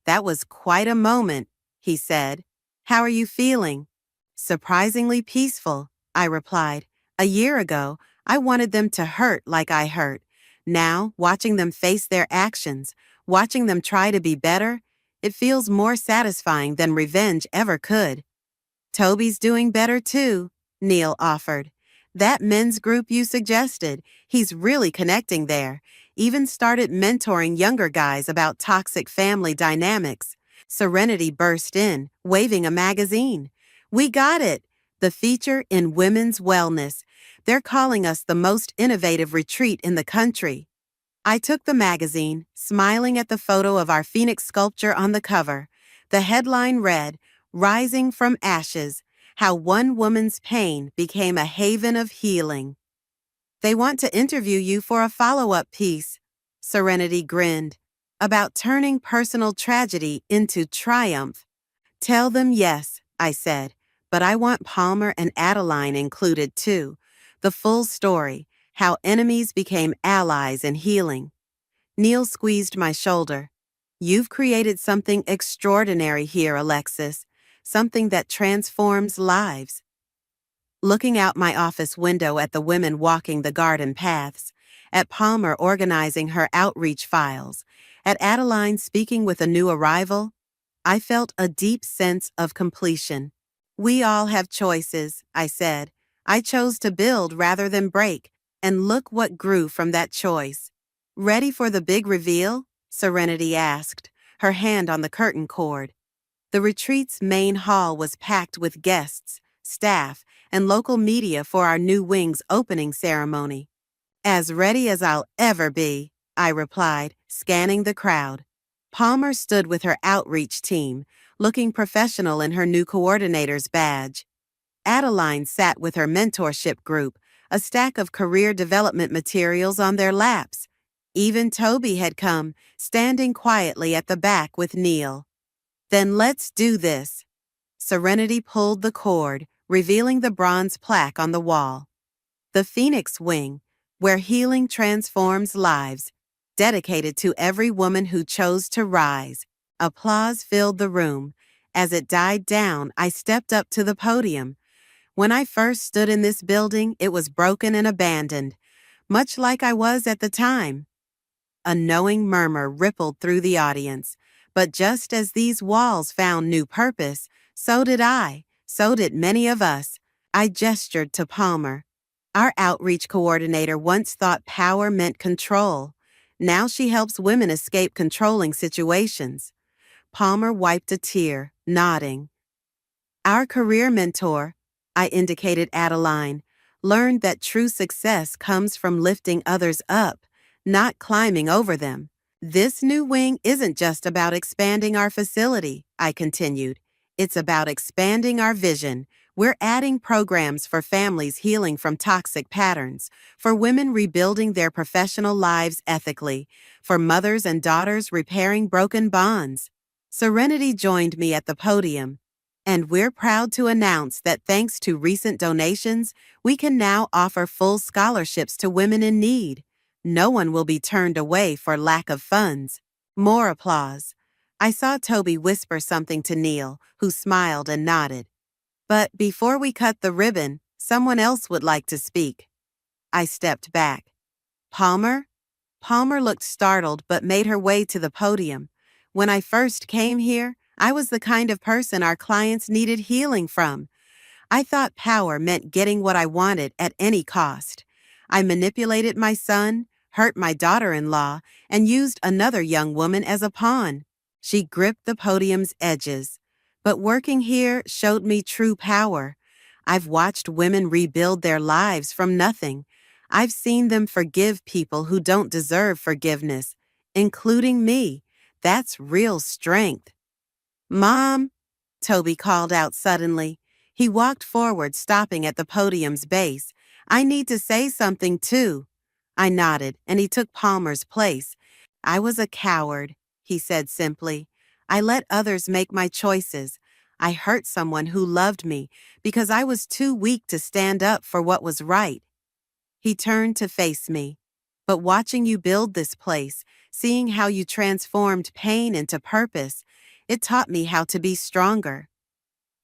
That was quite a moment, he said. How are you feeling? Surprisingly peaceful, I replied. A year ago, I wanted them to hurt like I hurt. Now, watching them face their actions, watching them try to be better, it feels more satisfying than revenge ever could. Toby's doing better too, Neil offered. That men's group you suggested, he's really connecting there. Even started mentoring younger guys about toxic family dynamics. Serenity burst in, waving a magazine. We got it! The feature in women's wellness. They're calling us the most innovative retreat in the country. I took the magazine, smiling at the photo of our phoenix sculpture on the cover. The headline read, Rising from Ashes, How One Woman's Pain Became a Haven of Healing. They want to interview you for a follow-up piece, Serenity grinned, about turning personal tragedy into triumph. Tell them yes, I said, but I want Palmer and Adeline included too. The full story, how enemies became allies in healing. Neil squeezed my shoulder. You've created something extraordinary here, Alexis, something that transforms lives. Looking out my office window at the women walking the garden paths, at Palmer organizing her outreach files, at Adeline speaking with a new arrival, I felt a deep sense of completion. We all have choices, I said. I chose to build rather than break, and look what grew from that choice. Ready for the big reveal? Serenity asked, her hand on the curtain cord. The retreat's main hall was packed with guests, staff, and local media for our new wing's opening ceremony. As ready as I'll ever be, I replied, scanning the crowd. Palmer stood with her outreach team, looking professional in her new coordinator's badge. Adeline sat with her mentorship group, a stack of career development materials on their laps. Even Toby had come, standing quietly at the back with Neil. Then let's do this. Serenity pulled the cord, revealing the bronze plaque on the wall. The Phoenix Wing, where healing transforms lives, dedicated to every woman who chose to rise. Applause filled the room. As it died down, I stepped up to the podium. When I first stood in this building, it was broken and abandoned, much like I was at the time. A knowing murmur rippled through the audience, but just as these walls found new purpose, so did I, so did many of us. I gestured to Palmer. Our outreach coordinator once thought power meant control. Now she helps women escape controlling situations. Palmer wiped a tear, nodding. Our career mentor, I indicated Adeline, learned that true success comes from lifting others up, not climbing over them. This new wing isn't just about expanding our facility, I continued. It's about expanding our vision. We're adding programs for families healing from toxic patterns, for women rebuilding their professional lives ethically, for mothers and daughters repairing broken bonds. Serenity joined me at the podium, and we're proud to announce that thanks to recent donations, we can now offer full scholarships to women in need. No one will be turned away for lack of funds. More applause. I saw Toby whisper something to Neil, who smiled and nodded. But before we cut the ribbon, someone else would like to speak. I stepped back. Palmer? Palmer looked startled but made her way to the podium. When I first came here, I was the kind of person our clients needed healing from. I thought power meant getting what I wanted at any cost. I manipulated my son, hurt my daughter-in-law, and used another young woman as a pawn. She gripped the podium's edges. But working here showed me true power. I've watched women rebuild their lives from nothing. I've seen them forgive people who don't deserve forgiveness, including me. That's real strength. Mom, Toby called out suddenly. He walked forward, stopping at the podium's base. I need to say something too. I nodded, and he took Palmer's place. I was a coward, he said simply. I let others make my choices. I hurt someone who loved me because I was too weak to stand up for what was right. He turned to face me. But watching you build this place, seeing how you transformed pain into purpose, it taught me how to be stronger.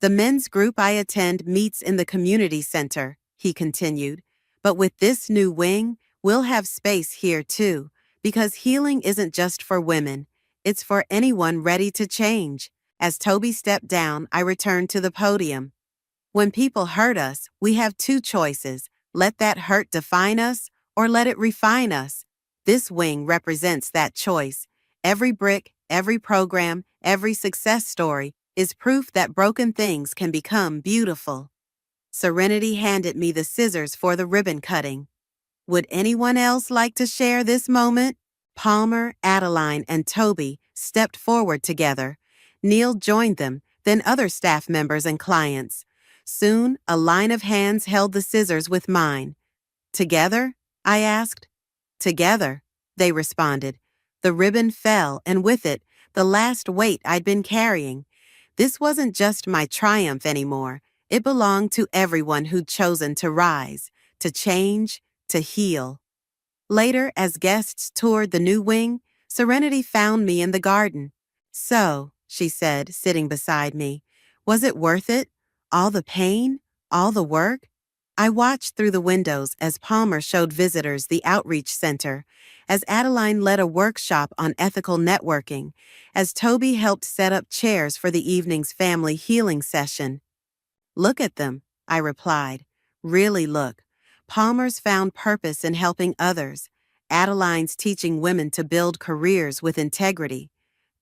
The men's group I attend meets in the community center, he continued. But with this new wing, we'll have space here too, because healing isn't just for women. It's for anyone ready to change. As Toby stepped down, I returned to the podium. When people hurt us, we have two choices. Let that hurt define us, or let it refine us. This wing represents that choice. Every brick, every program, every success story is proof that broken things can become beautiful. Serenity handed me the scissors for the ribbon cutting. Would anyone else like to share this moment? Palmer, Adeline, and Toby stepped forward together. Neil joined them, then other staff members and clients. Soon, a line of hands held the scissors with mine. Together? I asked. Together, they responded. The ribbon fell, and with it, the last weight I'd been carrying. This wasn't just my triumph anymore. It belonged to everyone who'd chosen to rise, to change, to heal. Later, as guests toured the new wing, Serenity found me in the garden. So, she said, sitting beside me, was it worth it? All the pain? All the work? I watched through the windows as Palmer showed visitors the outreach center, as Adeline led a workshop on ethical networking, as Toby helped set up chairs for the evening's family healing session. Look at them, I replied. Really look. Palmer's found purpose in helping others. Adeline's teaching women to build careers with integrity.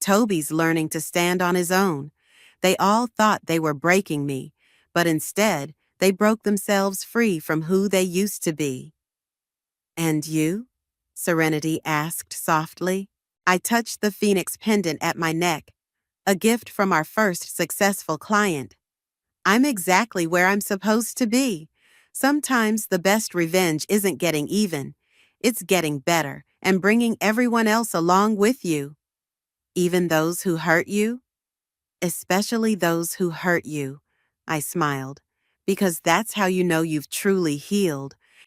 Toby's learning to stand on his own. They all thought they were breaking me, but instead, they broke themselves free from who they used to be. And you? Serenity asked softly. I touched the phoenix pendant at my neck, a gift from our first successful client. I'm exactly where I'm supposed to be. Sometimes the best revenge isn't getting even. It's getting better and bringing everyone else along with you. Even those who hurt you? Especially those who hurt you, I smiled, because that's how you know you've truly healed,